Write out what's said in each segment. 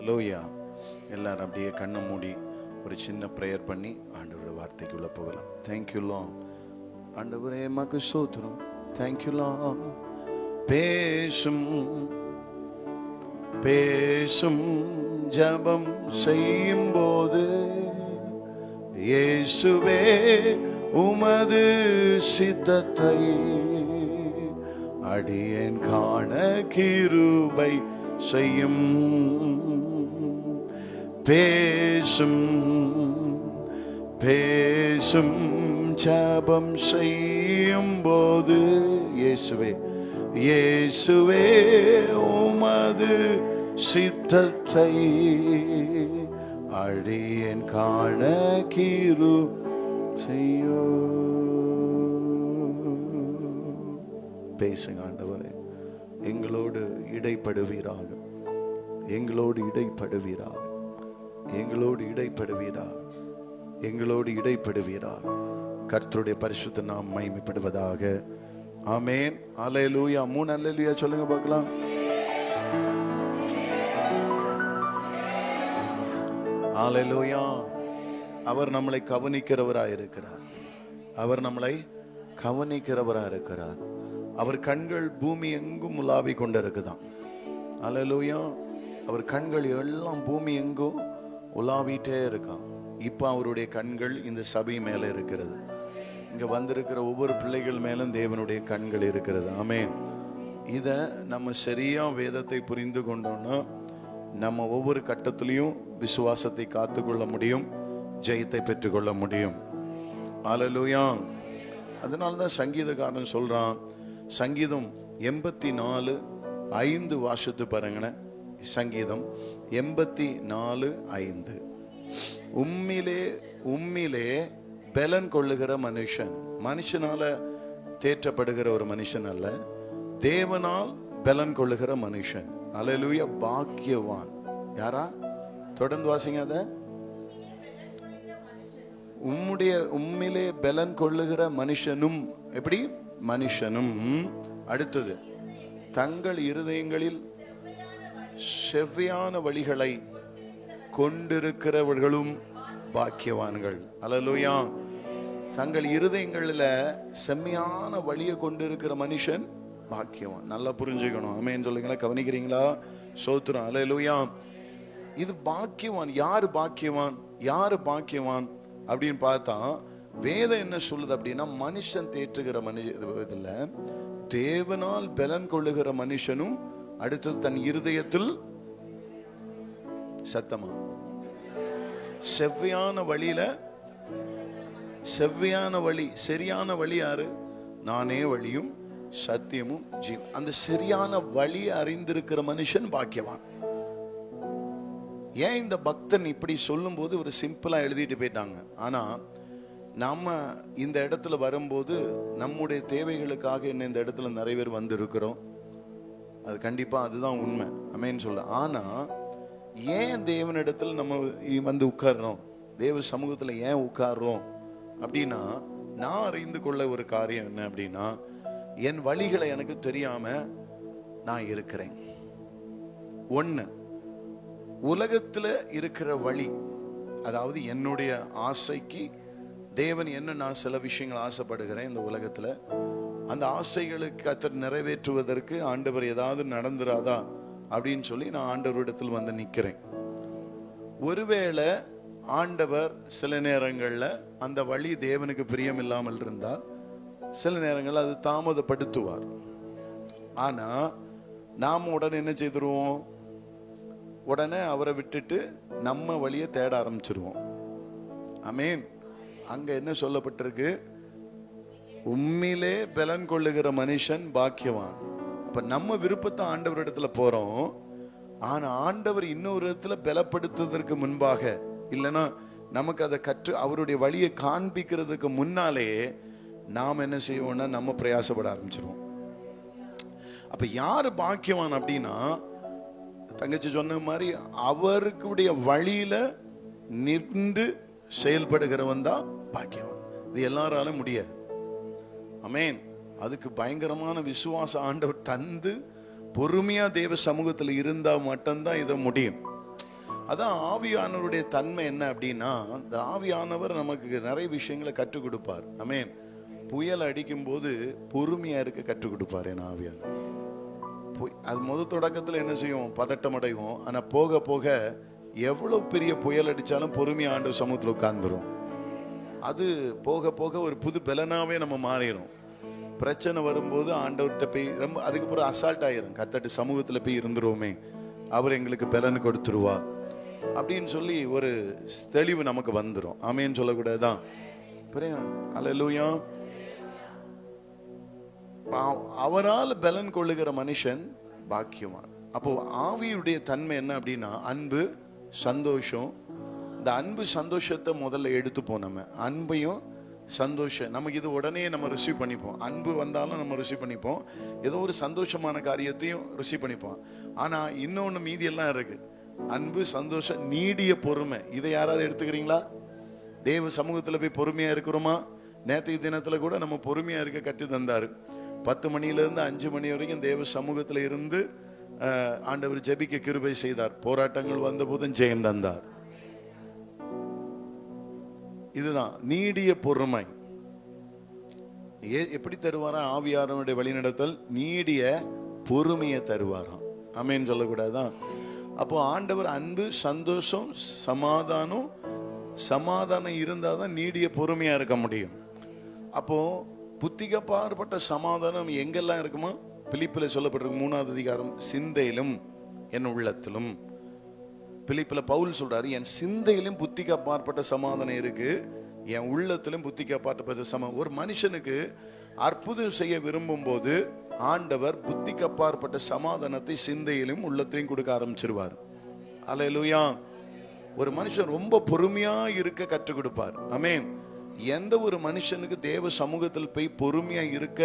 ஹல்லேலூயா. எல்லாரும் அப்படியே கண்ணை மூடி ஒரு சின்ன ப்ரேயர் பண்ணி ஆண்டவரோட வார்த்தைக்குள்ள போகலாம். Thank you Lord. ஆண்டவரே மக்கு ஸ்தோத்திரம். Thank you Lord. பேசும் பேசும் ஜெபம் செய்யும் போது இயேசுவே உமது சித்தத்தை அடியேன் காண கிருபை செய்யும். பேசும் பேசும் ஜெபம் செய்யும் போது இயேசுவே இயேசுவே உமது சித்தத்தை அடியேன் காண கிருபை செய்யும். பேசுங்க ஆண்டவரே, எங்களோடு இடைப்படுவீராக, எங்களோடு இடைப்படுவீராக, எங்களோடு இடைப்படுவீராக, எங்களோடு இடைப்படுவீராக. கர்த்தருடைய பரிசுத்த நாமம் மகிமைப்படுவதாக. ஆமென். அல்லேலூயா. 3 அல்லேலூயா சொல்லுங்க பார்க்கலாம். அல்லேலூயா. அவர் நம்மளை கவனிக்கிறவராய் இருக்கிறார். அவர் நம்மளை கவனிக்கிறவராய் இருக்கிறார். அவர் கண்கள் பூமி எங்கும் உலாவி கொண்டிருக்குதான். அல்லேலூயா. அவர் கண்கள் எல்லாம் பூமி எங்கும் உலாவிட்டே இருக்கான். இப்ப அவருடைய கண்கள் இந்த சபை மேல இருக்கிறது. இங்க வந்திருக்கிற ஒவ்வொரு பிள்ளைகள் மேலும் தேவனுடைய கண்கள் இருக்கிறது. ஆமென். இத நம்ம சரியா வேதத்தை புரிந்து கொண்டோம்னா நம்ம ஒவ்வொரு கட்டத்திலையும் விசுவாசத்தை காத்துக்கொள்ள முடியும், ஜெயத்தை பெற்றுக்கொள்ள முடியும். அல்லேலூயா. அதனாலதான் சங்கீதக்காரன் சொல்றான், சங்கீதம் 84:5 வாசித்து பாருங்க. சங்கீதம் 84:5. உம்மிலே பலன் கொள்ளுகிற மனுஷன், மனுஷனால தேற்றப்படுகிற ஒரு மனுஷன் அல்ல, தேவனால் பலன் கொள்ளுகிற மனுஷன். அல்லேலூயா. பாக்கியவான். யாரா? தொடர்ந்து வாசிங்க அத. உம்மிலே பலன் கொள்ளுகிற மனுஷனும். எப்படி? மனுஷனும். அடுத்தது, தங்கள் இருதயங்களில் செவ்வையான வழிகளை கொண்டிருக்கிறவர்களும் பாக்கியவான்கள். அல்லேலூயா. தங்கள் இருதயங்களில செம்மையான வழியை கொண்டிருக்கிற மனுஷன் பாக்கியவான். நல்லா புரிஞ்சுக்கணும். ஆமென் சொல்லுங்களா? கவனிக்கிறீங்களா? ஸ்தோத்திரம். அல்லேலூயா. இது பாக்கியவான். யாரு பாக்கியவான்? யாரு பாக்கியவான் அப்படின்னு பார்த்தா வேதம் என்ன சொல்லுது அப்படின்னா, மனுஷன் தேற்றுகிற இதுல தேவனால் பலன் கொள்ளுகிற மனுஷனும், அடுத்தது தன் இருதயத்தில் சத்தமா செவ்வையான வழியில, செவ்வையான வழி, சரியான வழி யாரு? நானே வழியும் சத்தியமும் ஜீவன். அந்த சரியான வழியை அறிந்திருக்கிற மனுஷன் பாக்கியவான். ஏன் இந்த பக்தன் இப்படி சொல்லும் போது ஒரு சிம்பிளா எழுதிட்டு போயிட்டாங்க. ஆனா நாம இந்த இடத்துல வரும்போது நம்முடைய தேவைகளுக்காக என்ன இந்த இடத்துல நிறைய பேர் வந்து இருக்கிறோம். அது கண்டிப்பா அதுதான் உண்மை. ஆமென் சொல்ல. ஆனா ஏன் தேவனிடத்துல நம்ம வந்து உட்கார்றோம், தேவ சமூகத்துல ஏன் உட்கார்றோம் அப்படின்னா, நான் அறிந்து கொள்ள ஒரு காரியம் என்ன அப்படின்னா, என் வழிகளை எனக்கு தெரியாம நான் இருக்கிறேன். ஒண்ணு, உலகத்துல இருக்கிற வழி, அதாவது என்னுடைய ஆசைக்கு தேவன் என்ன, நான் சில விஷயங்கள் ஆசைப்படுகிறேன் இந்த உலகத்துல, அந்த ஆசைகளுக்கு கர்த்தர் நிறைவேற்றுவதற்கு ஆண்டவர் ஏதாவது நடந்துராதா அப்படின்னு சொல்லி நான் ஆண்டவரிடத்தில் வந்து நிக்கிறேன். ஒருவேளை ஆண்டவர் சில நேரங்கள்ல அந்த வழி தேவனுக்கு பிரியம் இல்லாமல் இருந்தா சில நேரங்கள் அது தாமதப்படுத்துவார். ஆனா நாம உடனே என்ன செய்துருவோம்? உடனே அவரை விட்டுட்டு நம்ம வழியை தேட ஆரம்பிச்சிருவோம். ஆமென். அங்க என்ன சொல்லப்பட்டிருக்கு? உம்மிலே பலன் கொள்ளுகிற மனுஷன் பாக்கியவான். அப்ப நம்ம விருப்பத்தை ஆண்டவர் இடத்துல போறோம். ஆனா ஆண்டவர் இன்னொரு இடத்துல பலப்படுத்துவதற்கு முன்பாக, இல்லைன்னா நமக்கு அதை கற்று அவருடைய வழியை காண்பிக்கிறதுக்கு முன்னாலே நாம் என்ன செய்வோம்னா நம்ம பிரயாசப்பட ஆரம்பிச்சிருவோம். அப்ப யாரு பாக்கியவான் அப்படின்னா, தங்கச்சி சொன்ன மாதிரி அவருக்குடைய வழியில நின்று செயல்படுகிறவன் தான் பாக்கியவான். இது எல்லாராலும் முடியாது. ஆமென். அதுக்கு பயங்கரமான விசுவாச ஆண்டவர் தந்து பொறுமையா தேவ சமூகத்தில் இருந்தா மட்டும்தான் இதை முடியும். அதான் ஆவியானவருடைய தன்மை என்ன அப்படின்னா, இந்த ஆவியானவர் நமக்கு நிறைய விஷயங்களை கற்றுக் கொடுப்பார். ஆமென். புயல் அடிக்கும் போது பொறுமையா இருக்க கற்றுக் கொடுப்பார் என் ஆவியானவர். அது தொடக்கத்துல என்ன செய்யும், பதட்டம் அடைவோம். ஆனா போக போக எவ்வளவு பெரிய புயல் அடிச்சாலும் பொறுமையா ஆண்டவர் சமூகத்துல உட்கார்ந்துரும். அது போக போக ஒரு புது பலனாவே நம்ம மாறிடும். பிரச்சனை வரும்போது ஆண்டவர்கிட்ட போய் ரொம்ப அதுக்கப்புறம் அசால்ட் ஆயிரும். கத்தட்டு சமூகத்துல போய் இருந்துருவோமே, அவர் எங்களுக்கு பலன் கொடுத்துருவா அப்படின்னு சொல்லி ஒரு தெளிவு நமக்கு வந்துடும். ஆமேன்னு சொல்லக்கூடாதுதான். அல்லேலூயா. அவரால் பலன் கொள்ளுகிற மனுஷன் பாக்கியவான். அப்போ ஆவியுடைய தன்மை என்ன அப்படின்னா, அன்பு, சந்தோஷம். இந்த அன்பு சந்தோஷத்தை முதல்ல எடுத்துப்போம். நம்ம அன்பையும் சந்தோஷம் நமக்கு இது உடனே நம்ம ரிசீவ் பண்ணிப்போம். அன்பு வந்தாலும் நம்ம ரிசீவ் பண்ணிப்போம். ஏதோ ஒரு சந்தோஷமான காரியத்தையும் ரிசீவ் பண்ணிப்போம். ஆனா இன்னொன்னு மீதி எல்லாம் இருக்கு. அன்பு, சந்தோஷம், நீடிய பொறுமை. இதை யாராவது எடுத்துக்கிறீங்களா? தேவ சமூகத்துல போய் பொறுமையா இருக்கிறோமா? நேற்றைய தினத்துல கூட நம்ம பொறுமையா இருக்க கற்று தந்தாரு. 10 மணியிலிருந்து 5 மணி வரைக்கும் தேவ சமூகத்துல இருந்து ஆண்டவர் ஜெபிக்க கிருபை செய்தார். போராட்டங்கள் வந்த போதும் ஜெயம் தந்தார். இதுதான் நீடிய பொறுமை. எப்படி தருவாராம்? ஆவியானவருடைய வழிநடத்தல் நீடிய பொறுமையை தருவாராம். ஆமென் சொல்லக்கூடாதான். அப்போ ஆண்டவர் அன்பு, சந்தோஷம், சமாதானம். சமாதானம் இருந்தாதான் நீடிய பொறுமையா இருக்க முடியும். அப்போ புத்திகப்பாற்பட்ட சமாதானம் எங்கெல்லாம் இருக்குமா? பிலிப்பில் சொல்லப்பட்டிருக்கு 3வது அதிகாரம், சிந்தையிலும் என் உள்ளத்திலும். பிலிப்பில் பவுல் சொல்றாரு, என் சிந்தையிலும் புத்திக்கு அப்பாற்பட்ட சமாதானம் இருக்கு, என் உள்ளத்திலும் புத்திக்கு அப்பாற்பட்ட ஒரு மனுஷனுக்கு அற்புதம் செய்ய விரும்பும் போது ஆண்டவர் புத்திக்கு அப்பாற்பட்ட சமாதானத்தை சிந்தையிலும் உள்ளத்திலும் கொடுக்க ஆரம்பிச்சிருவார். அல்லேலூயா. ஒரு மனுஷன் ரொம்ப பொறுமையா இருக்க கற்றுக் கொடுப்பார். ஆமென். எந்த ஒரு மனுஷனுக்கு தேவ சமூகத்தில் போய் பொறுமையா இருக்க,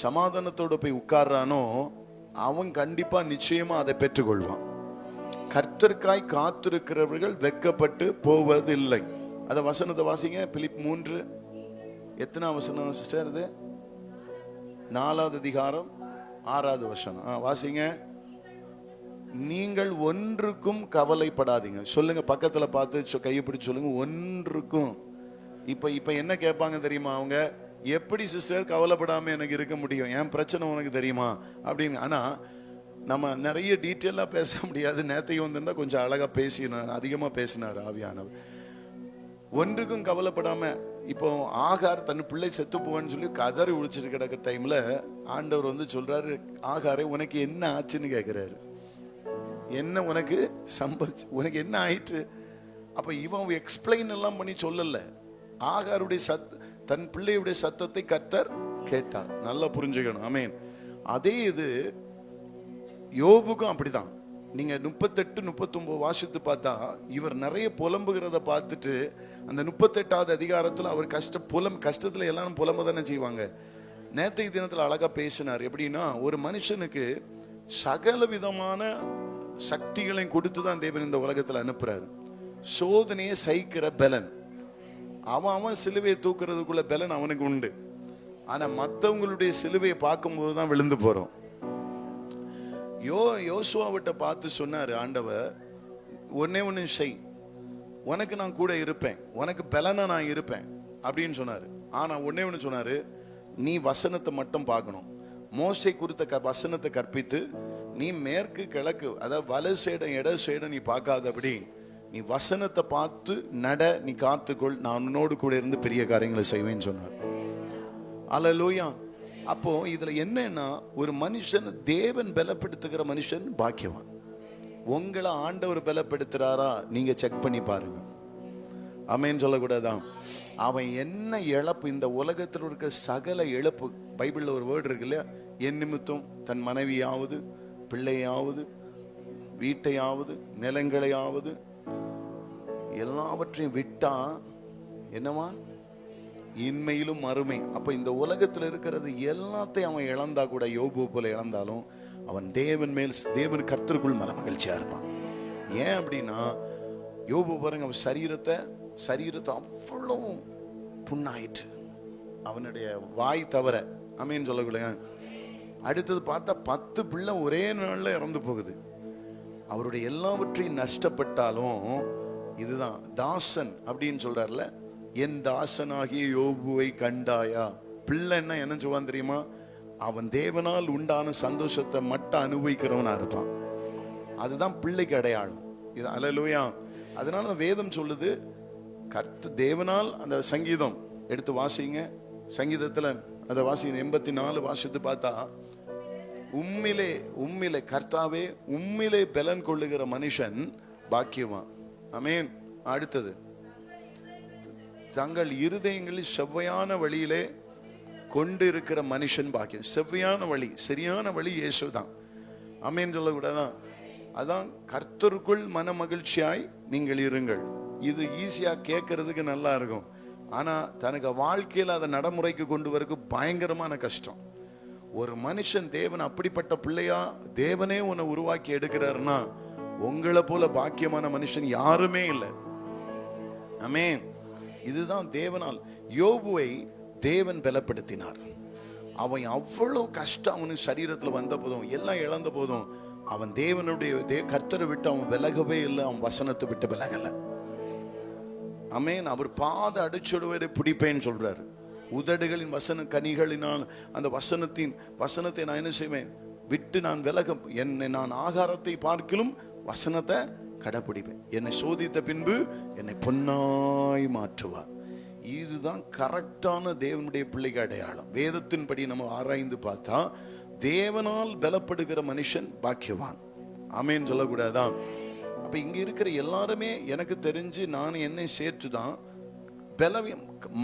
சமாதானத்தோட போய் உட்கார்றானோ அவன் கண்டிப்பா நிச்சயமா அதை பெற்றுக்கொள்வான். கர்த்தருக்காய் காத்திருக்கிறவர்கள் வெட்கப்பட்டு போவதில்லை. அத வசனத்தை வாசிங்க. பிலிப் 3 எத்தனாம் வசனம் சிஸ்டர்? இது 4வது அதிகாரம் 6வது வசனம். வாசிங்க. நீங்கள் ஒன்றுக்கும் கவலைப்படாதீங்க. சொல்லுங்க, பக்கத்துல பார்த்து கையை பிடிச்சு சொல்லுங்க, ஒன்றுக்கும். இப்ப என்ன கேட்பாங்க தெரியுமா? அவங்க, எப்படி சிஸ்டர் கவலைப்படாம எனக்கு இருக்க முடியும்? என் பிரச்சனை உனக்கு தெரியுமா அப்படின்னு. ஆனா நம்ம நிறைய டீட்டெயிலாக பேச முடியாது. நேத்தையும் வந்திருந்தா கொஞ்சம் அழகா பேசினார், அதிகமா பேசினார் ஆவியானவர். ஒன்றுக்கும் கவலைப்படாம. இப்போ ஆகார் தன் பிள்ளை செத்து போவான்னு சொல்லி கதறி உழிச்சிட்டு கிடக்கிற டைம்ல ஆண்டவர் சொல்றாரு, ஆகாரே உனக்கு என்ன ஆச்சுன்னு கேட்கிறாரு. என்ன உனக்கு சம்பவிச்சு, உனக்கு என்ன ஆயிற்று? அப்ப இவன் எக்ஸ்பிளைன் எல்லாம் பண்ணி சொல்லல. ஆகாருடைய தன் பிள்ளையுடைய சத்தத்தை கர்த்தர் கேட்டார். நல்லா புரிஞ்சுக்கணும். ஆமென். அதே இது யோபுக்கும் அப்படிதான். நீங்க 38, 39 வாசித்து பார்த்தா இவர் நிறைய புலம்புகிறத பார்த்துட்டு அந்த 38வது அதிகாரத்துல அவர் கஷ்டத்துல எல்லாரும் புலம்ப தானே செய்வாங்க. நேற்றைய தினத்துல அழகா பேசினார். எப்படின்னா, ஒரு மனுஷனுக்கு சகல விதமான சக்திகளையும் கொடுத்துதான் தேவன் இந்த உலகத்துல அனுப்புறாரு. சோதனையை சகிக்கிற பலன், அவன் சிலுவையை தூக்குறதுக்குள்ள பலன் அவனுக்கு உண்டு. ஆனா மற்றவங்களுடைய சிலுவையை பார்க்கும் போதுதான் விழுந்து போறோம். யோசுவாவிட்ட பார்த்து சொன்னாரு ஆண்டவர், ஒன்னே ஒன்னு செய், உனக்கு நான் கூட இருப்பேன், உனக்கு பலனா நான் இருப்பேன் அப்படின்னு சொன்னாரு. ஆனா ஒன்னே ஒன்னு சொன்னாரு, நீ வசனத்தை மட்டும் பார்க்கணும். மோசே குறித்த வசனத்தை கற்பித்து நீ மேற்கு கிழக்கு, அதாவது வல சைடம் இட சைடம் நீ பார்க்காதபடி நீ வசனத்தை பார்த்து நட, நீ காத்துக்கொள், நான் உன்னோடு கூட இருந்து பெரிய காரியங்களை செய்வேன்னு சொன்னார். அல்லேலூயா. அப்போ இதுல என்னன்னா, ஒரு மனுஷன் தேவன் பலப்படுத்துகிற மனுஷன் பாக்கியவான். உங்களை ஆண்டவர் பலப்படுத்துறாரா நீங்க செக் பண்ணி பாருங்க. ஆமென் சொல்லக்கூடாதான். அவன் என்ன இழப்பு, இந்த உலகத்தில் இருக்க சகல இழப்பு. பைபிள்ல ஒரு வேர்டு இருக்கு இல்லையா, என் நிமித்தம் தன் மனைவியாவது, பிள்ளையாவது, வீட்டையாவது, நிலங்களையாவது எல்லாவற்றையும் விட்டா என்னவா? இன்மையிலும் மறுமை. அப்ப இந்த உலகத்தில் இருக்கிறது எல்லாத்தையும் அவன் இழந்தா கூட, யோபு போல இழந்தாலும் அவன் தேவன் கர்த்தருக்குள் மகிழ்ச்சியா இருப்பான். ஏன் அப்படின்னா, யோபு பாருங்க, அவன் சரீரத்தை அவ்வளவு புண்ணாயிற்று, அவனுடைய வாய் தவிர. ஆமென் சொல்லக்கூடாது. அடுத்தது பார்த்தா 10 பிள்ளை ஒரே நாள்ல இறந்து போகுது. அவருடைய எல்லாவற்றையும் நஷ்டப்பட்டாலும் இதுதான் தாசன் அப்படின்னு சொல்றாருல, என் தாசனாகிய யோபுவை கண்டாயா. பிள்ளைன்னா என்ன சொல்லுவான் தெரியுமா? அவன் தேவனால் உண்டான சந்தோஷத்தை மட்டும் அனுபவிக்கிறவனா இருப்பான். அதுதான் பிள்ளைக்கு அடையாளம். இது அல்லேலூயா. அதனால வேதம் சொல்லுது, தேவனால் அந்த சங்கீதம் எடுத்து வாசிங்க, சங்கீதத்துல அந்த வாசிங்க 84 வாசித்து பார்த்தா, உம்மிலே கர்த்தாவே உம்மிலே பலன் கொள்ளுகிற மனுஷன் பாக்கியவான். ஆமென். அடுத்தது, தங்கள் இருதயங்களில் செவ்வையான வழியிலே கொண்டு இருக்கிற மனுஷன் பாக்கியம். செவ்வையான வழி, சரியான வழி இயேசுதான். ஆமென் சொல்லக்கூடாதான்? அதான் கர்த்தருக்குள் மன மகிழ்ச்சியாய் நீங்கள் இருங்கள். இது ஈஸியா கேட்கறதுக்கு நல்லா இருக்கும், ஆனா தனக்கு வாழ்க்கையில் அதை நடைமுறைக்கு கொண்டு வரக்கு பயங்கரமான கஷ்டம். ஒரு மனுஷன் தேவன் அப்படிப்பட்ட பிள்ளையா தேவனே உன்னை உருவாக்கி எடுக்கிறாருன்னா, உங்களை போல பாக்கியமான மனுஷன் யாருமே இல்லை. ஆமென். இதுதான் தேவனால். யோபுவை தேவன் பலப்படுத்தினார். அவன் அவ்வளவு கஷ்டம் அவனுக்கு சரீரத்துல வந்த போதும், எல்லாம் இழந்த போதும், அவன் தேவனுடைய கர்த்தரை விட்டு அவன் விலகவே இல்லை. அவன் வசனத்தை விட்டு விலகல. ஆமென். அவர் பாத அடிச்சுடுவதை பிடிப்பேன்னு சொல்றாரு. உதடுகளின் வசன கனிகளினால் அந்த வசனத்தை நான் என்ன செய்வேன்? விட்டு நான் விலக, என்னை நான் ஆகாரத்தை பார்க்கிலும் வசனத்தை கடைபிடிப்பேன். என்னை சோதித்த பின்பு என்னை பொன்னாய் மாற்றுவார். இதுதான் கரெக்டான தேவனுடைய பிள்ளைக்கு அடையாளம். வேதத்தின்படி நம்ம ஆராய்ந்து பார்த்தா, தேவனால் பலப்படுகிற மனுஷன் பாக்கியவான். ஆமென் சொல்லக்கூடாதான்? அப்ப இங்க இருக்கிற எல்லாருமே எனக்கு தெரிஞ்சு நான் என்னை சேர்த்துதான்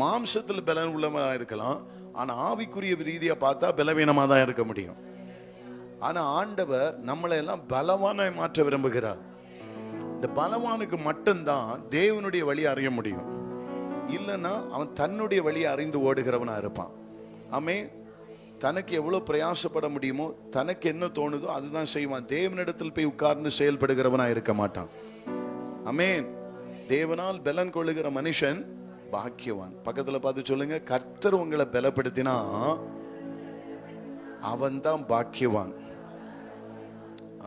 மாம்சத்தில் பலன் உள்ளவனா இருக்கலாம், ஆனா ஆவிக்குரிய ரீதியா பார்த்தா பலவீனமா தான் இருக்க முடியும். ஆனா ஆண்டவர் நம்மளை எல்லாம் பலவான மாற்ற விரும்புகிறார். இந்த பலவானுக்கு மட்டும்தான் தேவனுடைய வழி அறிய முடியும். இல்லைன்னா அவன் தன்னுடைய வழியை அறிந்து ஓடுகிறவனா இருப்பான். ஆமென். தனக்கு எவ்வளவு பிரயாசப்பட முடியுமோ, தனக்கு என்ன தோணுதோ அதுதான் செய்வான். தேவனிடத்தில் போய் உட்கார்ந்து செயல்படுகிறவனா இருக்க மாட்டான். ஆமென். தேவனால் பலன் கொள்ளுகிற மனுஷன் பாக்கியவான். பக்கத்துல பார்த்து சொல்லுங்க, கர்த்தர் உங்களை பலப்படுத்தினா அவன் தான் பாக்கியவான்.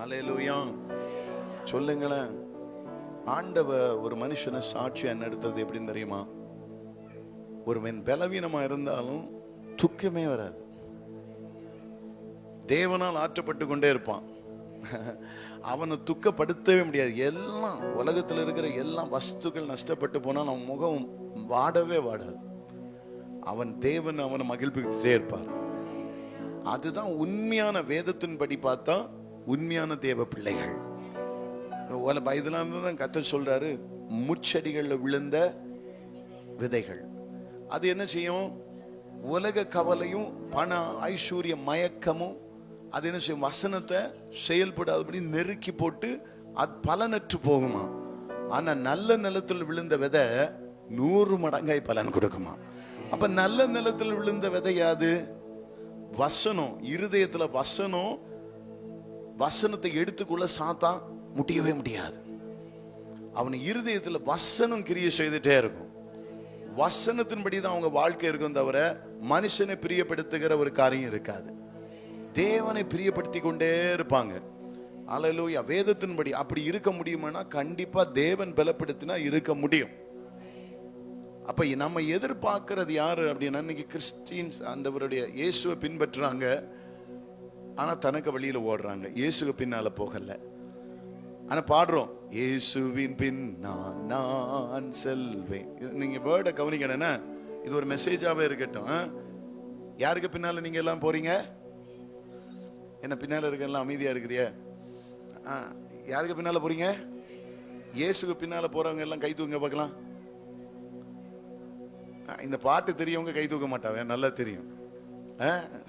அல்லேலூயா சொல்லுங்களேன். ஆண்டவர் ஒரு மனுஷனை சாட்சியா நடத்துறது எப்படின்னு தெரியுமா? ஒருவன் பலவீனமா இருந்தாலும் துக்கமே வராது. தேவனால் ஆற்றப்பட்டு கொண்டே இருப்பான். அவனை துக்கப்படுத்தவே முடியாது. எல்லாம் உலகத்தில் இருக்கிற எல்லா வஸ்துக்கள் நஷ்டப்பட்டு போனால் அவன் முகம் வாடவே வாடாது. அவன் தேவன் அவனை மகிழ்விச்சுட்டே இருப்பார். அதுதான் உண்மையான வேதத்தின்படி பார்த்தா உண்மையான தேவ பிள்ளைகள். இதெல்லாம் கர்த்தர் சொல்றாரு, முச்செடிகள்ல விழுந்த விதைகள். அது என்ன செய்யும்? உலக கவலையும் பண ஐஸ்வர்ய மயக்கமும் அது என்ன செய்யும்? வசனத்தை செயல்படாதபடி நெருக்கி போட்டு அது பலனற்று போகுமா. ஆனா நல்ல நிலத்தில் விழுந்த விதை 100 மடங்காய் பலன் கொடுக்குமா. அப்ப நல்ல நிலத்தில் விழுந்த விதை யாது? வசனம். இருதயத்துல வசனம். வசனத்தை எடுத்துக்கொள்ள சாத்தான் முடியவே முடியாது. அவன் இருதயத்துல வசனம் கிரியை செய்துட்டே இருக்கும். வசனத்தின்படி தான் அவங்க வாழ்க்கை இருக்கும், தவிர மனுஷனை பிரியப்படுத்துகிற ஒரு காரியம் இருக்காது. தேவனை பிரியப்படுத்தி கொண்டே இருப்பாங்க. அல்லேலூயா. வேதத்தின்படி அப்படி இருக்க முடியுமானா கண்டிப்பா தேவன் பலப்படுத்தினா இருக்க முடியும். அப்ப நம்ம எதிர்பார்க்கிறது யாரு அப்படின்னா, இன்னைக்கு கிறிஸ்டியன்ஸ் ஆண்டவருடைய இயேசுவை பின்பற்றுறாங்க, ஆனா தனக்கு வழியில ஓடுறாங்க, இயேசுக்கு பின்னால போகல. ஆனா பாடுறோம், இயேசுவின் பின்னா நான் செல்வேன். நீங்க வேர்டை கவனிக்கணும்னா இது ஒரு மெசேஜாவே இருக்கட்டும். யாருக்கு பின்னால நீங்க எல்லாம் போறீங்க? என்ன பின்னால இருக்க எல்லாம் அமைதியா இருக்குதியா? யாருக்கு பின்னால போறீங்க? இயேசுக்கு பின்னால போறவங்க எல்லாம் கை தூங்க பார்க்கலாம். இந்த பாட்டு தெரியவங்க கை தூக்க மாட்டாங்க, நல்லா தெரியும்.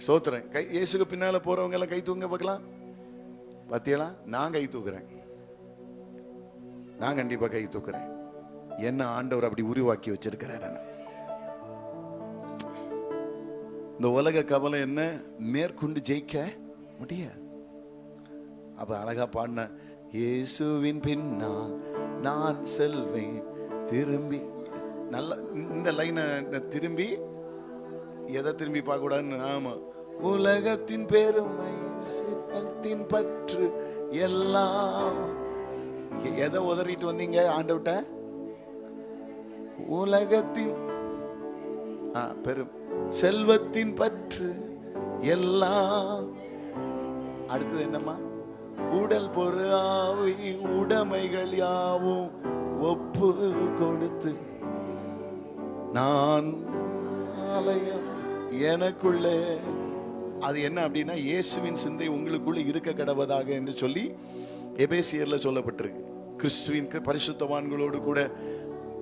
சோத்திரன். இயேசுக்கு பின்னால போறவங்க எல்லாம் கை தூங்க பார்க்கலாம். பாத்தியலா? நான் கை தூக்குறேன். நான் கண்டிப்பா கை தூக்குறேன். என்ன ஆண்டவர் அப்படி உருவாக்கி வச்சிருக்கிறார். இந்த உலக கவலை என்ன மேற்கொண்டு ஜெயிக்க முடியாது. அப்ப அழகா பாடின, இயேசுவின் பின்னா நான் செல்வேன் திரும்பி. நல்ல இந்த லைனை திரும்பி எதை திரும்பி பார்க்க கூடாதுன்னு. ஆமா. உலகத்தின் பெருமை சித்தத்தின் பற்று எல்லாம். எதை உதறிட்டு வந்தீங்க ஆண்டவட்ட? உலகத்தின் பெரும் செல்வத்தின் பற்று எல்லாம். அடுத்தது என்னம்மா? உடல் பொரு ஆவி உடைமைகள் யாவும் ஒப்பு கொடுத்து நான் ஆலயம் எனக்குள்ளே. அது என்ன அப்படின்னா, இயேசுவின் சிந்தை உங்களுக்குள்ள இருக்க கடவதாக என்று சொல்லி எபேசியர்ல சொல்லப்பட்டிருக்கு. கிறிஸ்துவின் பரிசுத்தவான்களோடு கூட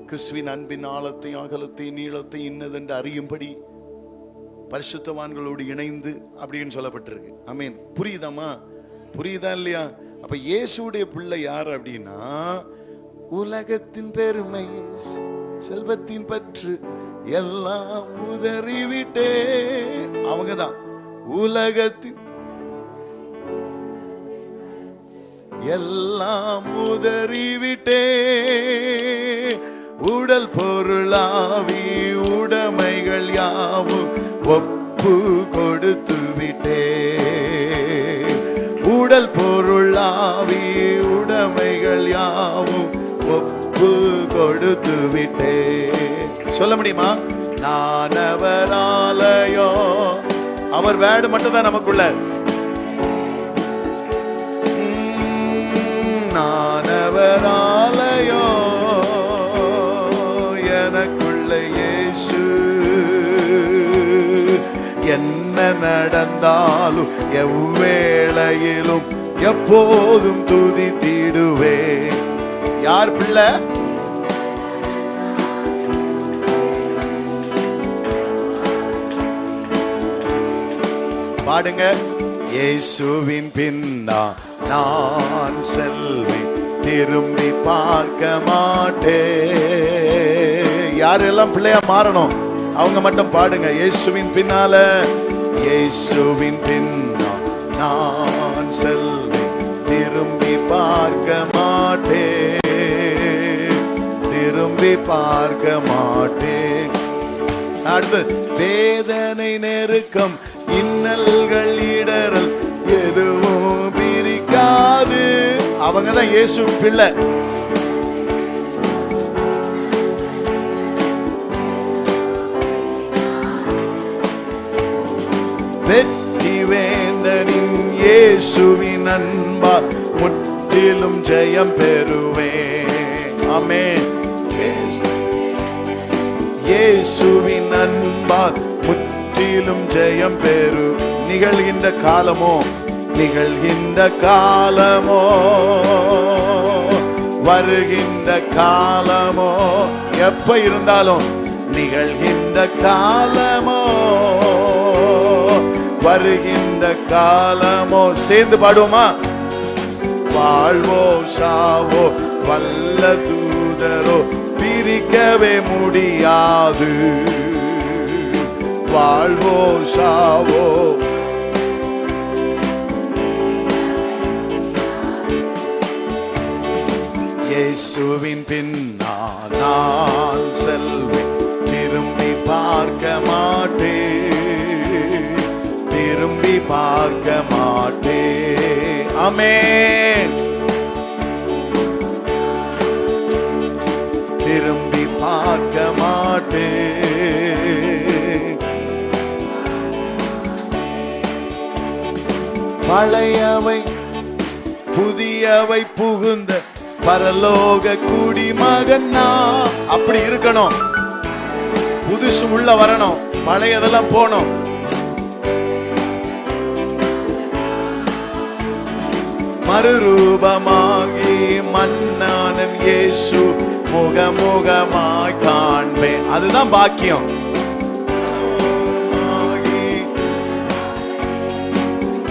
கிறிஸ்துவின் அன்பின் ஆழத்தையும் அகலத்தையும் நீளத்தையும் இன்னதென்று அறியும்படி பரிசுத்தவான்களோடு இணைந்து அப்படின்னு சொல்லப்பட்டிருக்கு. ஆமீன். புரியுதாமா? புரியுதா இல்லையா? அப்ப இயேசுடைய பிள்ளை யார் அப்படின்னா, உலகத்தின் பெருமை செல்வத்தின் பற்று எல்லாம் உதறிவிட்டே. அவங்கதான் உலகத்தின் எல்லாம் உதறிவிட்டே, உடல் பொருளாவி உடைமைகள் யாவும் ஒப்பு கொடுத்து விட்டே. உடல் பொருளாவி உடைமைகள் யாவும் ஒப்பு கொடுத்து விட்டே. சொல்ல முடியுமா? நான் அவர் ஆலயம். அவர் வேர்டு மட்டும் தான் நமக்குள்ள. நான் அவர் ஆலயம் எனக்குள்ள இயேசு. என்ன நடந்தாலும் எவ்வேளையிலும் எப்போதும் துதித்திடுவே. யார் பிள்ளை? பாடுங்க. இயேசுவின் பின்னா நான் செல்வேன், திரும்பி பார்க்க மாட்டேன். யாரெல்லாம் பிள்ளையா மாறணும் அவங்க மட்டும் பாடுங்க. இயேசுவின் பின்னால, இயேசுவின் பின்னா நான் செல்வேன், திரும்பி பார்க்க மாட்டேன், திரும்பி பார்க்க மாட்டேன். அடுத்து, வேதனை நெருக்கம் இன்னல்கள் இடரல் எதுவும் பிரிக்காது. அவங்கதான் இயேசு பிள்ளை. வெற்றி வேந்தனின் இயேசுவின் அன்பால் முற்றிலும் ஜெயம் பெறுவேன். ஆமென். இயேசுவின் அன்பால் முற்றிலும் ஜெயம் பெறு. நிகழ்கின்ற காலமோ, நிகழ்கின்ற காலமோ, வருகின்ற காலமோ, எப்ப இருந்தாலும் நிகழ்கின்ற காலமோ வருகின்ற காலமோ. சேர்ந்து பாடுவோமா? வாழ்வோ சாவோ வல்ல தூதரோ பிரிக்கவே முடியாது. வாழ்வோ சாவோ இயேசுவின் பின்னா நான் செல்வேன், திரும்பி பார்க்க மாட்டேன், திரும்பி பார்க்க மாட்டேன். ஆமென். திரும்பி பார்க்க மாட்டேன். பழையவை புதியவை புகுந்த பரலோக குடிமகன் நான். அப்படி இருக்கணும். புதுசு உள்ள வரணும், பழையதெல்லாம் போனோம். மறுரூபமாகி மன்னானன் இயேசு முகமுகமாய் காண்பேன். அதுதான் பாக்கியம்.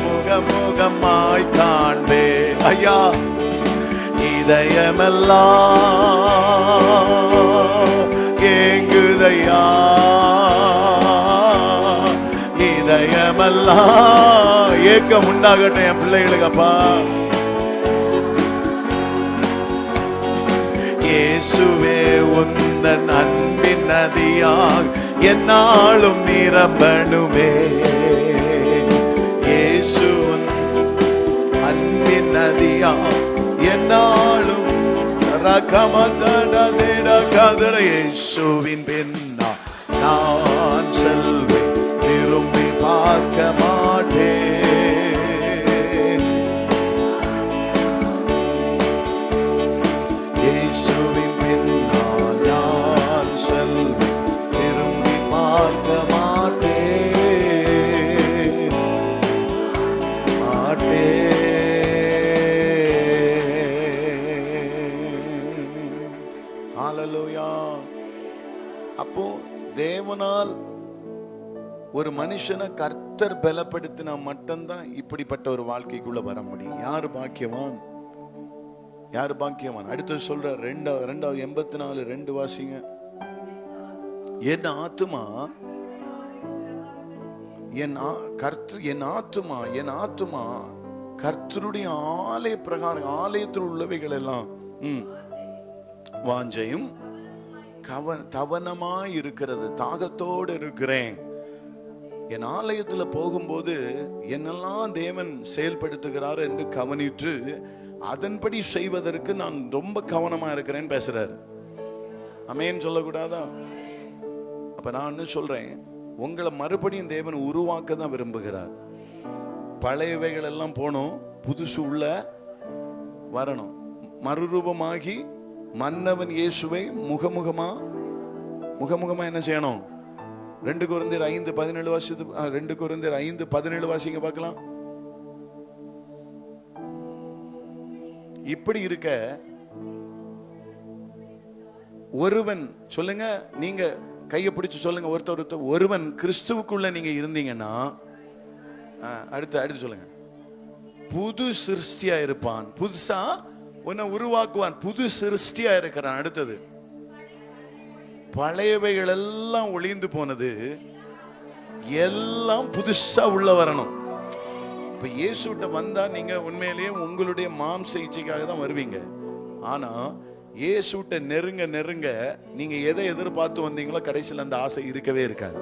முகமுகமாய் காண்பேன். ஐயா, இதயமெல்லாம் ஏங்குதையா, இதயமெல்லாம் ஏக்கம் உண்டாகட்டும் என் பிள்ளைகளுக்கு. அப்பா இயேசுவே உந்தன் அன்பின் நதியாக என்னாலும் நிரம்பணுமே. இயேசு அன்பின் நதியா என்னாலும் இயேசுவின் பின்னா நான் செல்வேன், திரும்பி பார்க்க மாட்டேன். இயேசுவின் பின்னா நான் செல்வேன், திரும்பி பார்க்க மாட்டேன். ஹல்லேலூயா. அப்போ தேவனால் ஒரு மனுஷனை கர்த்தர் பலப்படுத்தினா மட்டும்தான் இப்படிப்பட்ட ஒரு வாழ்க்கைக்குள்ள வர முடியும். யாரு பாக்கியவான்? யாரு பாக்கியவான்? அடுத்து சொல்ற 2:84 வாசிங்க. என் ஆத்துமா என் ஆத்துமா கர்த்தருடைய ஆலய பிரகாரம், ஆலயத்தில் உள்ளவைகள் எல்லாம் வாஞ்சையும் தவனமாய் இருக்கிறது. தாகத்தோடு இருக்கிறேன். என் ஆலயத்துல போகும்போது என்னெல்லாம் தேவன் செயல்படுத்துகிறார் என்று கவனித்து அதன்படி செய்வதற்கு நான் ரொம்ப கவனமா இருக்கிறேன்னு பேசுறாரு. ஆமென் சொல்லக்கூடாதா? அப்ப நான் என்ன சொல்றேன், உங்களை மறுபடியும் தேவன் உருவாக்க தான் விரும்புகிறார். பழையவைகள் எல்லாம் போனோம், புதுசு உள்ள வரணும். மறுரூபமாகி மன்னவன் இயேசுவை முகமுகமா என்ன செய்யணும்? 2 கொரிந்தியர் 5:17 வாசித்து 2 கொரிந்தியர் 5:17 வாசிங்க பார்க்கலாம். இப்படி இருக்க ஒருவன், சொல்லுங்க, நீங்க கையை பிடிச்சு சொல்லுங்க, ஒருத்தர் ஒருவன் கிறிஸ்துவுக்குள்ள நீங்க இருந்தீங்கன்னா, அடுத்து சொல்லுங்க, புது சிருஷ்டியா இருப்பான். புதுசா உன்னை உருவாக்குவான். புது சிருஷ்டியா இருக்கிறான். அடுத்தது, பழையவைகள் எல்லாம் ஒளிந்து போனது, எல்லாம் புதுசா உள்ள வரணும். இப்ப இயேசுட்ட வந்தா நீங்க உண்மையிலேயே உங்களுடைய மாம்ச இச்சைக்காக தான் வருவீங்க. ஆனா இயேசுட்ட நெருங்க நெருங்க நீங்க எதை எதிர்பார்த்து வந்தீங்களோ கடைசியில் அந்த ஆசை இருக்கவே இருக்காது.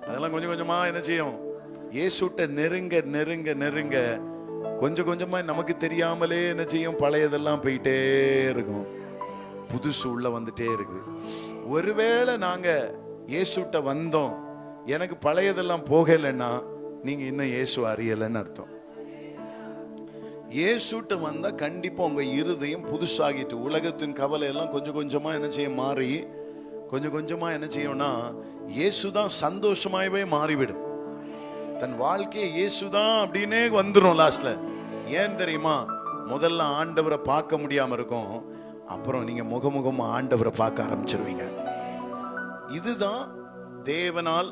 அதெல்லாம் கொஞ்சம் கொஞ்சமா என்ன செய்யும்? இயேசுட்ட நெருங்க நெருங்க நெருங்க கொஞ்சம் கொஞ்சமா நமக்கு தெரியாமலே என்ன செய்யும்? பழையதெல்லாம் போயிட்டே இருக்கும், புதுசு உள்ள வந்துட்டே இருக்கு. ஒருவேளை நாங்க இயேசுட்ட வந்தோம், எனக்கு பழையதெல்லாம் போகலைன்னா நீங்க இன்னும் இயேசு அறியலைன்னு அர்த்தம். இயேசுட்ட வந்தா கண்டிப்பா உங்க இருதயம் புதுசாகிட்டு, உலகத்தின் கவலை எல்லாம் கொஞ்சம் கொஞ்சமா என்ன செய்ய மாறி, கொஞ்சம் கொஞ்சமா என்ன செய்யும்னா இயேசுதான் சந்தோஷமாகவே மாறிவிடும். தன் வாழ்க்கையை இயேசுதான் அப்படின்னே வந்துடும் லாஸ்ட்ல. ஏன் தெரியுமா? முதல்ல ஆண்டவரை பார்க்க முடியாம இருக்கும், அப்புறம் நீங்க முகமுகமா ஆண்டவரை பார்க்க ஆரம்பிச்சிருவீங்க. இதுதான் தேவனால்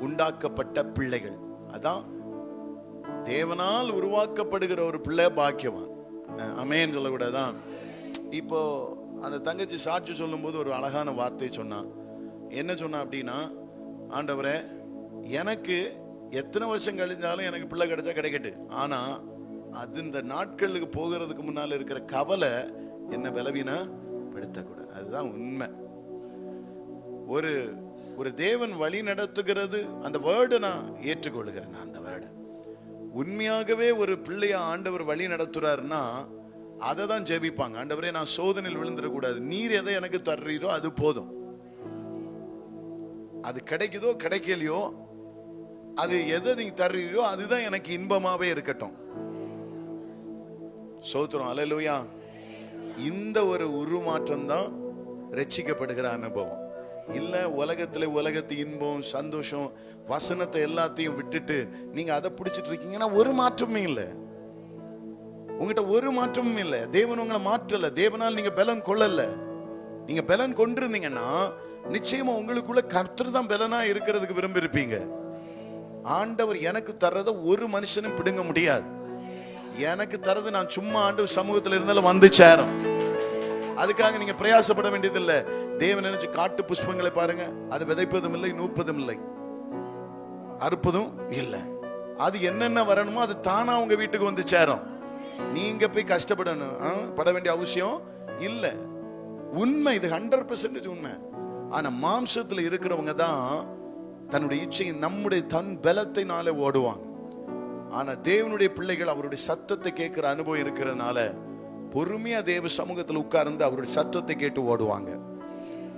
உண்டாக்கப்பட்ட பிள்ளைகள். அதான் தேவனால் உருவாக்கப்படுகிற ஒரு பிள்ளை பாக்கியவான். ஆமென் சொல்லக்கூடாதான்? இப்போ அந்த தங்கச்சி சாட்சி சொல்லும் போது ஒரு அழகான வார்த்தை சொன்னா. என்ன சொன்னா அப்படின்னா, ஆண்டவரே, எனக்கு எத்தனை வருஷம் கழிஞ்சாலும் எனக்கு பிள்ளை கிடைச்சா கிடைக்கட்டு, ஆனா அது இந்த நாட்களுக்கு போகிறதுக்கு முன்னால இருக்கிற கவலை என்ன பலவீனப்படுத்தக்கூடாது. அதுதான் உண்மை. ஒரு தேவன் வழி நடத்துகிறது, அந்த வேர்டு நான் ஏற்றுக்கொள்கிறேன். அந்த வேர்டு உண்மையாகவே ஒரு பிள்ளைய ஆண்டவர் வழி நடத்துறாருன்னா அதை தான் ஜெபிப்பாங்க. ஆண்டவரே, நான் சோதனையில் விழுந்துடக்கூடாது, நீர் எதை எனக்கு தர்றீரோ அது போதும். அது கிடைக்குதோ கிடைக்கலையோ, அது எதை நீங்க தர்றீரோ அதுதான் எனக்கு இன்பமாவே இருக்கட்டும். சோத்திரம், அல்லேலூயா. இந்த ஒரு உருமாற்றம் தான் ரட்சிக்கப்படுகிற அனுபவம். இல்ல உலகத்து இன்பம், சந்தோஷம், வசனத்தை எல்லாத்தையும் விட்டுட்டு நீங்க அதை பிடிச்சிட்டு இருக்கீங்கன்னா ஒரு மாற்றமும் இல்லை. உங்ககிட்ட ஒரு மாற்றமும் இல்லை. தேவன் உங்களை மாற்றல. தேவனால் நீங்க பலன் கொள்ளல. நீங்க பலன் கொண்டிருந்தீங்கன்னா நிச்சயமா உங்களுக்குள்ள கர்த்தர் தான் பலனா இருக்கிறதுக்கு விரும்பி இருப்பீங்க. ஆண்டவர் எனக்கு தர்றத ஒரு மனுஷனும் பிடுங்க முடியாது. எனக்கு தரது நான் சும்மா ஆண்டவர் சமூகத்தில் இருந்தாலும் வந்து சேரும். அதுக்காக நீங்க பிரயாசப்பட வேண்டியதில்லை. தேவன் நினைச்சு காட்டு புஷ்பங்களை பாருங்க, அது விதைப்பதும் இல்லை, நூற்பதும் இல்லை, அறுப்பதும் இல்லை. அது என்னென்ன வரணுமோ அது தானா உங்க வீட்டுக்கு வந்து சேரும். நீங்க போய் கஷ்டப்படணும் பட வேண்டிய அவசியம் இல்லை. உண்மை, இது 100% உண்மை. ஆனா மாம்சத்துல இருக்கிறவங்க தான் தன்னுடைய இச்சையை, நம்முடைய தன் பலத்தினாலே ஓடுவாங்க. ஆனா தேவனுடைய பிள்ளைகள் அவருடைய சத்தத்தை கேட்கிற அனுபவம் இருக்கிறதுனால பொறுமையா தேவ சமூகத்தில் உட்கார்ந்து அவருடைய சத்தத்தை கேட்டு ஓடுவாங்க.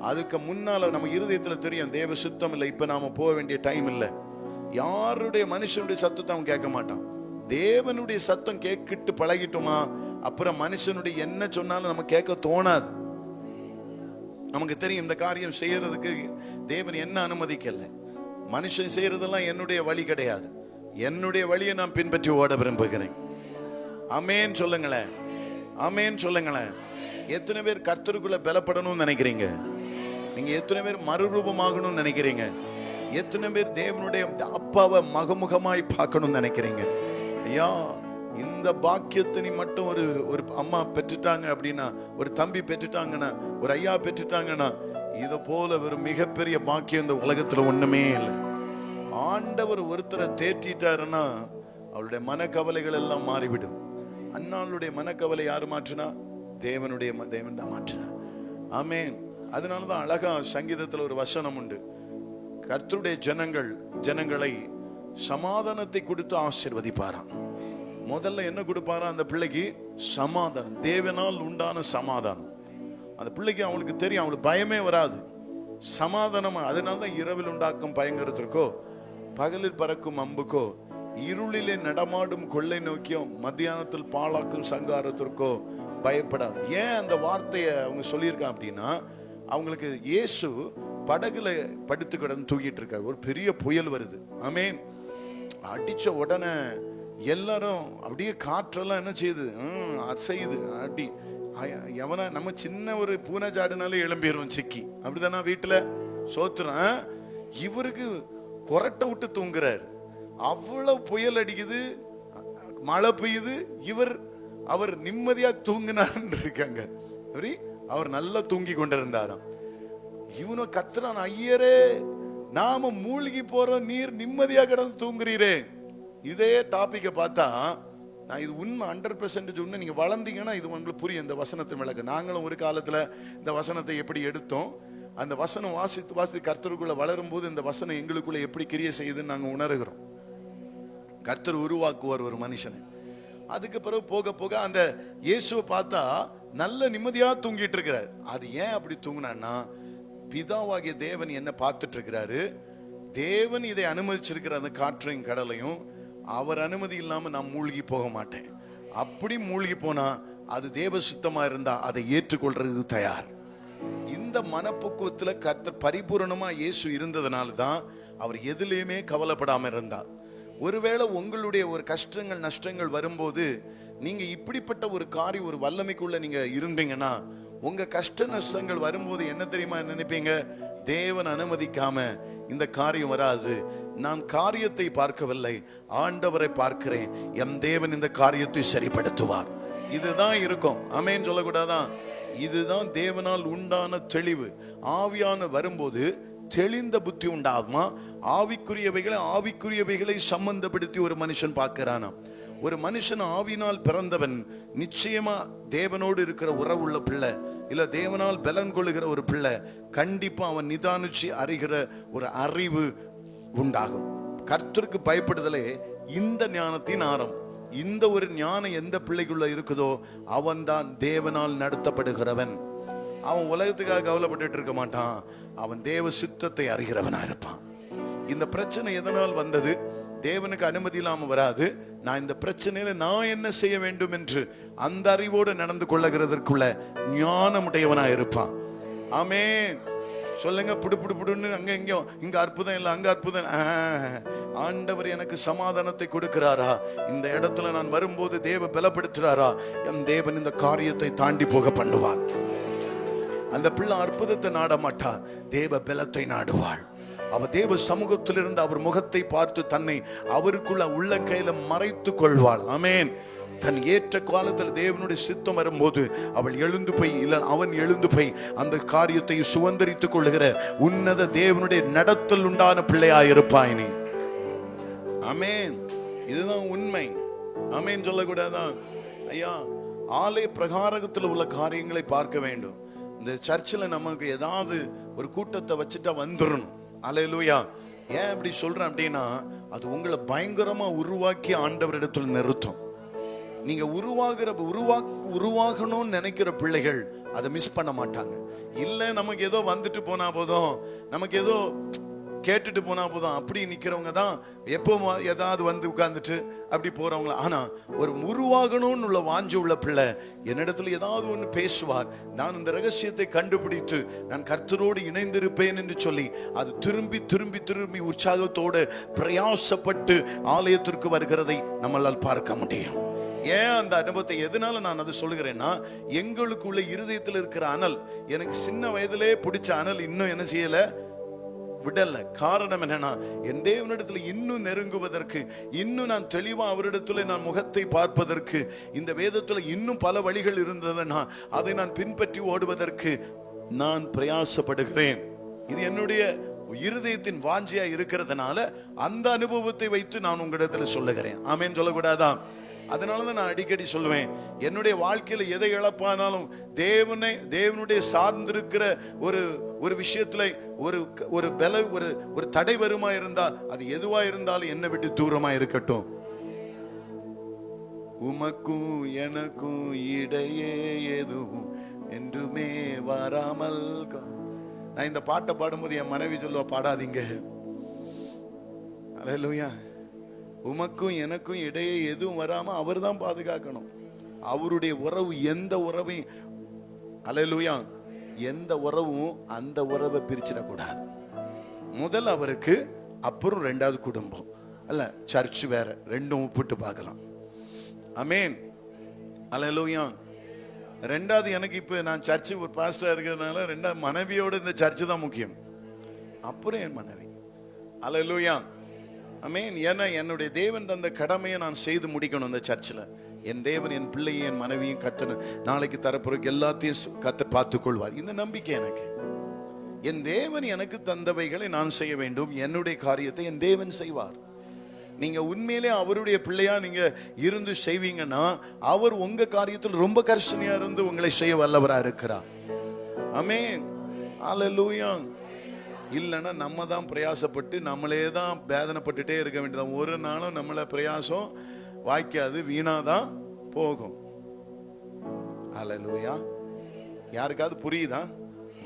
அதுக்கு முன்னால நம்ம இருதயத்துல தெரியும் தேவ சுத்தம் இல்லை, இப்ப நாம போக வேண்டிய டைம் இல்லை. யாருடைய மனுஷனுடைய சத்தத்தை அவன் கேட்க மாட்டான். தேவனுடைய சத்தம் கேட்கிட்டு பழகிட்டோமா, அப்புறம் மனுஷனுடைய என்ன சொன்னாலும் நம்ம கேட்க தோணாது. நமக்கு தெரியும் இந்த காரியம் செய்யறதுக்கு தேவன் என்ன அனுமதிக்கல. மனுஷன் செய்யறதெல்லாம் என்னுடைய வழி கிடையாது, என்னுடைய வழியை நான் பின்பற்றி ஓட விரும்புகிறேன். ஆமென் சொல்லுங்களேன், ஆமென் சொல்லுங்களேன். எத்தனை பேர் கர்த்தருக்குள்ள பலப்படணும்னு நினைக்கிறீங்க? நீங்க எத்தனை பேர் மறுரூபமாகணும்னு நினைக்கிறீங்க? எத்தனை பேர் தேவனுடைய அப்பாவை மகமுகமாய் பார்க்கணும்னு நினைக்கிறீங்க? ஐயா, இந்த பாக்கியத்தை நீ மட்டும் ஒரு அம்மா பெற்றுட்டாங்க அப்படின்னா, ஒரு தம்பி பெற்றுட்டாங்கன்னா, ஒரு ஐயா பெற்றுட்டாங்கன்னா, இதை போல ஒரு மிகப்பெரிய பாக்கியம் இந்த உலகத்துல ஒண்ணுமே இல்லை. ஆண்டவர் ஒருத்தரை தேற்றிட்டாருன்னா அவளுடைய மனக்கவலைகள் எல்லாம் மாறிவிடும். அண்ணாளுடைய மனக்கவலை யாரு மாற்றினா? தேவன் தான் மாற்றினா. ஆமென். அதனாலதான் அழகா சங்கீதத்துல ஒரு வசனம் உண்டு, கர்த்தருடைய ஜனங்களை சமாதானத்தை கொடுத்து ஆசீர்வதிப்பாராம். முதல்ல என்ன கொடுப்பாரா அந்த பிள்ளைக்கு? சமாதானம், தேவனால் உண்டான சமாதானம். அந்த பிள்ளைக்கு அவளுக்கு தெரியும், அவளுக்கு பயமே வராது, சமாதானம். அதனால்தான் இரவில் உண்டாக்கும் பயங்கரத்திற்கோ பகலில் பறக்கும் அம்புக்கோ இருளிலே நடமாடும் கொள்ளை நோக்கியும் மத்தியானத்தில் பாழாக்கும் சங்காரத்திற்கோ பயப்படாது. ஏன் அந்த வார்த்தையை அவங்க சொல்லியிருக்காங்க அப்படின்னா, அவங்களுக்கு இயேசு படகுல படுத்து கிடந்து தூக்கிட்டு இருக்காரு. ஒரு பெரிய புயல் வருது. ஆமென். அடிச்ச உடனே எல்லாரும் அப்படியே காற்றெல்லாம் என்ன செய்யுது, அசையுது. அடி எவனா நம்ம சின்ன ஒரு பூனை ஜாடுனாலே எழும்பிடுவோம் சிக்கி, அப்படிதானா? வீட்டுல சோத்துறான், இவருக்கு கொரட்டை விட்டு தூங்குறாரு. அவ்வளவு புயல் அடிக்குது, மழை பெய்யுது, அவர் நிம்மதியா தூங்கினான்னு இருக்காங்க. அவர் நல்லா தூங்கி கொண்டிருந்தாராம். இவனு கத்துறான், ஐயரே நாம மூழ்கி போறோம், நீர் நிம்மதியா கிடந்து தூங்குறீரே. இதே டாபிக்கை பார்த்தா நான் இது உண்மை 100% உண்மை. நீங்க வளர்ந்தீங்கன்னா இது உங்களுக்கு புரியும். இந்த வசனத்தின் விளக்கு நாங்களும் ஒரு காலத்துல இந்த வசனத்தை எப்படி எடுத்தோம், அந்த வசனம் வாசித்து கர்த்தருக்குள்ள வளரும் போது இந்த வசனம் எங்களுக்குள்ள எப்படி கிரியை செய்யுதுன்னு நாங்க உணர்கிறோம். கர்த்தர் உருவாக்குவார் ஒரு மனுஷனை. அதுக்கு பிறகு போக போக அந்த இயேசுவை பார்த்தா நல்ல நிம்மதியா தூங்கிட்டு இருக்கிறார். அது ஏன் அப்படி தூங்கினான்னா, பிதாவாகிய தேவன் என்ன பார்த்துட்டு இருக்கிறாரு. தேவன் இதை அனுமதிச்சிருக்கிற அந்த காற்றையும் கடலையும் அவர் அனுமதி இல்லாம நான் மூழ்கி போக மாட்டேன். அப்படி மூழ்கி போனா அது தேவ சுத்தமா இருந்தா அதை ஏற்றுக்கொள்றது தயார். இந்த மனப்பக்குவத்துல கர்த்தர் பரிபூரணமா இயேசு இருந்ததுனால தான் அவர் எதுலையுமே கவலைப்படாம இருந்தார். ஒருவேளை உங்களுடைய ஒரு கஷ்டங்கள் நஷ்டங்கள் வரும்போது நீங்க இப்படிப்பட்ட ஒரு காரியம் ஒரு வல்லமைக்குள்ள நீங்க இருந்தீங்கன்னா, உங்க கஷ்ட நஷ்டங்கள் வரும்போது என்ன தெரியுமா நினைப்பீங்க? தேவன் அனுமதிக்காம இந்த காரியம் வராது. நான் காரியத்தை பார்க்கவில்லை, ஆண்டவரை பார்க்கிறேன். எம் தேவன் இந்த காரியத்தை சரிப்படுத்துவார். இதுதான் இருக்கும். ஆமென் சொல்லக்கூடாதான்? இதுதான் தேவனால் உண்டான தெளிவு. ஆவியான வரும்போது தெளிந்த புத்தி உண்டாகுமா? ஆவிக்குரியவைகளை சம்பந்தப்படுத்தி ஒரு மனுஷன் பார்க்கிறானா? ஒரு மனுஷன் ஆவினால் பிறந்தவன் நிச்சயமா தேவனோடு இருக்கிற உறவுள்ள பிள்ளை, இல்ல தேவனால் பலன் கொள்ளுகிற ஒரு பிள்ளை. கண்டிப்பா அவன் நிதானிச்சு அறிகிற ஒரு அறிவு உண்டாகும். கர்த்தருக்கு பயப்படுதலே இந்த ஞானத்தின் ஆரம். இந்த ஒரு ஞானம் எந்த பிள்ளைக்குள்ள இருக்குதோ அவன் தான் தேவனால் நடத்தப்படுகிறவன். அவன் உலகத்துக்காக கவலைப்பட்டு இருக்க மாட்டான், அவன் தேவ சித்தத்தை அறிகிறவனா இருப்பான். இந்த பிரச்சனை எதனால் வந்தது? தேவனுக்கு அனுமதி இல்லாம வராது. நான் இந்த பிரச்சனையில நான் என்ன செய்ய வேண்டும் என்று அந்த அறிவோடு நடந்து கொள்ளுகிறதற்குள்ள ஞானமுடையவனா இருப்பான். ஆமென் சொல்லுங்க. புடுன்னு அங்க எங்கேயும் இங்க அற்புதம் இல்லை, அங்க அற்புதம். ஆண்டவர் எனக்கு சமாதானத்தை கொடுக்கிறாரா? இந்த இடத்துல நான் வரும்போது தேவ பலப்படுத்துறாரா? என் தேவன் இந்த காரியத்தை தாண்டி போக பண்ணுவார். அந்த பிள்ளை அற்புதத்தை நாட மாட்டா, தேவ பலத்தை நாடுவாள். அவ தேவ சமூகத்திலிருந்து அவர் முகத்தை பார்த்து தன்னை அவருக்குள்ள உள்ள கையில மறைத்து கொள்வாள். ஆமென். தன் ஏற்ற காலத்தில் தேவனுடைய சித்தம் வரும்போது அவள் எழுந்து போய் அவன் எழுந்து போய் அந்த காரியத்தை சுதந்திரித்துக் கொள்ளுகிற உன்னத தேவனுடைய நடத்தல் உண்டான பிள்ளையாயிருப்பாய் நீ. ஆமென். இதுதான் உண்மை. ஆமென் சொல்லக்கூடாதான்? ஐயா, ஆலய பிரகாரத்தில் உள்ள காரியங்களை பார்க்க வேண்டும். இந்த சர்ச்சில் நமக்கு ஏதாவது ஒரு கூட்டத்தை வச்சுட்டா வந்துடணும். அல்லேலூயா. ஏன் அப்படி சொல்றேன் அப்படின்னா, அது உங்களை பயங்கரமா உருவாக்கி ஆண்டவரிடத்தில் நிறுத்தும். நீங்க உருவாகணும்னு நினைக்கிற பிள்ளைகள் அதை மிஸ் பண்ண மாட்டாங்க. இல்ல நமக்கு ஏதோ வந்துட்டு போனா போதும், நமக்கு ஏதோ கேட்டுட்டு போனா போதும், அப்படி நிக்கிறவங்க தான் எப்போ ஏதாவது வந்து உட்கார்ந்துட்டு அப்படி போறவங்க. ஆனா ஒரு உருவாகணும்னு உள்ள வாஞ்சு உள்ள பிள்ளை என்னிடத்துல ஏதாவது ஒண்ணு பேசுவார், நான் இந்த ரகசியத்தை கண்டுபிடித்து நான் கர்த்தரோடு இணைந்திருப்பேன் என்று சொல்லி அது திரும்பி திரும்பி திரும்பி உற்சாகத்தோடு பிரயாசப்பட்டு ஆலயத்திற்கு வருகிறதை நம்மளால் பார்க்க முடியும். ஏன் அந்த அனுபவத்தை எதனால நான் அதை சொல்லுகிறேன்னா, எங்களுக்குள்ள இருதயத்தில் இருக்கிற அனல், எனக்கு சின்ன வயதிலே பிடிச்ச அனல் இன்னும் என்ன செய்யல, விடல. காரணம் என்னன்னா, என் தேவனிடத்துல இன்னும் நெருங்குவதற்கு, இன்னும் நான் தெளிவா அவரிடத்துல நான் முகத்தை பார்ப்பதற்கு, இந்த வேதத்துல இன்னும் பல வழிகள் இருந்ததுன்னா அதை நான் பின்பற்றி ஓடுவதற்கு நான் பிரயாசப்படுகிறேன். இது என்னுடைய இருதயத்தின் வாஞ்சியா இருக்கிறதுனால அந்த அனுபவத்தை வைத்து நான் உங்களிடத்துல சொல்லுகிறேன். ஆமேன் சொல்லக்கூடாதா? அதனாலதான் நான் அடிக்கடி சொல்லுவேன், என்னுடைய வாழ்க்கையில எதை இழப்பானாலும் தேவனுடைய சார்ந்திருக்கிற ஒரு விஷயத்துல ஒரு தடை வருமா இருந்தா அது எதுவா இருந்தாலும் என்னை விட்டு தூரமா இருக்கட்டும். உமக்கும் எனக்கும் இடையே எதுவும் என்றுமே வராமல். நான் இந்த பாட்டை பாடும்போது என் மனைவி சொல்லுவா, பாடாதீங்க. அல்லேலூயா. உமக்கும் எனக்கும் இடையே எதுவும் வராம அவர் தான் பாதுகாக்கணும். அவருடைய உறவு எந்த உறவையும், அல்லேலூயா, எந்த உறவும் அந்த உறவை பிரிச்சிடக்கூடாது. முதல் அவருக்கு, அப்புறம் ரெண்டாவது குடும்பம், அல்ல சர்ச் வேற, ரெண்டும் ஒப்பிட்டு பார்க்கலாம். ஆமென். அல்லேலூயா. ரெண்டாவது எனக்கு இப்ப நான் சர்ச்சு ஒரு பாஸ்டரா இருக்கிறதுனால ரெண்டாவது மனைவியோட இந்த சர்ச்சு தான் முக்கியம். அப்புறம் என் மனைவி. அல்லேலூயா. ஆமென். ஏன்னா என்னுடைய தேவன் தந்த கடமையை நான் செய்து முடிக்கணும். இந்த சர்ச்சில் என் தேவன் என் பிள்ளையும் என் மனைவியும் கத்தன நாளைக்கு தரப்புறக்கு எல்லாத்தையும் கத்த பார்த்துக் கொள்வார். இந்த நம்பிக்கை எனக்கு. என் தேவன் எனக்கு தந்தவைகளை நான் செய்ய வேண்டும். என்னுடைய காரியத்தை என் தேவன் செய்வார். நீங்க உண்மையிலே அவருடைய பிள்ளையா நீங்க இருந்து செய்வீங்கன்னா அவர் உங்க காரியத்தில் ரொம்ப கரிசனையா இருந்து உங்களை செய்ய வல்லவரா இருக்கிறார். ஆமென். அல்லேலூயா. இல்லைன்னா நம்ம தான் பிரயாசப்பட்டு நம்மளே தான் வேதனைப்பட்டுட்டே இருக்க வேண்டியதான். ஒரு நாளும் நம்மள பிரயாசம் வாய்க்காது, வீணாதான் போகும். அல்லேலூயா. யாருக்காவது புரியுதா?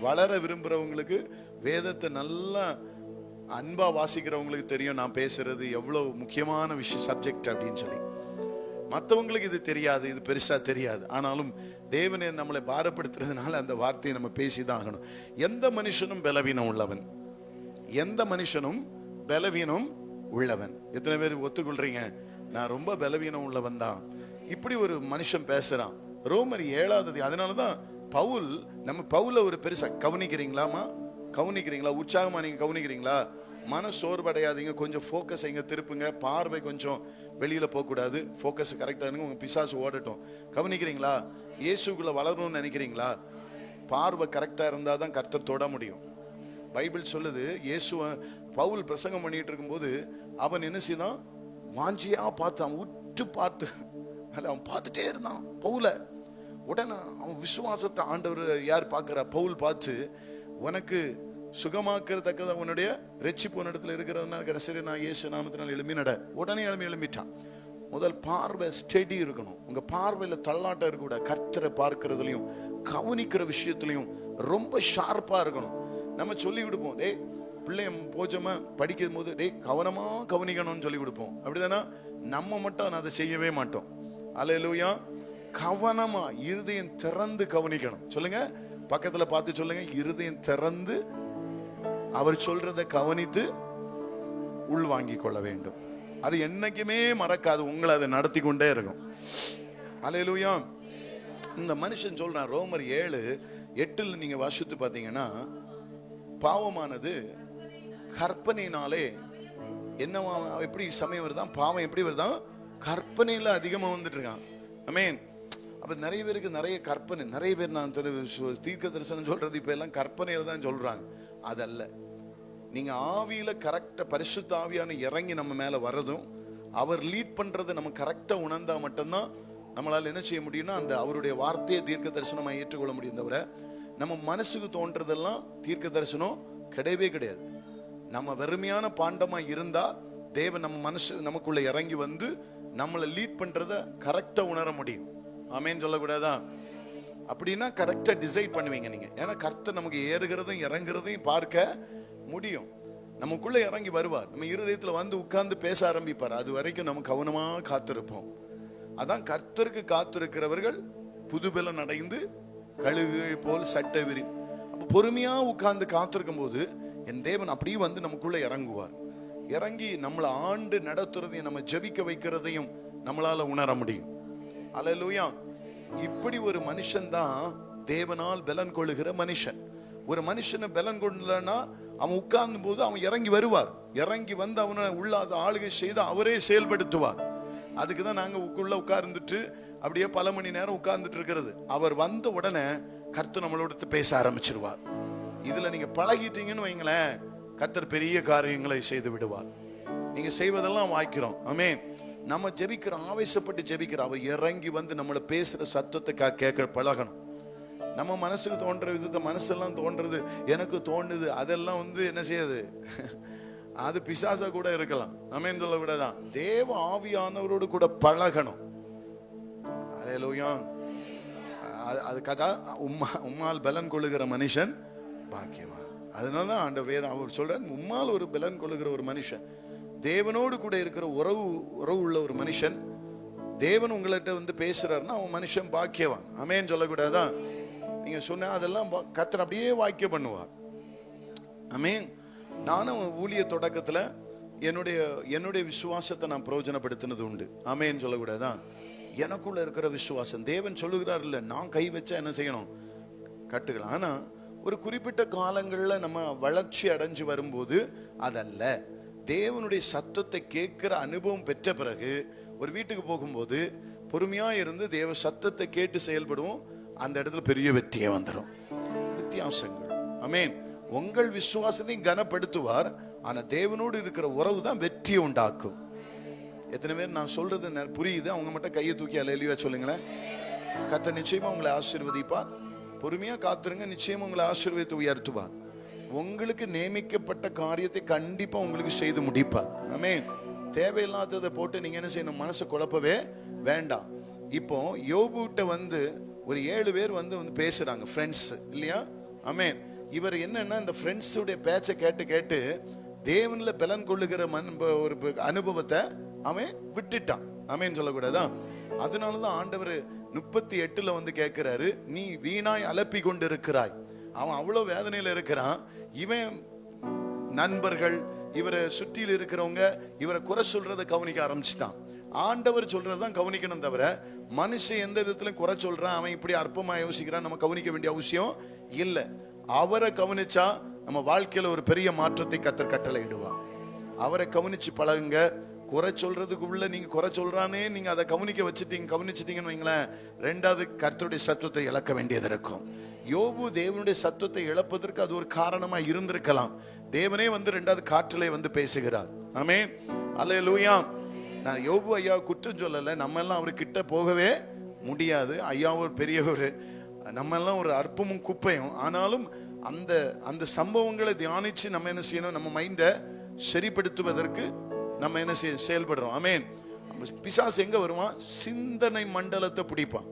வளர விரும்புறவங்களுக்கு, வேதத்தை நல்லா அன்பா வாசிக்கிறவங்களுக்கு தெரியும் நான் பேசுறது எவ்வளவு முக்கியமான சப்ஜெக்ட் அப்படின்னு சொல்லி. மற்றவங்களுக்கு இது தெரியாது, இது பெருசா தெரியாது. ஆனாலும் தேவனே நம்மளை பாரப்படுத்துறதுனால அந்த வார்த்தையை நம்ம பேசிதான் ஆகணும். எந்த மனுஷனும் பலவீனம் உள்ளவன், எந்த மனுஷனும் பலவீனம் உள்ளவன். எத்தனை பேர் ஒத்துக்கொள்றீங்க? நான் ரொம்ப பலவீனம் உள்ளவன் தான். இப்படி ஒரு மனுஷன் பேசுறான். ரோமர் 7வது. அதனாலதான் பவுல், நம்ம பவுல ஒரு பெருசா கவனிக்கிறீங்களாமா? கவனிக்கிறீங்களா? உற்சாகமா நீங்க கவனிக்கிறீங்களா? மன சோர்வடையாதீங்க. கொஞ்சம் ஃபோக்கஸ் எங்க திருப்புங்க. பார்வை கொஞ்சம் வெளியில போக கூடாது. ஃபோக்கஸ் கரெக்டா இருங்க. உங்க பிசாசு ஓடட்டும். கவனிக்கிறீங்களா? இயேசுக்குள்ள வளரணும்னு நினைக்கிறீங்களா? பார்வை கரெக்டா இருந்தாதான் கர்த்தர் தொட முடியும். பைபிள் சொல்லுது, இயேசுவ பவுல் பிரசங்கம் பண்ணிட்டு இருக்கும்போது அவன் என்ன செய்தான்? வாஞ்சியா பார்த்தான், உற்று பார்த்து அவன் பார்த்துட்டே இருந்தான் பவுல. உடனே அவன் விசுவாசத்தை ஆண்டவர் யார் பார்க்கிறா? பவுல் பார்த்து, உனக்கு சுகமாக்கிறதக்கத உன்னுடைய ரட்சிப்பு உன்னிடத்துல இருக்கிறதுனால சரி நான் இயேசு நாமத்தினால் எழும்பினட. உடனே எழும்பிட்டான். முதல் பார்வை ஸ்டெடி இருக்கணும். உங்க பார்வையில தள்ளாட்டம் இருக்கக்கூடாது. கர்த்தரை பார்க்கிறதுலையும் கவனிக்கிற விஷயத்திலையும் ரொம்ப ஷார்ப்பா இருக்கணும். நம்ம சொல்லி கொடுப்போம், டேய் பிள்ளைய போஜமா படிக்கும் போது டேய் கவனமா கவனிக்கணும்னு சொல்லி கொடுப்போம். அப்படிதானா? நம்ம மட்டும் அதை செய்யவே மாட்டோம். அல்லேலூயா. கவனமா இருதயம் திறந்து கவனிக்கணும். சொல்லுங்க, பக்கத்துல பார்த்து சொல்லுங்க, இருதயம் திறந்து அவர் சொல்றதை கவனித்து உள்வாங்கிக் கொள்ள வேண்டும். அது என்னைக்குமே மறக்காது, உங்களை அதை நடத்தி கொண்டே இருக்கும். அல்லேலூயா. இந்த மனுஷன் சொல்றான், ரோமர் 7:8 நீங்க வாசித்து பார்த்தீங்கன்னா, பாவமானது கற்பனையினாலே என்னவா எப்படி சமயம் வருதான்? பாவம் எப்படி வருதான்? கற்பனையில அதிகமா வந்துட்டு இருக்கான். ஆமென். அப்ப நிறைய பேருக்கு நிறைய கற்பனை. நிறைய பேர் நான் தீர்க்க தரிசனம் சொல்றது இப்ப எல்லாம் கற்பனையில தான் சொல்றாங்க. அதல்ல. நீங்க ஆவியில கரெக்டா பரிசுத்த ஆவியான இறங்கி நம்ம மேல வரதும் அவர் லீட் பண்றது நம்ம கரெக்டா உணர்ந்தா மட்டும்தான் நம்மளால என்ன செய்ய முடியும்னா அந்த அவருடைய வார்த்தையை தீர்க்க தரிசனமா ஏற்றுக்கொள்ள முடியும். தவிர நம்ம மனசுக்கு தோன்றதெல்லாம் தீர்க்க தரிசனம் கிடையவே கிடையாது. நம்ம வெறுமையான பாண்டமா இருந்தா தேவன் நம்ம மனசு நமக்குள்ள இறங்கி வந்து நம்மளை லீட் பண்றத கரெக்டா உணர முடியும். ஆமேன்னு சொல்லக்கூடாதா? அப்படின்னா கரெக்டா டிசைட் பண்ணுவீங்க நீங்க. ஏன்னா கர்த்தர் நமக்கு ஏறுகிறதையும் இறங்குறதையும் பார்க்க முடியும். நமக்குள்ள இறங்கி வருவார், நம்ம இருதயத்துல வந்து உட்கார்ந்து பேச ஆரம்பிப்பார். அது வரைக்கும் நம்ம கவனமா காத்திருப்போம். அதான் கர்த்தருக்கு காத்திருக்கிறவர்கள் புதுபலன் அடைந்து கழுகை போல் சட்டை விரி. அப்ப பொறுமையா உட்கார்ந்து காத்திருக்கும் போது என் தேவன் அப்படியே வந்து நமக்குள்ள இறங்குவார். இறங்கி நம்மளை ஆண்டு நடத்துறதையும் நம்ம ஜெபிக்க வைக்கிறதையும் நம்மளால உணர முடியும். அல்லேலூயா. இப்படி ஒரு மனுஷன் தான் தேவனால் பலன் கொள்ளுகிற மனுஷன். ஒரு மனுஷனை பலன் கொள்ளனா அவன் உட்கார்ந்தும் போது அவன் இறங்கி வருவார். இறங்கி வந்து அவனை உள்ளாத ஆளுகை செய்து அவரே செயல்படுத்துவார். அதுக்குதான் நாங்க உள்ள உட்கார்ந்துட்டு அப்படியே பல மணி நேரம் உட்கார்ந்துட்டு இருக்கிறது. அவர் வந்த உடனே கர்த்தர் நம்மளோட பேச ஆரம்பிச்சிருவார். இதுல நீங்க பழகிட்டீங்கன்னு வைங்களேன், கர்த்தர் பெரிய காரியங்களை செய்து விடுவார். நீங்க செய்வதெல்லாம் வாய்க்கிறோம். ஆமென். நம்ம ஜெபிக்கிற, ஆவேசப்பட்டு ஜெபிக்கிற, அவர் இறங்கி வந்து நம்மள பேசுற சத்தத்தை கேட்க பழகணும். நம்ம மனசுக்கு தோன்ற விதத்தை மனசெல்லாம் தோன்றது, எனக்கு தோணுது, அதெல்லாம் வந்து என்ன செய்யாது, அது பிசாசா கூட இருக்கலாம். ஆமென் சொல்லக்கூடாதான். தேவ ஆவியானவரோடு கூட பழகணும். அல்லேலூயா. அது கதா உம்மால் பலன் கொள்ளுகிற மனுஷன் பாக்கியவான். அதனாலதான் ஆண்டவர் வேதம் அவர் சொல்றார், உம்மால் ஒரு பலன் கொள்ளுகிற ஒரு மனுஷன், தேவனோடு கூட இருக்கிற உறவு உள்ள ஒரு மனுஷன், தேவன் உங்கள்கிட்ட வந்து பேசுறாருன்னா அவன் மனுஷன் பாக்கியவான். ஆமென் சொல்லக்கூடாதான். நீங்க சொன்ன அதெல்லாம் கர்த்தர் அப்படியே வாக்கியம் பண்ணுவார். ஆமென். நானும் ஊழிய தொடக்கத்துல என்னுடைய விசுவாசத்தை நான் பிரயோஜனப்படுத்தினது உண்டு. ஆமென் சொல்லக்கூடாதான். எனக்குள்ள இருக்கிற விசுவாசம், தேவன் சொல்லுகிறார் இல்ல, நான் கை வச்சா என்ன செய்யணும், கட்டுக்கலாம். ஆனா ஒரு குறிப்பிட்ட காலங்கள்ல நம்ம வளர்ச்சி அடைஞ்சு வரும்போது அதல்ல, தேவனுடைய சத்தத்தை கேட்கிற அனுபவம் பெற்ற பிறகு ஒரு வீட்டுக்கு போகும்போது பொறுமையா இருந்து தேவ சத்தத்தை கேட்டு செயல்படுவோம். அந்த இடத்துல பெரிய வெற்றியே வந்துடும். வித்தியாசங்கள். ஆமென். உங்கள் விசுவாசத்தையும் கனப்படுத்துவார். ஆனா தேவனோடு இருக்கிற உறவு தான் வெற்றியை உண்டாக்கும். எத்தனை பேர் நான் சொல்றது புரியுது? அவங்க மட்டும் கையை தூக்கி அல்லேலூயா சொல்லுங்களேன். கர்த்தர் நிச்சயமா உங்களை ஆசீர்வதிப்பார். பொறுமையா காத்துருங்க, நிச்சயமா உங்களை ஆசீர்வதித்து உயர்த்துவார். உங்களுக்கு நியமிக்கப்பட்ட காரியத்தை கண்டிப்பா உங்களுக்கு செய்து முடிப்பார். ஆமென். தேவையில்லாததை போட்டு நீங்க என்ன செய்யணும், மனசு குழப்பவே வேண்டாம். இப்போ யோபுட்ட வந்து ஒரு 7 பேர் வந்து பேசுறாங்க, ஃப்ரெண்ட்ஸ் இல்லையா? ஆமென். இவர் என்னன்னா இந்த ஃப்ரெண்ட்ஸுடைய பேச்சை கேட்டு கேட்டு தேவன்ல பலன் கொள்ளுகிற ஒரு அனுபவத்தை அவன் விட்டுட்டான். ஆமென் சொல்லக்கூடாதா? அதனாலதான் ஆண்டவர் 38 வந்து கேட்கிறாரு, நீ வீணாய் அலப்பி கொண்டு இருக்கிறாய். அவன் அவ்வளவு வேதனையில இருக்கிறான். இவன் நண்பர்கள், இவரை சுற்றியில் இருக்கிறவங்க இவரை குறை சொல்றதை கவனிக்க ஆரம்பிச்சுட்டான். ஆண்டவர் சொல்றதுதான் கவனிக்கணும் தவிர மனுஷன் எந்த விதத்திலும் குறை சொல்றான், அவன் இப்படி அற்பமா யோசிக்கிறான், நம்ம கவனிக்க வேண்டிய அவசியம் இல்லை. அவரை கவனிச்சா நம்ம வாழ்க்கையில ஒரு பெரிய மாற்றத்தை கர்த்தர் கட்டளை இடுவான். அவரை கவனிச்சு பழகுங்க. குறை சொல்றதுக்குள்ள நீங்க குறை சொல்றானே நீங்க அதை கவனிச்சிட்டீங்கன்னு வைங்களேன், ரெண்டாவது கர்த்தருடைய சத்தத்தை இழக்க வேண்டியது இருக்கும். யோபு தேவனுடைய சத்தத்தை இழப்பதற்கு அது ஒரு காரணமா இருந்திருக்கலாம். தேவனே வந்து ரெண்டாவது காற்றிலே வந்து பேசுகிறார். ஆமென். அல்லேலூயா. நான் யோபு ஐயா குற்றம் சொல்லல, நம்ம எல்லாம் அவரு கிட்ட போகவே முடியாது. ஐயா ஒரு பெரியவர், நம்ம எல்லாம் ஒரு அற்பமும் குப்பையும். ஆனாலும் அந்த சம்பவங்களை தியானிச்சு நம்ம என்ன செய்யணும், நம்ம மைண்டை சரிப்படுத்துவதற்கு நம்ம என்ன செயல்படுறோம். ஆமென். பிசாசு எங்க வருவான், சிந்தனை மண்டலத்தை பிடிப்பான்.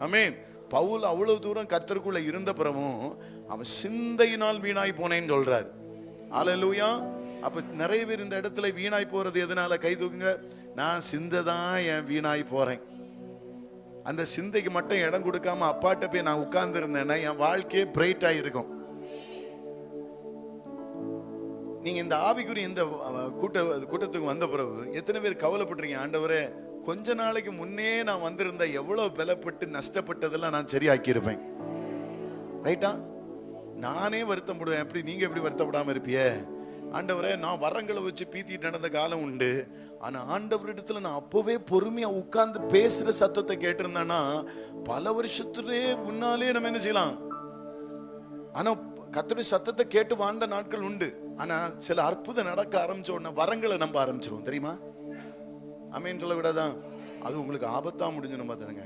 ஆமென். பவுல் அவ்வளவு தூரம் கர்த்தருக்குள்ள இருந்த பிறகும் அவன் சிந்தையினால் வீணாய் போனேன்னு சொல்றாரு. அல்லேலூயா. அப்ப நிறைய பேர் இந்த இடத்துல வீணாய் போறது எதனால? கை தூக்குங்க. நான் சிந்தைதான் என் வீணாய் போறேன். அந்த சிந்தைக்கு மட்டும் இடம் கொடுக்காம அப்பாட்ட போய் நான் உட்கார்ந்து இருந்தேன்னா என் வாழ்க்கையே பிரைட்டா இருக்கும். நீங்க இந்த ஆவிக்குரிய இந்த கூட்டத்துக்கு வந்த பிறகு எத்தனை பேர் கவலைப்படுறீங்க, ஆண்டவரே கொஞ்ச நாளைக்கு முன்னே நான் வந்திருந்தா எவ்வளவு பலப்பட்டு நஷ்டப்பட்டதெல்லாம் நான் சரியாக்கி இருப்பேன். ரைட்டா? நானே வருத்தப்படுவேன். எப்படி நீங்க எப்படி வருத்தப்படாம இருப்பிய? ஆண்டவரே நான் வரங்களை வச்சு பீத்திட்டு நடந்த காலம் உண்டு. ஆனா ஆண்டவரிடத்துல நான் அப்பவே பொறுமையா உட்கார்ந்து பேசுற சத்தத்தை கேட்டிருந்தேன்னா பல வருஷத்துலே முன்னாலே நம்ம என்ன செய்யலாம். ஆனா கர்த்தருடைய சத்தத்தை கேட்டு வாழ்ந்த நாட்கள் உண்டு. ஆனா சில அற்புதம் நடக்க ஆரம்பிச்ச உடனே வரங்களை நம்ப ஆரம்பிச்சிருவோம், தெரியுமா? ஆமென் சொல்லக்கூடாதான். அது உங்களுக்கு ஆபத்தா முடிஞ்சிடும் பார்த்துடுங்க.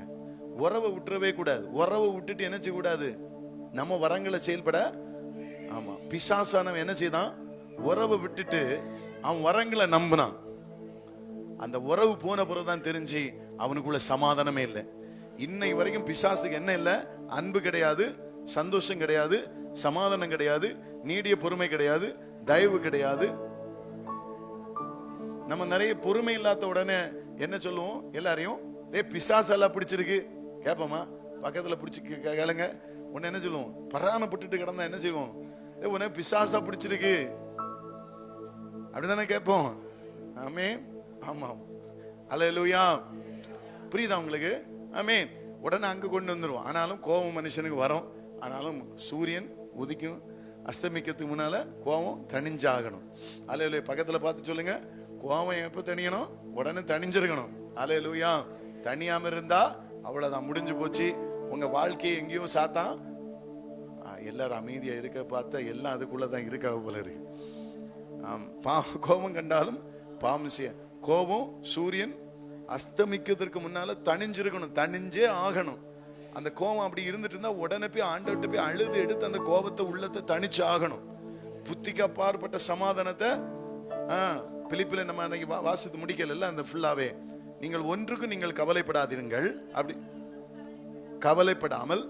உறவை விட்டுறவே கூடாது. உறவை விட்டுட்டு என்ன செய்யக்கூடாது, நம்ம வரங்களை செயல்பட. ஆமா, பிசாசானவன் என்ன செய்தான், உறவை விட்டுட்டு அவன் வரங்களை நம்பினான். அந்த உறவு போன பிறகுதான் தெரிஞ்சு அவனுக்குள்ள சமாதானமே இல்லை. இன்னை வரைக்கும் பிசாசுக்கு என்ன இல்லை? அன்பு கிடையாது, சந்தோஷம் கிடையாது, சமாதானம் கிடையாது, நீடிய பொறுமை கிடையாது, தயவு கிடையாது. நம்ம நிறைய பொறுமை இல்லாத உடனே என்ன சொல்லுவோம்? எல்லாரையும் பிசாசெல்லாம் பிடிச்சிருக்கு கேட்போமா? பக்கத்துல பிடிச்சி கேளுங்க. உன்ன என்ன சொல்லுவோம்? பராமப்பட்டு கிடந்தா என்ன செய்வோம்? உன்ன பிசாசா பிடிச்சிருக்கு அப்படிதானே கேட்போம். ஆமென். ஆமாம். அல்லேலூயா. புரியுதா உங்களுக்கு? ஆமென். உடனே அங்க கொண்டு வந்துருவோம். ஆனாலும் கோபம் மனுஷனுக்கு வரும். ஆனாலும் சூரியன் உதிக்கும் அஸ்தமிக்கிறதுக்கு முன்னால கோபம் தணிஞ்சாகணும். அல்லேலூயா. பக்கத்துல பார்த்து சொல்லுங்க, கோபம் எப்ப தணியணும்? உடனே தணிஞ்சிருக்கணும். அல்லேலூயா. தனியாம இருந்தா அவ்வளவுதான், முடிஞ்சு போச்சு. உங்க வாழ்க்கையை எங்கேயோ சாத்தான். எல்லாரும் அமைதியா இருக்க பார்த்தா எல்லாம் அதுக்குள்ளதான் இருக்காக போல இருக்கு. கோபம் கண்டாலும் பாவம். கோபம் சூரியன் அஸ்தமிக்கிறதுக்கு முன்னால தணிஞ்சிருக்கணும், தணிஞ்சே ஆகணும். அந்த கோபம் அப்படி இருந்துட்டு இருந்தா உடனே போய் ஆண்டவர்கிட்ட போய் அழுது எடுத்து அந்த கோபத்தை உள்ளத்தை தணிச்சு ஆகணும். புத்திக்கு அப்பாற்பட்ட சமாதானத்தை பிலிப்பில நம்ம அன்னைக்கு வாசித்து முடிக்கல அந்த ஃபுல்லாவே. நீங்கள் ஒன்றுக்கு நீங்கள் கவலைப்படாதீர்கள், அப்படி கவலைப்படாமல்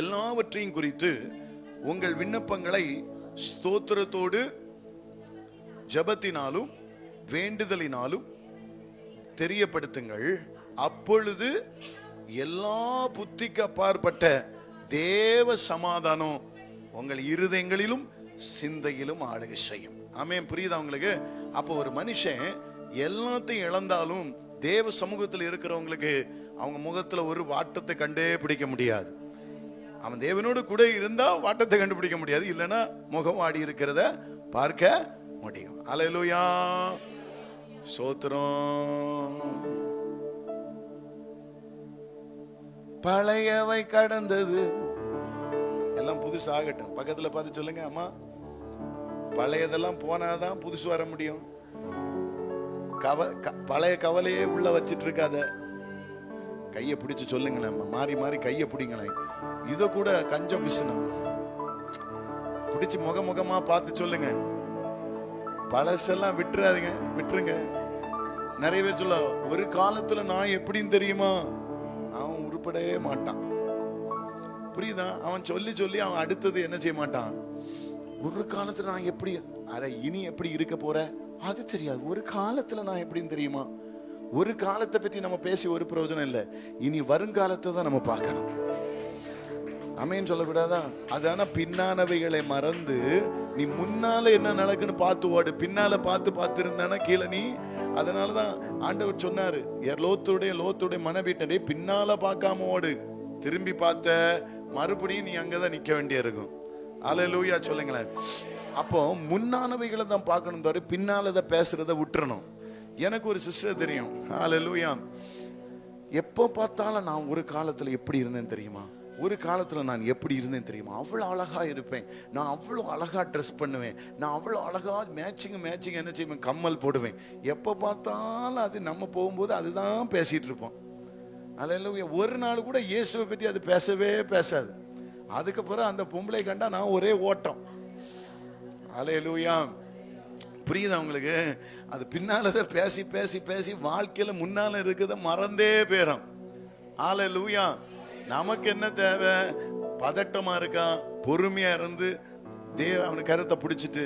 எல்லாவற்றையும் குறித்து உங்கள் விண்ணப்பங்களை ஸ்தோத்திரத்தோடு ஜெபத்தினாலும் வேண்டுதலினாலும் தெரியப்படுத்துங்கள். அப்பொழுது எல்லா புத்திக்கு அப்பாற்பட்ட தேவ சமாதானம் உங்கள் இருதயங்களிலும் சிந்தையிலும் ஆளுகை செய்யும். ஆமென். புரியுதா உங்களுக்கு? அப்போ ஒரு மனுஷன் எல்லாத்தையும் இழந்தாலும் தேவ சமூகத்தில் இருக்கிறவங்களுக்கு அவங்க முகத்துல ஒரு வாட்டத்தை கண்டே பிடிக்க முடியாது. அவன் தேவனோடு கூட இருந்தா வாட்டத்தை கண்டுபிடிக்க முடியாது, இல்லைன்னா முகம் ஆடி இருக்கிறத பார்க்க முடியும். அல்லேலூயா. சோத்திரம். பழையவை கடந்தது எல்லாம் புதுசு ஆகட்டும். பக்கத்துல பார்த்து சொல்லுங்க, அம்மா பழையதெல்லாம் போனாதான் புதுசு வர முடியும். பழைய கவலையே உள்ள வச்சிட்டு இருக்காத. கையை பிடிச்சு சொல்லுங்களேன், மாறி மாறி கையை பிடிங்களேன். இத கூட கஞ்சம் பிசுனம் பிடிச்சு முகமா பார்த்து சொல்லுங்க, பழசெல்லாம் விட்டுறாதீங்க, விட்டுருங்க. நிறைய பேர் சொல்ல, ஒரு காலத்துல நான் எப்படின்னு தெரியுமா? அவன் உருப்படவே மாட்டான். புரியுதா? அவன் சொல்லி சொல்லி அவன் அடுத்தது என்ன செய்ய மாட்டான். ஒரு காலத்துல நான் எப்படி, அட இனி எப்படி இருக்க போற அது தெரியாது. ஒரு காலத்துல நான் எப்படின்னு தெரியுமா? ஒரு காலத்தை பற்றி நம்ம பேசி ஒரு பிரயோஜனம் இல்லை. இனி வருங்காலத்தை தான் நம்ம பார்க்கணும். ஆமென் சொல்லக்கூடாதா? அதான பின்னானவைகளை மறந்து நீ முன்னால என்ன நடக்குன்னு பார்த்து ஓடு. பின்னால பார்த்து இருந்தானா கீழே நீ. அதனாலதான் ஆண்டவர் சொன்னாரு, லோத்துடைய மனைவிட்டே பின்னால பார்க்காம ஓடு. திரும்பி பார்த்த மறுபடியும் நீ அங்கதான் நிக்க வேண்டிய இருக்கும். அல்லேலூயா சொல்லுங்களேன். அப்போ முன்னானவைகளை தான் பார்க்கணும், தவிர பின்னாலதை பேசுறத விட்டுறணும். எனக்கு ஒரு சிஸ்டர் தெரியும். அல்லேலூயா. எப்போ பார்த்தாலும் நான் ஒரு காலத்துல எப்படி இருந்தேன் தெரியுமா? ஒரு காலத்துல நான் எப்படி இருந்தேன் தெரியுமா? அவ்வளோ அழகா இருப்பேன், நான் அவ்வளோ அழகா ட்ரெஸ் பண்ணுவேன், நான் அவ்வளோ அழகா மேட்சிங் என்ன செய்வேன், கம்மல் போடுவேன். எப்போ பார்த்தாலும் அது நம்ம போகும்போது அதுதான் பேசிட்டு இருப்போம். அல்லேலூயா. ஒரு நாள் கூட இயேசுவை பற்றி அது பேசவே பேசாது. அதுக்கப்புறம் அந்த பொம்பளை கண்டா நான் ஒரே ஓட்டம். அல்லேலூயா. புரியுதா உங்களுக்கு? அது பின்னாலத பேசி பேசி பேசி வாழ்க்கையில முன்னால இருக்கிறத மறந்தே போயிடும். அல்லேலூயா. நமக்கு என்ன தேவை? பதட்டமா இருக்கா, பொறுமையா இருந்து அவனுக்கு கருத்தை பிடிச்சிட்டு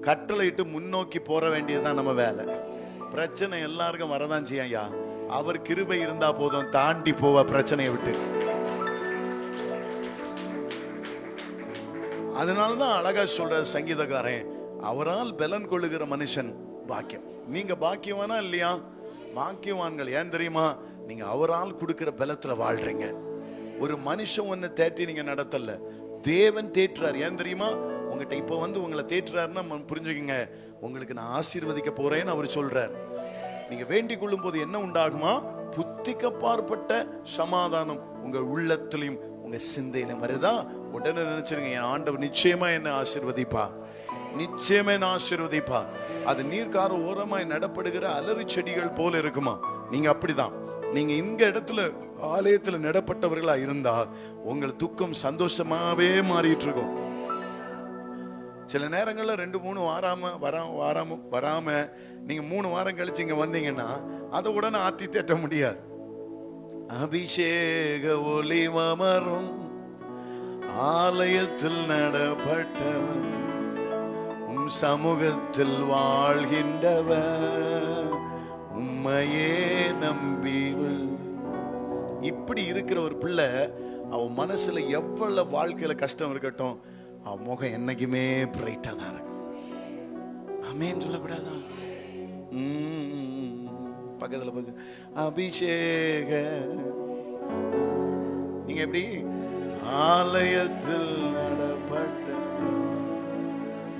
கட்டளை இட்டு முன்னோக்கி போற வேண்டியதுதான் நம்ம வேலை. பிரச்சனை எல்லாருக்கும் வரதான் செய்யா. அவர் கிருபை இருந்தா போதும், தாண்டி போவா பிரச்சனையை விட்டு. அதனாலதான் அழகா சொல்ற சங்கீதக்காரன், அவரால் பலன் கொள்ளுகிற மனுஷன் பாக்கியம். நீங்க பாக்கியவானா இல்லையா? பாக்கியவான்கள். ஏன் தெரியுமா? நீங்க அவரால் கொடுக்கிற பலத்துல வாழ்றீங்க. ஒரு மனுஷன் ஒன்னு தேற்றி நீங்க நடத்தல, தேவன் தேற்றுறார். ஏன் தெரியுமா? உங்ககிட்ட இப்ப வந்து உங்களை தேற்றுறாருன்னா புரிஞ்சுக்கங்க, உங்களுக்கு நான் ஆசீர்வதிக்க போறேன்னு அவர் சொல்றார். நீங்க வேண்டிக் கொள்ளும் போது என்ன உண்டாகுமா? புத்திக்கு அப்பாற்பட்ட சமாதானம் உங்க உள்ளத்திலையும் உங்க சிந்தையிலும் வருதா? உடனே நினைச்சிருங்க, என் ஆண்டவர் நிச்சயமா என்ன ஆசீர்வதிப்பா, நிச்சயமா என்ன ஆசீர்வதிப்பா. அது நீர்க்கார ஓரமாய் நடப்படுகிற அலறி செடிகள் போல இருக்குமா? நீங்க அப்படிதான். நீங்க இந்த இடத்துல ஆலயத்துல நடப்பட்டவர்களா இருந்தா உங்கள் துக்கம் சந்தோஷமாவே மாறிட்டு இருக்கும். சில நேரங்கள்ல 2-3 வராம நீங்க 3 வாரம் கழிச்சு இங்க வந்தீங்கன்னா அதை உடனே ஆற்றி தேட்ட முடியாது. அபிஷேக ஒளிமமரும் ஆலயத்தில் நடப்பட்டவன், உம் சமூகத்தில் வாழ்கின்றவன், உம்மையே நம்பிவள். இப்படி இருக்கிற ஒரு பிள்ளை அவன் மனசுல எவ்வளவு வாழ்க்கையில கஷ்டம் இருக்கட்டும், அவன் முகம் என்னைக்குமே பிரைட்டா தான் இருக்கும். ஆமென் சொல்லக்கூடாதா? பக்கத்துல பார்த்து அபிஷேக, நீங்க எப்படி ஆலயத்தில் நடப்பட்ட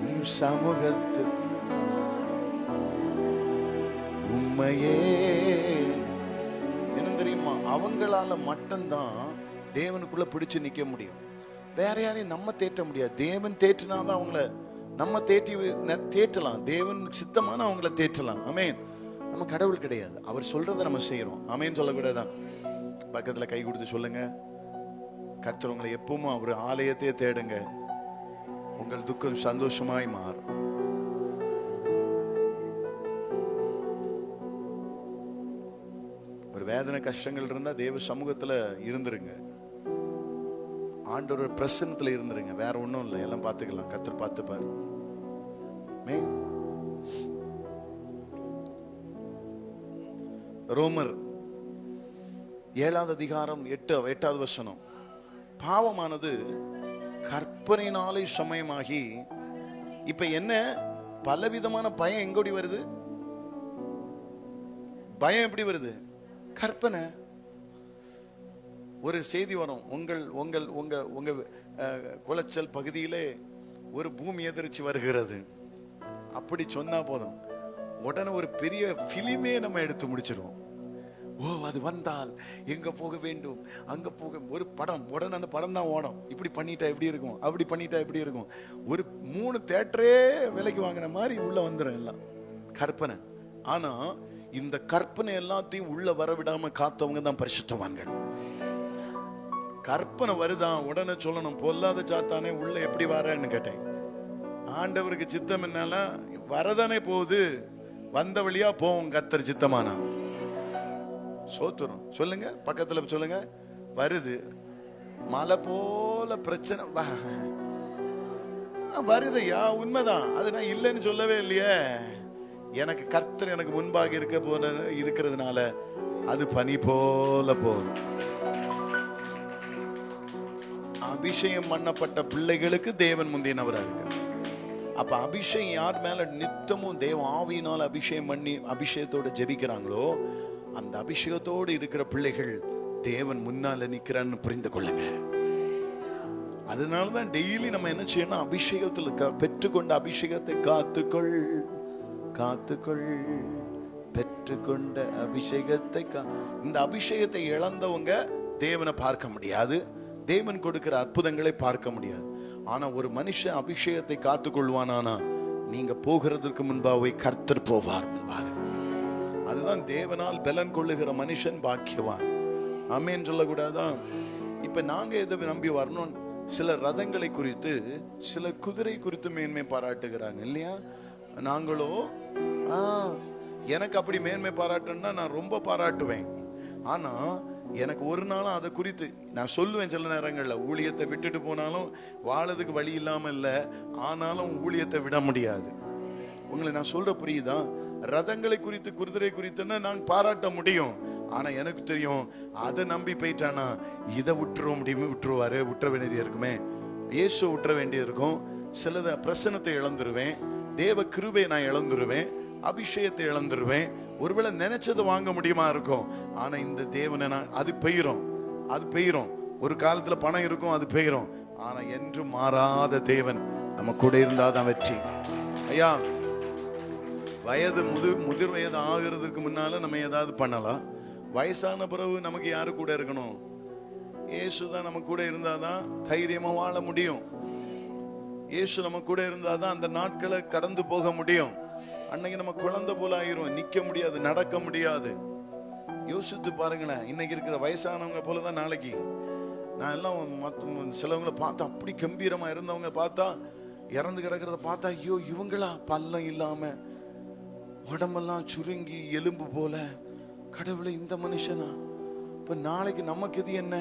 உம் சமூகத்தில் உம்மையே. என்ன தெரியுமா, அவங்களால மட்டும்தான் தேவனுக்குள்ள பிடிச்சு நிக்க முடியும். வேற யாரையும் நம்ம தேட்ட முடியாது. தேவன் தேற்றினாதான் அவங்கள நம்ம தேற்றலாம். தேவன் சித்தமான அவங்கள தேற்றலாம். ஆமென். நம்ம கடவுள் கிடையாது, அவர் சொல்றதை நம்ம செய்யறோம். ஆமென் சொல்லக்கூடாதான்? பக்கத்துல கை கொடுத்து சொல்லுங்க, கர்த்தர் உங்களை எப்பவும் அவர் ஆலயத்தையே தேடுங்க, உங்கள் துக்கம் சந்தோஷமாய் மாறும். ஒரு வேதனை கஷ்டங்கள் இருந்தா தேவ சமூகத்துல இருந்துருங்க, ஆண்டவர் பிரசன்னத்துல இருந்துருங்க. வேற ஒண்ணும் இல்லை, எல்லாம் பார்த்துக்கலாம், கர்த்தர் பார்த்துப்பாரு. ரோமர் 7வது அதிகாரம் 8வது வசனம், பாவமானது கற்பனையினாலே சமயமாகி. இப்ப என்ன பலவிதமான பயம் எங்கோடி வருது? பயம் எப்படி வருது? கற்பனை. ஒரு செய்தி வரும், உங்க குளச்சல் பகுதியிலே ஒரு பூமி எதிர்ச்சி வருகிறது, அப்படி சொன்னா போதும், உடனே ஒரு பெரிய பிலிமே நம்ம எடுத்து முடிச்சிருவோம். ஓ, அது வந்தால் எங்க போக வேண்டும், அங்க போக ஒரு படம், உடனே அந்த படம் தான் ஓடும். இப்படி பண்ணிட்டா எப்படி இருக்கும், அப்படி பண்ணிட்டா எப்படி இருக்கும். ஒரு 3 தியேட்டரே விலைக்கு வாங்கின மாதிரி உள்ள வந்துடும் எல்லாம். கற்பனை. ஆனா இந்த கற்பனை எல்லாத்தையும் உள்ள வரவிடாம காத்தவங்க தான் பரிசுத்தவான்கள். கற்பனை வருதான் உடனே சொல்லணும், பொல்லாத சாத்தானே உள்ள எப்படி வரேன்னு கேட்டேன். ஆண்டவருக்கு சித்தம் என்னால வரதானே போகுது, வந்த வழியா போவோம், கர்த்தர் சித்தமானா சோத்துரும். சொல்லுங்க, பக்கத்துல சொல்லுங்க, வருது மலை போல பிரச்சனை வருதையா, உண்மைதான், அது நான் இல்லைன்னு சொல்லவே இல்லையே. எனக்கு கர்த்தர் எனக்கு முன்பாக இருக்கிறதுனால அது பனி போல போகும். அபிஷேகம் பண்ணப்பட்ட பிள்ளைகளுக்கு தேவன் முந்தினவரா இருக்கு. அப்ப அபிஷேகம் யார் மேல நித்தமும் தேவ ஆவியினால அபிஷேகம் பண்ணி அபிஷேகத்தோட ஜெபிக்கிறாங்களோ, அந்த அபிஷேகத்தோடு இருக்கிற பிள்ளைகள் தேவன் முன்னால நிக்கிறான்னு புரிந்து கொள்ளுங்க. அதனாலதான் டெய்லி நம்ம என்ன செய்யணும், அபிஷேகத்துல பெற்றுக்கொண்ட அபிஷேகத்தை காத்துக்கொள், காத்துக்கொள், பெற்றுக்கொண்ட அபிஷேகத்தை. இந்த அபிஷேகத்தை இழந்தவங்க தேவனை பார்க்க முடியாது, தேவன் கொடுக்கிற அற்புதங்களை பார்க்க முடியாது. ஆனா ஒரு மனுஷன் அபிஷேகத்தை காத்துக்கொள்வானா, நீங்க போகிறதுக்கு முன்பாகவே கர்த்தர் போவார் முன்பாக. அதுதான் தேவனால் பலன் கொள்ளுகிற மனுஷன் பாக்கியவான். ஆமென் சொல்லக்கூடாதா? இப்ப நாங்க எதை நம்பி வரணும்? சில ரதங்களை குறித்து, சில குதிரை குறித்து மேன்மை பாராட்டுகிறாங்க இல்லையா? நாங்களோ எனக்கு அப்படி மேன்மை பாராட்டுன்னா நான் ரொம்ப பாராட்டுவேன். ஆனா எனக்கு ஒரு நாளும் அதை குறித்து நான் சொல்லுவேன். சில நேரங்கள்ல ஊழியத்தை விட்டுட்டு போனாலும் வாழறதுக்கு வழி இல்லாம இல்ல, ஆனாலும் ஊழியத்தை விட முடியாது. உங்களை நான் சொல்ற புரியுதா? ரதங்களை குறித்து குதிரை குறித்துன்னா நான் பாராட்ட முடியும். ஆனா எனக்கு தெரியும், அதை நம்பி போயிட்டானா இதை விட்டுருவாரு, விட்டுற வேண்டியது இருக்குமே, இயேசு விட்டுற வேண்டியது இருக்கும். சிலத பிரசன்னத்தை இழந்துருவேன், தேவ கிருபையை நான் இழந்துருவேன், அபிஷேகத்தை இழந்துருவேன். ஒருவேளை நினைச்சது வாங்க முடியுமா இருக்கும், ஆனா இந்த தேவனை நான் அது பெய்யும். ஒரு காலத்துல பணம் இருக்கும், அது பெய்யும். ஆனா என்றும் மாறாத தேவன் நம்ம கூட இருந்தாதான் வெற்றி. ஐயா, முதிர் வயது ஆகிறதுக்கு முன்னால நம்ம ஏதாவது பண்ணலாம். வயசான பிறகு நமக்கு யாரு கூட இருக்கணும்? இயேசுதான் நம்ம கூட இருந்தாதான் தைரியமா வாழ முடியும். இயேசு நம்ம கூட இருந்தாதான் அந்த நாட்களை கடந்து போக முடியும். அன்னைக்கு நம்ம குழந்தை போல ஆயிரும், நிக்க முடியாது, நடக்க முடியாது. யோசித்து பாருங்களேன், இன்னைக்கு இருக்கிற வயசானவங்க போலதான் நாளைக்கு. நான் எல்லாம் சிலவங்களை பார்த்தா அப்படி கம்பீரமா இருந்தவங்க பார்த்தா இறந்து கிடக்கிறத பார்த்தா ஐயோ இவங்களா, பல்லம் இல்லாம உடம்பெல்லாம் சுருங்கி எலும்பு போல, கடவுளை இந்த மனுஷனா? இப்ப நாளைக்கு நமக்கு இது என்ன?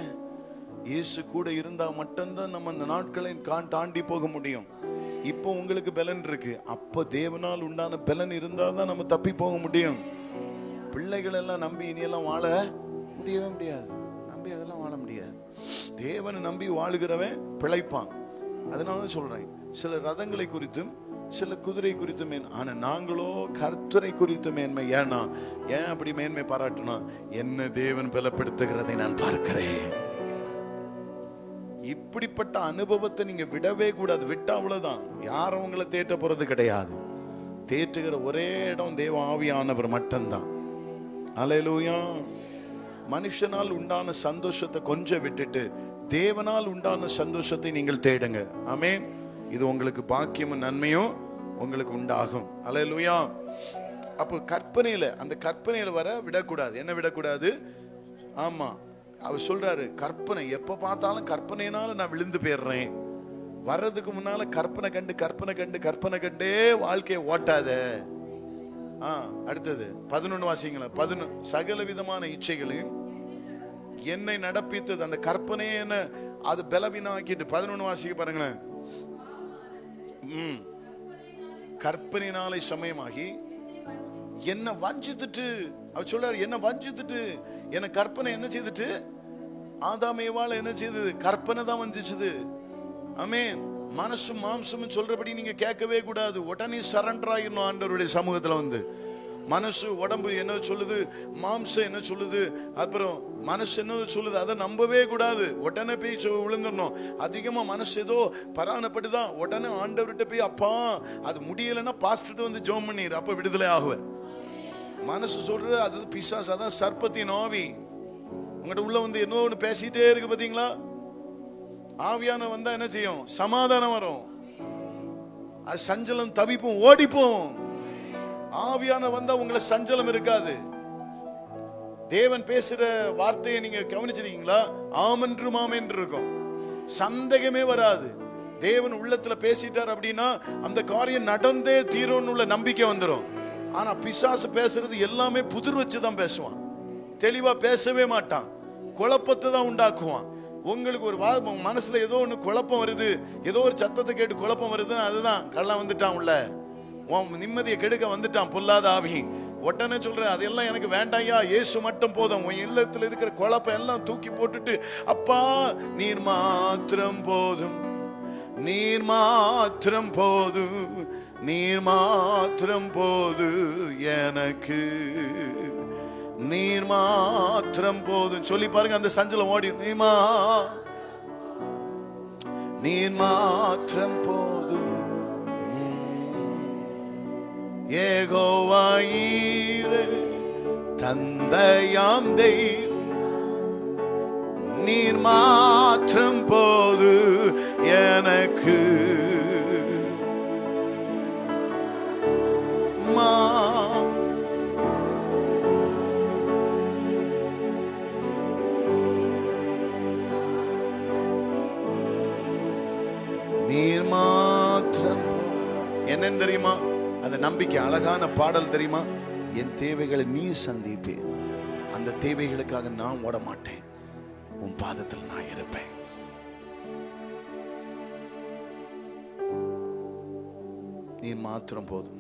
இயேசு கூட இருந்தா மட்டும்தான் நம்ம அந்த நாட்களை தாண்டி போக முடியும். இப்போ உங்களுக்கு பலன் இருக்கு, அப்ப தேவனால் உண்டான பலன் இருந்தாதான் நம்ம தப்பி போக முடியும். பிள்ளைகள் எல்லாம் நம்பி இனியெல்லாம் வாழ முடியவே முடியாது. நம்பி அதெல்லாம் வாழ முடியாது. தேவனை நம்பி வாழுகிறவன் பிழைப்பான். அதனால சொல்றேன், சில ரதங்களை குறித்தும் சில குதிரை குறித்து மேன்மை, ஆனா நாங்களோ கர்த்தரை குறித்து மேன்மை. ஏன்னா ஏன் அப்படி மேன்மை பாராட்டுனா, என்ன தேவன் பலப்படுத்துகிறதை நான் பார்க்கிறேன். இப்படிப்பட்ட அனுபவத்தை நீங்க விடவே கூடாது. விட்டா அவ்வளவுதான், யாரும் உங்களை தேற்ற போறது கிடையாது. தேற்றுகிற ஒரே இடம் தேவ ஆவியானவர் மட்டும்தான். அல்லேலூயா. மனுஷனால் உண்டான சந்தோஷத்தை கொஞ்சம் விட்டுட்டு தேவனால் உண்டான சந்தோஷத்தை நீங்கள் தேடுங்க. ஆமென். இது உங்களுக்கு பாக்கியமும் நன்மையும் உங்களுக்கு உண்டாகும். அல்லேலூயா. அப்போ கற்பனையில, அந்த கற்பனையில வர விடக்கூடாது. என்ன விடக்கூடாது? ஆமா, அவர் சொல்றாரு, கற்பனை எப்ப பார்த்தாலும் கற்பனையினால நான் விழுந்து போயிடுறேன். வர்றதுக்கு முன்னால கற்பனை கண்டு கற்பனை கண்டு கற்பனை கண்டே வாழ்க்கையை ஓட்டாத. அடுத்தது 11 வாசிங்களா. 11 சகல விதமான இச்சைகளையும் என்னை நடப்பித்தது, அந்த கற்பனையை என்ன அது பலவீனாக்கிட்டு. 11 வாசிக்க பாருங்களேன். கற்பனையினாலே சமயமாகி என்ன வஞ்சித்துட்டு, அவர் சொல்றாரு, என்ன வஞ்சித்துட்டு, என்ன கற்பனை என்ன செய்துட்டு, ஆதாமேவால என்ன செய்தது? கற்பனை தான் வஞ்சிச்சது. ஆமென். மனசும் மாம்சமும் சொல்றபடி நீங்க கேட்கவே கூடாது. உடனே சரண்டர் ஆயிடணும் ஆண்டவருடைய சமூகத்துல வந்து. மனசு உடம்பு என்ன சொல்லுது, மாம்சம் என்ன சொல்லுது, அப்புறம் மனசு என்ன சொல்லுது, அதை நம்பவே கூடாது. உடனே போய் விழுந்துடணும். அதிகமா மனசு ஏதோ பராணப்படுதான், உடனே ஆண்டவர்கிட்ட போய், அப்பா அது முடியலைன்னா பாஸ்டர் வந்து ஜெபம் பண்ணிரு, அப்ப விடுதலை ஆகுவ. மனசு சொல்றது அது பிசாசு, அதான் சர்ப்பத்தின் ஆவி. உங்கள்கிட்ட உள்ள வந்து என்ன ஒண்ணு பேசிட்டே இருக்கு பாத்தீங்களா? ஆவியான வந்தா என்ன செய்யும்? சமாதானம் வரும். அது சஞ்சலம் தவிப்பும் ஓடிப்போம். ஆவியான வந்தா உங்களை சஞ்சலம் இருக்காது. தேவன் பேசுற வார்த்தையை நீங்க கவனிச்சிருக்கீங்களா? ஆமென்றும் ஆமென் இருக்கும், சந்தேகமே வராது. தேவன் உள்ளத்துல பேசிட்டார் அப்படின்னா அந்த காரியம் நடந்தே தீரும்னு உள்ள நம்பிக்கை வந்துடும். ஆனா பிசாசு பேசுறது எல்லாமே புதிர் வச்சுதான் பேசுவான், தெளிவா பேசவே மாட்டான், குழப்பத்தை தான் உண்டாக்குவான். உங்களுக்கு ஒரு மனசுல ஏதோ ஒண்ணு குழப்பம் வருது, ஏதோ ஒரு சத்தத்தை கேட்டு குழப்பம் வருது, அதுதான் கள்ளம் வந்துட்டான் உள்ள, நிம்மதியை கெடுக்க வந்துட்டான் பொல்லாத ஆவி. உடனே சொல்ற, அதெல்லாம் எனக்கு வேண்டாயா, இயேசு மட்டும் போதும். உன் இல்லத்துல இருக்கிற குழப்பம் எல்லாம் தூக்கி போட்டுட்டு, அப்பா நீர் மாத்திரம் போதும், நீர் மாத்திரம் போதும், நீர் மாத்திரம் போது எனக்கு, நீர் மாத்திரம் போதும் சொல்லி பாருங்க. அந்த சஞ்சலம் ஓடி, நீர் மாத்திரம் போதும். யெகோவா ஈரே தந்தையாம் தெய்வம், நீர் மாத்திரம் போது எனக்கு. நீர் மாத்திரம். என்னன்னு தெரியுமா அந்த நம்பிக்கை? அழகான பாடல் தெரியுமா? என் தேவைகளை நீ சந்திப்பே, அந்த தேவைகளுக்காக நான் ஓட மாட்டேன், உன் பாதத்தில் நான் இருப்பேன். நீ மாத்திரம் போதும்.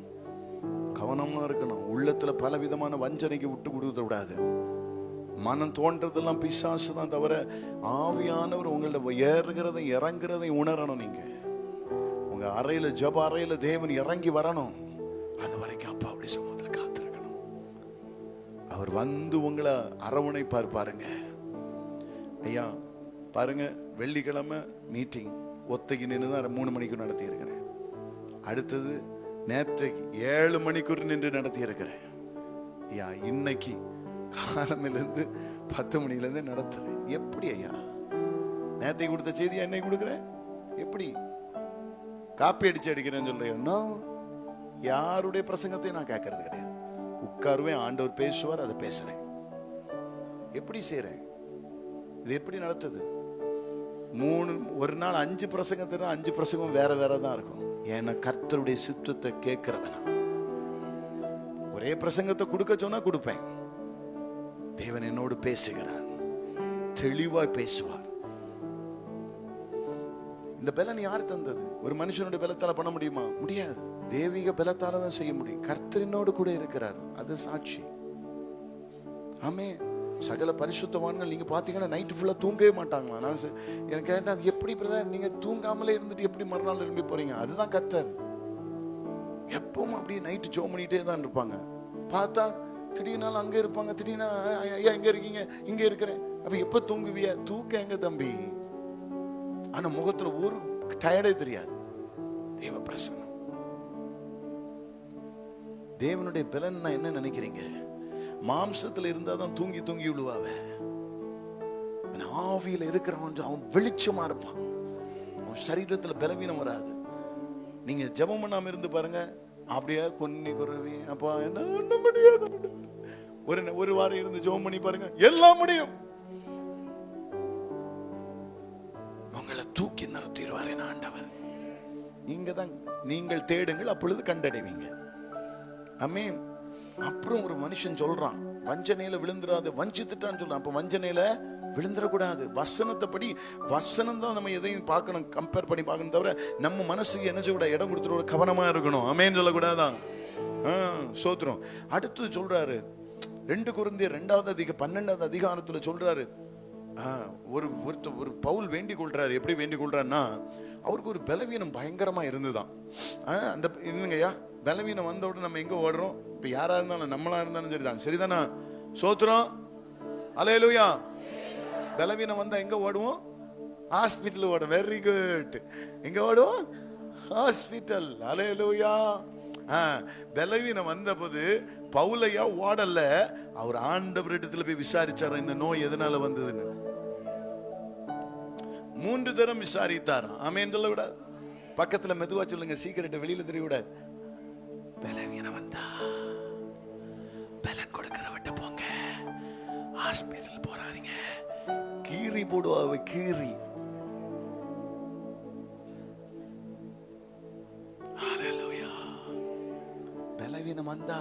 கவனமா இருக்கணும். உள்ளத்துல பல விதமான வஞ்சனைக்கு விட்டு கொடுக்க விடாது. மனம் தோன்றதெல்லாம் பிசாசு தான் தவிர ஆவியானவர் உங்களோட ஏறுகிறதை இறங்குறதை உணரணும். நீங்க உங்க அறையில, ஜப அறையில தேவன் இறங்கி வரணும். அது வரைக்கும் அப்பாவுடைய சமூகத்தில் காத்திருக்கணும். அவர் வந்து உங்களை அரவணைப்பார். பாருங்க ஐயா, பாருங்க, வெள்ளிக்கிழமை மீட்டிங் ஒத்தைக்கு நின்று தான் 3 மணிக்கு நடத்தி இருக்கிறேன். அடுத்தது நேற்றைக்கு 7 மணிக்கு நின்று நடத்தி இருக்கிறேன். ஐயா இன்னைக்கு காலமிலிருந்து 10 மணிலேருந்து நடத்துறேன். எப்படி ஐயா நேற்றைக்கு கொடுத்த செய்தியா என்னை கொடுக்குறேன்? எப்படி காப்பி அடிச்சு அடிக்கிறேன்னு சொல்றேன்னா, யாருடைய பிரசங்கத்தையும் நான் கேட்கறது கிடையாது. உட்காருவேன், ஆண்டவர் பேசுவார், அதை பேசுறேன். எப்படி செய்யறேன்? இது எப்படி நடத்துது? ஒரு நாள் 5 பிரசங்கத்தினா 5 பிரசங்கம் வேற வேற தான் இருக்கும். ஏன்னா கர்த்தருடைய சித்தத்தை கேட்கிறவனா. ஒரே பிரசங்கத்தை கொடுக்க சொன்னா கொடுப்பேன். தேவன் என்னோடு பேசுகிறார், தெளிவாய் பேசுவார். இந்த பலன் யார் தந்தது? ஒரு மனுஷனுடைய பலத்தால பண்ண முடியுமா? முடியாது. தெய்வீக பலத்தால தான் செய்ய முடியும். கர்த்தர் என்னோடு கூட இருக்கிறார், அது சாட்சி. ஆமே. சகல பரிசுத்தவான்கள் நீங்க பாத்தீங்கன்னா நைட்டு ஃபுல்லா தூங்கவே மாட்டாங்களா? நான் எனக்கு கேட்டேன், அது எப்படி பிரதர் நீங்க தூங்காமலே இருந்துட்டு எப்படி மறுநாள் எழும்பி போறீங்க? அதுதான் கர்த்தர். எப்பவும் அப்படியே நைட்டு ஜோம் பண்ணிட்டே தான் இருப்பாங்க. பார்த்தா திடீர்னாலும் அங்க இருப்பாங்க, திடீர்னா ஐயா எங்க இருக்கீங்க? இங்க இருக்கிறேன். அப்ப எப்ப தூங்குவிய? தூக்க எங்க தம்பி? ஆனா முகத்துல ஒரு டயர்டே தெரியாது. தேவ பிரசன்னம். தேவனுடைய பலன் என்ன நினைக்கிறீங்க? மாம்சத்துல இருந்தாதான் தூங்கி தூங்கி விழுவாவ. ஆவியில இருக்கிறவன் அவன் வெளிச்சமா இருப்பான். அவன் சரீரத்துல பலவீனம் வராது. நீங்க ஜெபம் பண்ணாம இருந்து பாருங்க, அப்படியே கொன்னி குருவி அப்பா என்ன முடியாது. ஒரு வாரம் இருந்து ஜெபம் பண்ணி பாருங்க, எல்லாம் முடியும். உங்களை தூக்கி நிறுத்திடுவாரே ஆண்டவர். நீங்கள் தேடுங்கள், அப்பொழுது கண்டடைவீங்க. ஆமென். அப்புறம் ஒரு மனுஷன் சொல்றான், வஞ்சனையில விழுந்துடாது, வஞ்சித்துட்டான்னு சொல்றான். அப்ப வஞ்சனையில விழுந்துடக்கூடாது. வசனத்தை படி, வசனம் தான் நம்ம எதையும் பார்க்கணும், கம்பேர் பண்ணி பார்க்கணும். தவிர நம்ம மனசுக்கு என்ன செய்ய இடம் கொடுத்துட கவனமா இருக்கணும். ஆமென் சொல்லக்கூடாதான். சோத்திரம். அடுத்து சொல்றாரு 2 கொரிந்தியர் 2:12 அதிகாரத்துல சொல்றாரு, ஒரு பவுல் வேண்டிக் கொள்றாரு. எப்படி வேண்டிக் கொள்றாருன்னா, அவருக்கு ஒரு பலவீனம் பயங்கரமா இருந்துதான். அந்த என்னங்கய்யா பலவீனம் வந்த உடனே நம்ம எங்க ஓடுறோம்? இப்ப யாரா இருந்தாலும் நம்மளா இருந்தாலும் சரிதான், சரிதானா? சோத்திரம். அல்லேலூயா. பலவீனம் வந்தா எங்க ஓடுவோம்? ஹாஸ்பிட்டல் ஓடும். Very good. எங்க ஓடுவோம்? ஹாஸ்பிட்டல். அல்லேலூயா. பலவீனம் வந்த போது பவுலையா ஓடல, அவர் ஆண்டவர் இடத்துல போய் விசாரிச்சார், இந்த நோய் எதனால வந்ததுன்னு 3 தரம் விசாரித்தார். ஆமென் சொல்ல விட. பக்கத்துல மெதுவா சொல்லுங்க, சீக்கிரட்டை வெளியில தெரிய விட. பலவீனம் வந்தா பலன் கொடுக்கிறவட்ட போங்க, ஹாஸ்பிட்டல் போறாதீங்க. கீறி போடுவாங்க, கீறி. பலவீனம் வந்தா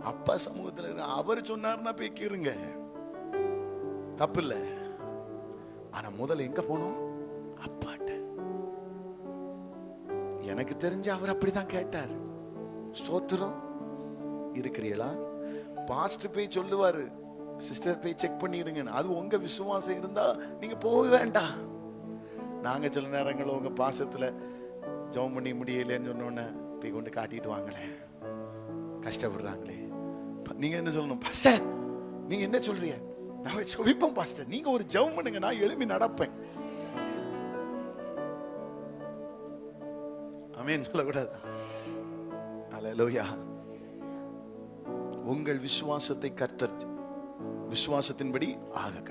அப்பா சமூகத்துல அவர் சொன்னார்னா போய் கீறுங்க, தப்பு இல்ல. ஆனா முதல்ல எங்க போனோம்? அப்பாட்ட. எனக்கு தெரிஞ்ச அவர் அப்படிதான் கேட்டார். ஸ்தோத்திரம். இருக்கிறீங்களா? பாஸ்டர் போய் சொல்லுவாரு, சிஸ்டர் போய் செக் பண்ணிருங்க. அது உங்க விசுவாசம் இருந்தா நீங்க போக வேண்டாம். நாங்க சில நேரங்கள் உங்க பாசத்துல ஜெபம் பண்ணி முடியலன்னு சொன்னோன்னே போய் கொண்டு காட்டிட்டு வாங்களேன், கஷ்டப்படுறாங்களே. நீங்க என்ன சொல்லணும்? பாஸ்டர் நீங்க என்ன சொல்றீங்க? நான் ஜெபிப்போம் பாஸ்டர், நீங்க ஒரு ஜெபம் பண்ணுங்க, நான் எழுப்பி நடப்பேன். ஆமென் சொல்லக்கூடாது. அல்லேலூயா. உங்கள் விசுவாசத்தை கர்த்தர் விசுவாசத்தின்படி ஆக.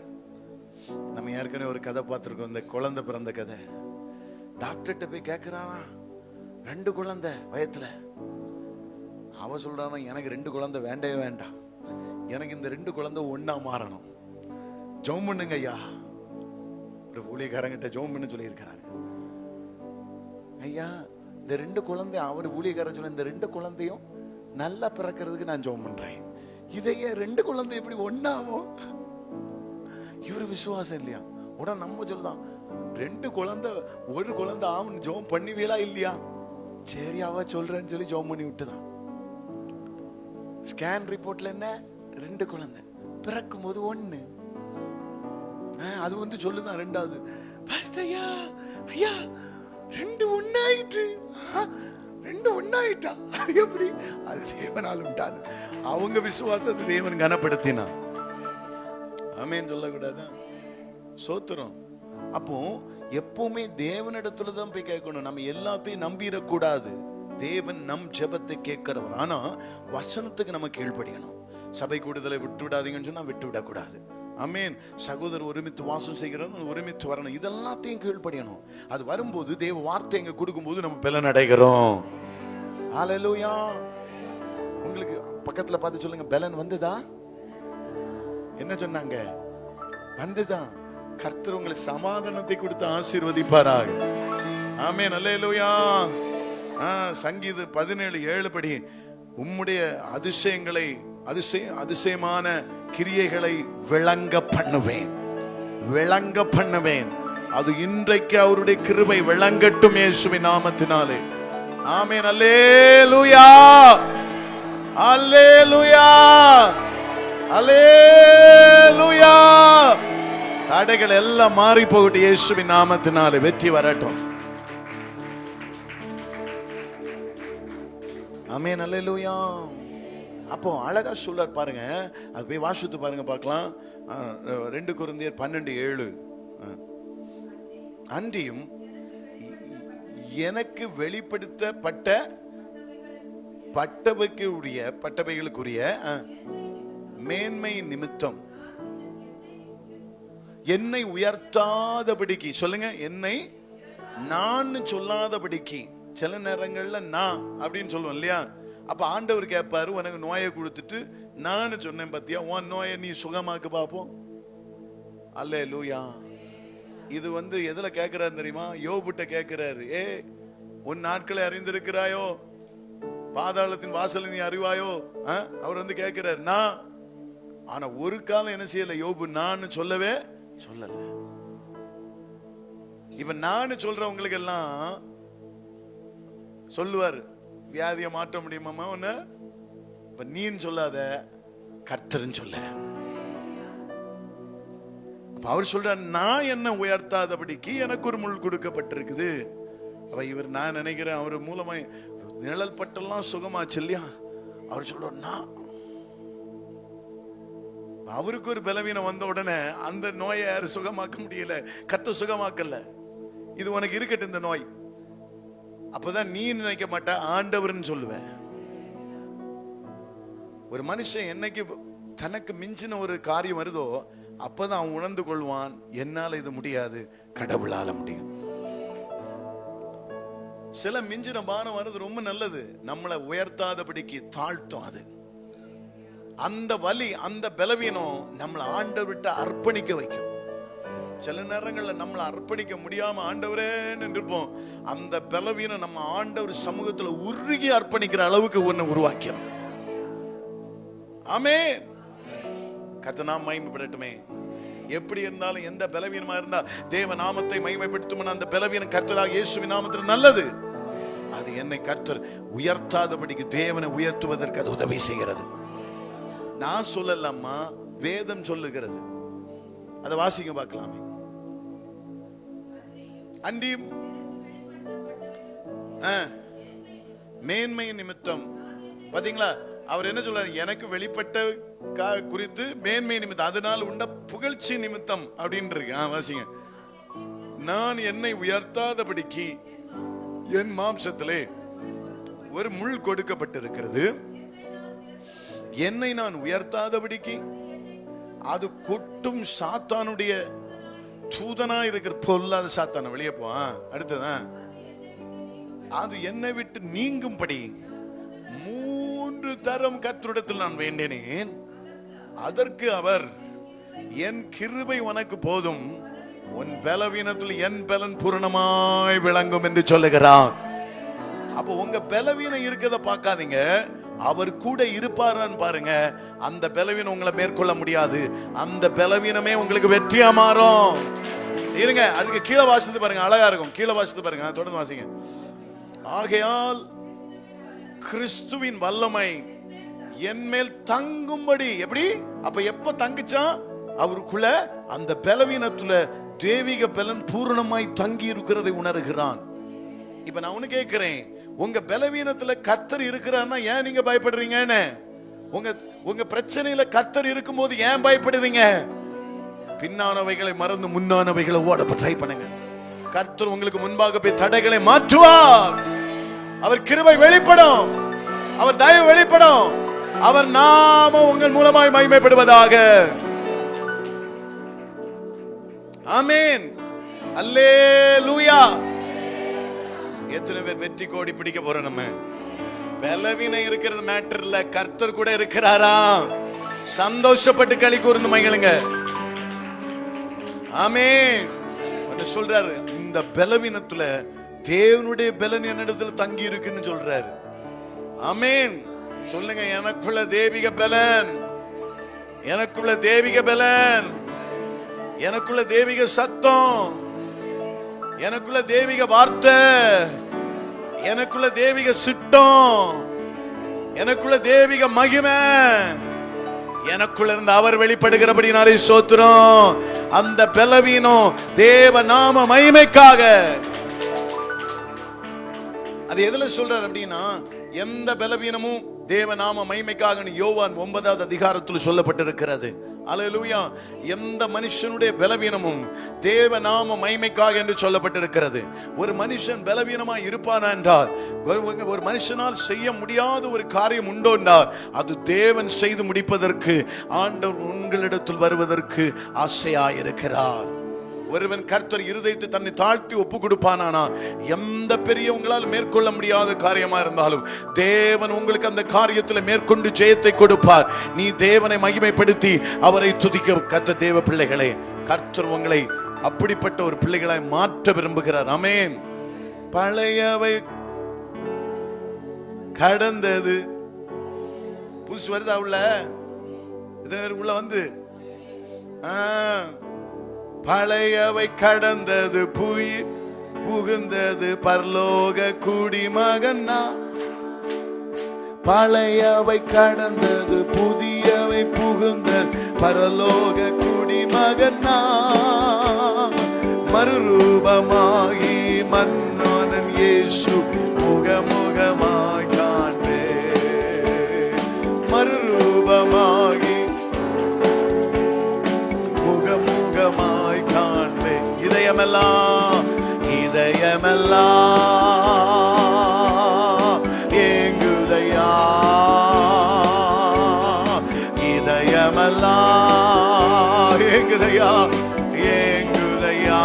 நம்ம ஏற்கனவே ஒரு கதை பார்த்திருக்கோம், இந்த குழந்தை பிறந்த கதை. டாக்டர்கிட்ட போய் கேட்கிறானா, 2 குழந்தை வயத்துல. அவ சொல்றானா, எனக்கு 2 குழந்தை வேண்டவே வேண்டாம், எனக்கு இந்த 2 குழந்தை ஒண்ணா மாறணும். ஜெபம் பண்ணுங்க ஐயா. ஒரு ஊழியக்காரங்கிட்ட ஜெபம் பண்ண சொல்லி இருக்கிறாரு. ஐயா இந்த 2 குழந்தை, அவர் ஊழியக்காரன் சொல்ல, இந்த 2 குழந்தையும் நல்லா பிறக்கிறதுக்கு நான் ஜெபம் பண்றேன். இதையே 2 குழந்தை எப்படி ஒண்ணாவும்? இவரு விசுவாசம் இல்லையா? உடனே நம்ம சொல்லுதான், 2 குழந்தை ஒரு குழந்தை ஆவன் ஜெபம் பண்ணுவீளா இல்லையா? சரி அவ சொல்றேன்னு சொல்லி ஜெபம் பண்ணி விட்டுதான். ஸ்கேன் ரிப்போர்ட்ல என்ன? 2 குழந்தை, பிறக்கும் போது 1. அது வந்து சொல்லுதான் 2வது. ஐயா ஐயா 2 ஒண்ணாயிட்டு. 2 ஒண்ணாயிட்டா? அது எப்படி? அது தேவனால் உண்டானது. அவங்க விசுவாசத்தை தேவன் கனப்படுத்தினா. ஆமென் சொல்லக்கூடாதா? சோத்திரம். அப்போ எப்பவுமே தேவனிடத்துல தான் போய் கேட்கணும். நம்ம எல்லாத்தையும் நம்பிடக்கூடாது. தேவன் நம் ஜெபத்தை கேட்கிறவர். ஆனா வசனத்துக்கு நம்ம கீழ்ப்படியணும். சபை கூடுதலை விட்டு விடாதீங்கன்னு சொன்னா விட்டு விடக்கூடாது. ஆமென். சகோதரர் ஒருமித்து வாசம் செய்கிறோம், ஒருமித்து வரணும். இதெல்லாத்தையும் கீழ்ப்படியணும். அது வரும்போது தேவ வார்த்தை எங்க கொடுக்கும்போது நம்ம பலன் அடைகிறோம். ஹல்லேலூயா. உங்களுக்கு பக்கத்துல பார்த்து சொல்லுங்க, பலன் வந்ததா? என்ன சொன்னாங்க? வந்துதான். கர்த்தர் உங்களை சமாதானத்தை கொடுத்து ஆசீர்வதிப்பாராக. ஆமென். ஹல்லேலூயா. சங்கீதம் 17:7 படி உம்முடைய அதிசயங்களை அதிசயமான கிரியைகளை விளங்க பண்ணுவேன். அது இன்றைக்கு அவருடைய கிருபை விளங்கட்டும் இயேசுவின் நாமத்தினாலே. ஆமென். அல்லேலூயா, அல்லேலூயா, அல்லேலூயா. தடைகள் எல்லாம் மாறி போகட்டும் இயேசுவின் நாமத்தினாலே. வெற்றி வரட்டும். ஆமென். அல்லேலூயா. அப்போ அழகா சொல்றார் பாருங்க. அது போய் வாசித்து பாருங்க பார்க்கலாம். 2 கொரிந்தியர் 12:7. அன்றியும் எனக்கு வெளிப்படுத்தப்பட்ட பட்டவைகளுக்குரிய மேன்மை நிமித்தம் என்னை உயர்த்தாதபடிக்கு, சொல்லுங்க, என்னை நான் சொல்லாதபடிக்கு. சில நேரங்கள்ல நான் அப்படின்னு சொல்லுவோம் இல்லையா? அப்ப ஆண்டவர் கேட்பாரு, உனக்கு நோயை கொடுத்துட்டு நான் சொன்னேன் பத்தியா, உன் நோயை நீ சுகமாக்கு பாப்போம். அல்லேலூயா. இது எதுல கேட்கிறாரு தெரியுமா? யோபுட்ட கேட்கிறாரு. உன் நாட்களை அறிந்திருக்கிறாயோ, பாதாளத்தின் வாசலை நீ அறிவாயோ? அவர் கேட்கிறாரு நான். ஆனா ஒரு காலம் என்ன செய்யல யோபு, நான் சொல்லவே சொல்லல. இப்ப நான் சொல்றவங்களுக்கு எல்லாம் சொல்லுவார், வியாதியை மாற்ற முடியுமா ஒண்ணு? இப்ப நீன்னு சொல்லாத, கர்த்தர்னு சொல்ல. அவர் சொல்ற, நான் என்ன உயர்த்தாதபடிக்கு எனக்கு ஒரு முள் கொடுக்கப்பட்டிருக்குது. அப்ப இவர், நான் நினைக்கிறேன் அவர் மூலமா நிழல் பட்டெல்லாம் சுகமாச்சு இல்லையா? அவர் சொல்ற, நான். அவருக்கு ஒரு பலவீனம் வந்த உடனே அந்த நோயை யாரு சுகமாக்க முடியல, கர்த்தர் சுகமாக்கல. இது உனக்கு இருக்கட்டும் இந்த நோய். அப்பதான் நீ நினைக்க மாட்ட, ஆண்டவர்னு சொல்லுவேன். ஒரு மனுஷன் என்னைக்கு தனக்கு மிஞ்சின ஒரு காரியம் வருதோ அப்பதான் அவன் உணர்ந்து கொள்வான், என்னால இது முடியாது, கடவுளால முடியும். சில மிஞ்சின பானம் வருது, ரொம்ப நல்லது, நம்மளை உயர்த்தாதபடிக்கு தாழ்த்தும். அது அந்த வலி, அந்த பலவீனம் நம்மளை ஆண்டவர்கிட்ட அர்ப்பணிக்க வைக்கும். சில நேரங்கள்ல நம்மளை அர்ப்பணிக்க முடியாம ஆண்டவரேன்னு இருப்போம். அந்த பலவீனம் நம்ம ஆண்டவர் சமூகத்துல உருகி அர்ப்பணிக்கிற அளவுக்கு ஒண்ணு உருவாக்கிறோம். ஆமென். கர்த்தர் நாமம் மகிமைப்படட்டுமே. எப்படி இருந்தாலும் எந்த பலவீனமா இருந்தா தேவ நாமத்தை மகிமைப்படுத்தும் அந்த பலவீனம் கர்த்தராகிய இயேசுவின் நாமத்தில் நல்லது. அது என்னை கர்த்தர் உயர்த்தாதபடிக்கு தேவனை உயர்த்துவதற்கு அது உதவி செய்கிறது. நான் சொல்லலாமா, வேதம் சொல்லுகிறது. அதை வாசிக்க பார்க்கலாமே. அன்றியும் மேன்மை நிமித்தம், பாத்தீங்களா அவர் என்ன சொல்றாரு? எனக்கு வெளிப்பட்ட குறித்து மேன்மை நிமித்தம், அதனால் உண்ட புகழ்ச்சி நிமித்தம் அப்படின்னு இருக்கு. வாசிங்க. நான் என்னை உயர்த்தாதபடிக்கு என் மாம்சத்திலே ஒரு முள் கொடுக்கப்பட்டிருக்கிறது. என்னை நான் உயர்த்தாதபடிக்கு அது கொட்டும் சாத்தானுடைய தூதனா இருக்கிற பொல்லாத சாத்தான வெளியே போ. அடுத்ததான், அது என்னை விட்டு நீங்கும்படி 3 தரம் கர்த்தரிடத்தில் நான் வேண்டினேன். அதற்கு அவர், என் கிருபை உனக்கு போதும், உன் பலவீனத்தில் என் பலன் பூரணமாய் விளங்கும் என்று சொல்லுகிறார். அப்போ உங்க பலவீனம் இருக்கிறத பார்க்காதீங்க, அவர் கூட இருப்பாரான்னு பாருங்க. அந்த பலவீனம் உங்களை மேற்கொள்ள முடியாது. அந்த பலவீனமே உங்களுக்கு வெற்றியா மாறும். இருங்க, அதுக்கு கீழே வாசித்து பாருங்க, அழகா இருக்கும். கீழே வாசித்து பாருங்க, தொடர்ந்து வாசிங்க. ஆகையால் கிறிஸ்துவின் வல்லமை என் மேல் தங்கும்படி. எப்படி? அப்ப எப்ப தங்குச்சா? அவருக்குள்ள அந்த பலவீனத்துல தேவிக பலன் பூரணமாய் தங்கி இருக்கிறதை உணர்கிறான். இப்ப நான் ஒண்ணு கேட்கிறேன், உங்க பலவீனத்துல கர்த்தர் இருக்கிறான்னா ஏன் நீங்க பயப்படுறீங்கன்னு? உங்க பிரச்சனையில கர்த்தர் இருக்கும்போது ஏன் பயப்படுறீங்க? பின்னானவைகளை மறந்து முன்னானவைகளை ஓட ட்ரை பண்ணுங்க. கர்த்தர் உங்களுக்கு முன்பாக போய் தடைகளை மாற்றுவார். அவர் கிருபை வெளிப்படும், அவர் தயவு வெளிப்படும், அவர் நாமம் உங்கள் மூலமாய் மகிமைப்படுவதாக. ஆமென். அல்லேலூயா. எத்தனை பேர் வெற்றி கோடி பிடிக்க போறோம்? நம்ம பலவீனம் இருக்கிறது மேட்டர் இல்ல, கர்த்தர் கூட இருக்கிறாரா. சந்தோஷப்பட்டு களி கூர்ந்து மகிழுங்க. ஆமென். சொல்றாரு, இந்த பலவீனத்துல தேவனுடைய பலன் என்னிடத்தில் தங்கி இருக்குன்னு சொல்றாரு. ஆமென். சொல்லுங்க, எனக்குள்ள தெய்வீக பலன், எனக்குள்ள தெய்வீக பலன், எனக்குள்ள தெய்வீக சத்தம், எனக்குள்ள தெய்வீக வார்த்தை, எனக்குள்ள தெய்வீக சிட்டம், எனக்குள்ள தெய்வீக மகிமை, எனக்குள்ள இருந்து அவர் வெளிப்படுகிறபடினாலே ஸ்தோத்திரம். அந்த பலவீனம் தேவ நாம மகிமைக்காக. அது எதுல சொல்றார் அப்படின்னா, எந்த பலவீனமும் தேவ நாம மகிமைக்காக யோவான் 9வது அதிகாரத்தில் சொல்லப்பட்டிருக்கிறது. அல்லேலூயா. எந்த மனுஷனுடைய பலவீனமும் தேவ நாம மகிமைக்காக என்று சொல்லப்பட்டிருக்கிறது. ஒரு மனுஷன் பலவீனமா இருப்பானா என்றால், ஒரு மனுஷனால் செய்ய முடியாத ஒரு காரியம் உண்டோ என்றால், அது தேவன் செய்து முடிப்பதற்கு ஆண்டவர் உங்களிடத்தில் வருவதற்கு ஆசையாயிருக்கிறார். ஒருவன் கர்த்தர் இருதயத்தை தன்னை தாழ்த்தி ஒப்பு கொடுப்பானா, எந்த பெரிய உங்களால் மேற்கொள்ள முடியாத காரியமா இருந்தாலும் தேவன் உங்களுக்கு அந்த காரியத்தில் மேற்கொண்டு ஜெயத்தை கொடுப்பார். நீ தேவனை மகிமைப்படுத்தி அவரை துதிக்க கத்த தேவ பிள்ளைகளே, கர்த்தர் உங்களை அப்படிப்பட்ட ஒரு பிள்ளைகளாய் மாற்ற விரும்புகிறார். ஆமென். பழையவை கடந்தது, புதுசு வருதா உள்ள, உள்ள வந்து பழையவை கடந்தது புகுந்தது பரலோக குடிமகனா. பழையவை கடந்தது புதியவை புகுந்தது பரலோக குடிமகனா. மறுரூபமாகி மன்னோனன் இயேசு முகமுகமாய் காண்பே. மறுரூபமாகி முகமுகமாய் காண்பே. இதயமெல்லாம் ஏங்குதையா, இதயமெல்லாம் ஏங்குதையா, ஏங்குதையா.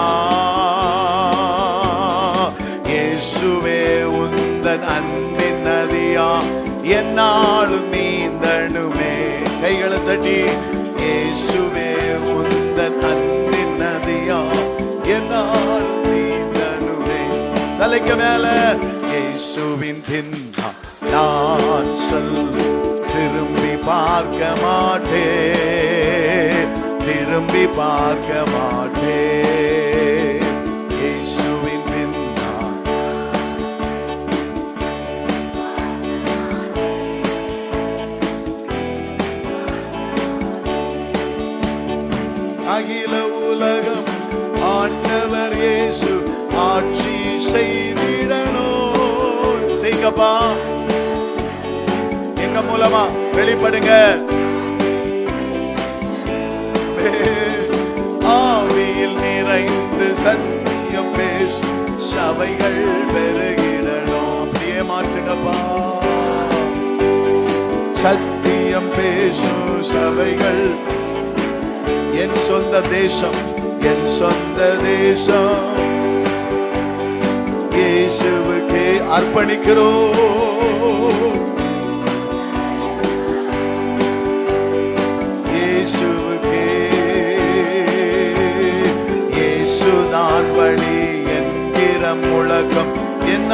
இயேசுவே உந்தன் அன்பின் நதியா, என்னாலும் நீந்தணுமே. கைகளை தட்டி, இயேசுவே உந்தன் அன்பின் நதியா, என்னாலும் நீந்தணுமே. தலைக்கு மேல, இயேசுவின் பின்னா நான் திரும்பி பார்க்க மாட்டேன், திரும்பி பார்க்க மாட்டேன். இயேசுவின் பின்னா அகில உலகம் ஆண்டவர் இயேசு ஆட்சி செய்திடணும். செய்கப்பா, எங்க மூலமா வெளிப்படுங்க. ஆவியில் நிறைந்து சத்தியம் பேசு சபைகள் பெருகிடணும். அப்படியே மாற்றுங்கப்பா. சத்தியம் பேசும் சபைகள். என் சொந்த தேசம், என் சொந்த தேசம் இயேசுவுக்கே அர்ப்பணிக்கிறோம். இயேசுவுக்கே, இயேசுதான் வழி என்கிற முழக்கம் என்ன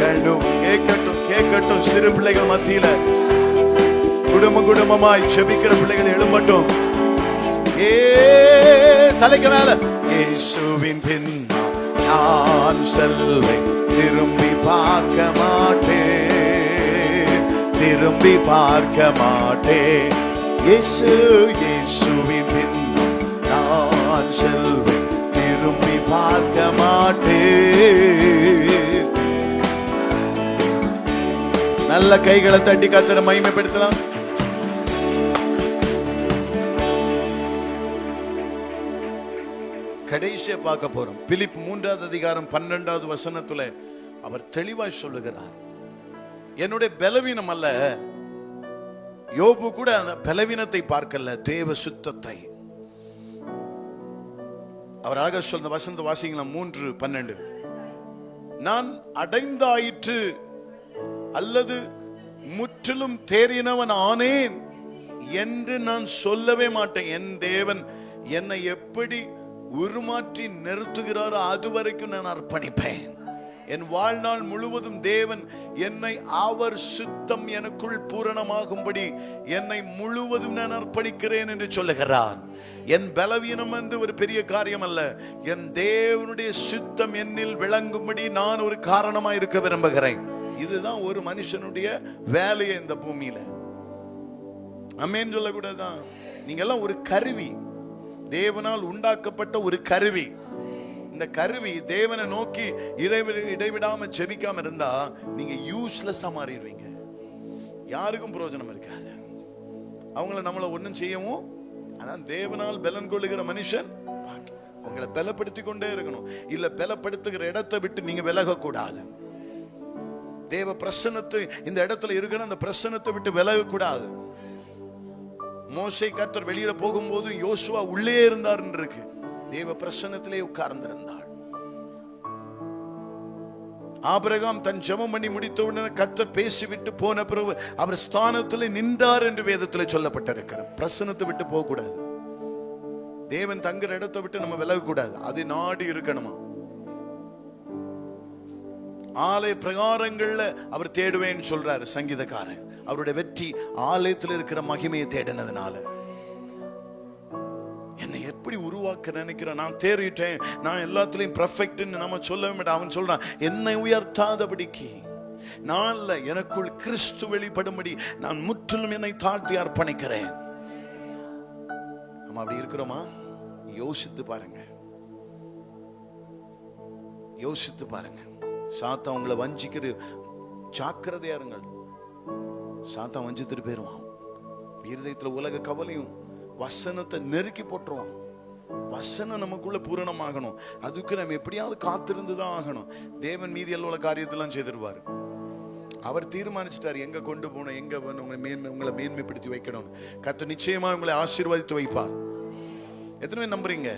கண்டும் கேட்கட்டும், கேட்கட்டும். சிறு பிள்ளைகள் மத்தியில குடும்பமாய் செபிக்கிற பிள்ளைகள் எழும்பட்டும். தலைக்கு மேல, இயேசுவின் பின்னா நான் செல்வேன், திரும்பி பார்க்க மாட்டேன், திரும்பி பார்க்க மாட்டேன். இயேசுவின் பின்னா நான் செல்வேன், திரும்பி பார்க்க மாட்டேன். நல்ல கைகளை தட்டி கர்த்தரை மகிமைப்படுத்தலாம். கடைசியா பார்க்க போறோம். பிலிப் 3வது அதிகாரம் 12வது வசனத்துல அவர் தெளிவாய் சொல்லுகிறார், என்னுடைய பலவீனம் அல்ல. யோபு கூட அந்த பலவீனத்தை பார்க்கல, தேவ சுத்தத்தை. அவராக சொன்ன வசந்த வாசிங்களா 3:12, நான் அடைந்தாயிற்று அல்லது முற்றிலும் தேறினவன் ஆனேன் என்று நான் சொல்லவே மாட்டேன். என் தேவன் என்னை எப்படி உருமாற்றி நிறுத்துகிறாரோ அது வரைக்கும் நான் அர்ப்பணிப்பேன். என் வாழ்நாள் முழுவதும் தேவன் என்னை அவர் சுத்தம் எனக்குள் பூரணமாகும்படி என்னை முழுவதும் நான் அர்ப்பணிக்கிறேன் என்று சொல்லுகிறார். என் பலவீனம் வந்து ஒரு பெரிய காரியம் அல்ல. என் தேவனுடைய சுத்தம் என்னில் விளங்கும்படி நான் ஒரு காரணமா இருக்க விரும்புகிறேன். இதுதான் ஒரு மனுஷனுடைய வேலையை இந்த பூமியில. ஆமென் சொல்லக்கூடாதான்? நீங்க எல்லாம் ஒரு கருவி, தேவனால் உண்டாக்கப்பட்ட ஒரு கருவி. இந்த கருவி தேவனை நோக்கி இடைவிடாம ஜெபிக்காம இருந்தா நீங்க யூஸ்லெஸ்ஸா மாறிடுவீங்க. யாருக்கும் பிரயோஜனம் இருக்காது. அவங்கள நம்மள ஒன்னும் செய்யவும். அதான் தேவனால் பலன் கொள்ளுகிற மனுஷன் உங்களை பலப்படுத்தி கொண்டே இருக்கணும். இல்ல பலப்படுத்துகிற இடத்தை விட்டு நீங்க விலக கூடாது. தேவ பிரசன்னத்தை இந்த இடத்துல இருக்கணும். அந்த பிரசன்னத்தை விட்டு விலக கூடாது. மோசே கர்த்தர் வெளியில போகும்போது யோசுவா உள்ளே இருந்தார் இருக்கு. தேவ பிரசன்னத்திலே உட்கார்ந்திருந்தார். ஆபிரகாம் தன் ஜெபம் பண்ணி முடித்த உடனே கர்த்தர் பேசிவிட்டு போன பிறகு அவர் ஸ்தானத்தில் நின்றார் என்று வேதத்தில் சொல்லப்பட்டிருக்கிறார். பிரசன்னத்தை விட்டு போக கூடாது. தேவன் தங்குற இடத்தை விட்டு நம்ம விலக கூடாது. அது நாடு இருக்கணுமா? ஆலய பிரகாரங்கள்ல அவர் தேடுவேன்னு சொல்றாரு சங்கீதக்காரன். அவருடைய வெற்றி ஆலயத்தில் இருக்கிற மகிமையை தேடினதுனால. என்னை எப்படி உருவாக்க நினைக்கிறேன், நான் தேறிட்டேன், நான் எல்லாத்துலயும் பெர்ஃபெக்ட்னு நம்ம சொல்லவே மாட்டோம். அவன் சொல்றான், என்னை உயர்த்தாதபடிக்கு நான் இல்ல, எனக்குள் கிறிஸ்து வெளிப்படும்படி நான் முற்றிலும் என்னை தாழ்த்தி அர்ப்பணிக்கிறேன். நம்ம அப்படி இருக்கிறோமா? யோசித்து பாருங்க, யோசித்து பாருங்க. சாத்தான் உங்களை வஞ்சிக்கிற ஜாக்கிரதையா இருங்கள். சாத்தான் வஞ்சித்துட்டு போயிருவான். இருதயத்துல உலக கவலையும் வசனத்தை நெருக்கி போட்டுருவான். வசனம் நமக்குள்ள பூரணமாகணும். அதுக்கு நம்ம எப்படியாவது காத்திருந்துதான் ஆகணும். தேவன் மீதி உள்ள காரியத்தெல்லாம் செய்திருவாரு. அவர் தீர்மானிச்சிட்டார் எங்க கொண்டு போகணும், எங்க உங்களை மேன்மைப்படுத்தி வைக்கணும். கர்த்தர் நிச்சயமா உங்களை ஆசீர்வதித்து வைப்பார். எத்தனை பேர் நம்புறீங்க?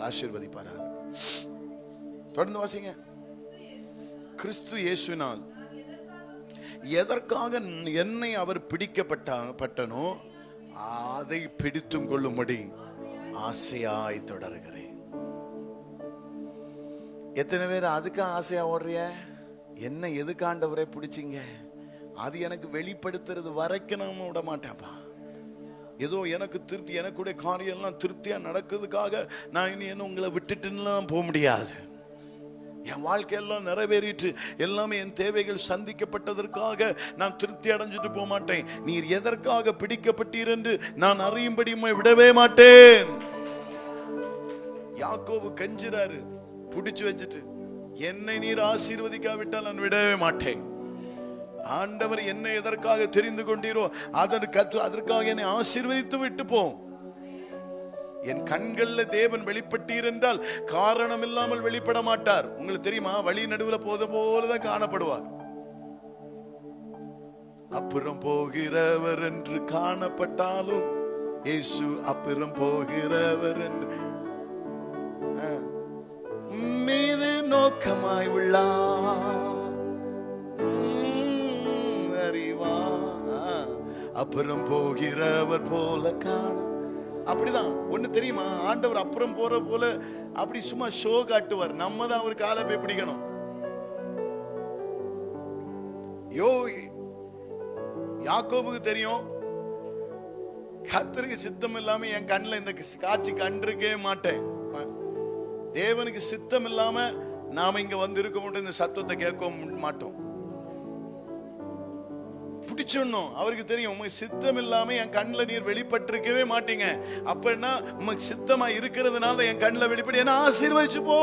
ஆசீர்வதிப்பாரா? தொடர்ந்து வாசிங்க. கிறிஸ்து இயேசுவினால் எதற்காக என்னை அவர் பிடிக்கப்பட்டனோ அதை பிடித்தும் கொள்ளும்படி ஆசையாய் தொடர்கிறேன். எத்தனை பேர் அதுக்கு ஆசையா ஓடுறிய? என்ன எதுக்காண்டவரே பிடிச்சிங்க? அது எனக்கு வெளிப்படுத்துறது வரைக்கும் நான் விட மாட்டேன்ப்பா. ஏதோ எனக்கு திருப்தி, எனக்குடைய காரியம் எல்லாம் திருப்தியா நடக்கிறதுக்காக நான் இனி என்ன உங்களை விட்டுட்டுலாம் போக முடியாது. என் வாழ்க்கையெல்லாம் நிறைவேறிட்டு எல்லாமே என் தேவைகள் சந்திக்கப்பட்டதற்காக நான் திருப்தி அடைஞ்சிட்டு போக மாட்டேன். நீர் எதற்காக பிடிக்கப்பட்டீர் என்று நான் அறியும்படி விடவே மாட்டேன். யாக்கோபு கெஞ்சுறாரு பிடிச்சு வச்சுட்டு, என்னை நீர் ஆசீர்வதிக்காவிட்டால் நான் விடவே மாட்டேன். ஆண்டவர் என்னை எதற்காக தெரிந்து கொண்டீரோ அதற்காக என்னை ஆசீர்வதித்து விட்டு போ. என் கண்கள்ல தேவன் வெளிப்பட்டீர் என்றால் காரணம் இல்லாமல் வெளிப்பட மாட்டார். உங்களுக்கு தெரியுமா? வழி நடுவுல போலதான் காணப்படுவார். அப்புறம் போகிறவர் என்று காணப்பட்டாலும் இயேசு அப்புறம் போகிறவர் என்று மீது நோக்கமாய் உள்ளார். அறிவா அப்புறம் போகிறவர் போல காண. அப்படிதான். ஒண்ணு தெரியுமா? ஆண்டவர் அப்புறம் போற போல அப்படி சும்மா ஷோ காட்டுவார். நம்ம தான் அவர் காலை போய் பிடிக்கணும். யாக்கோபுக்கு தெரியும், கர்த்தருக்கு சித்தம் இல்லாம என் கண்ணில் இந்த காட்சி கண்டிருக்கவே மாட்டேன். தேவனுக்கு சித்தம் இல்லாம நாம இங்க வந்து இருக்க மாட்டோம், இந்த சத்தத்தை கேட்க மாட்டோம். பிடிச்சிடணும். அவருக்கு தெரியும், உங்களுக்கு சித்தம் இல்லாம என் கண்ணில் நீர் வெளிப்பட்டிருக்கவே மாட்டீங்க. அப்படின்னா உமக்கு சித்தமா இருக்கிறதுனால என் கண்ணில் வெளிப்படி என்ன ஆசீர்வதிச்சு போ.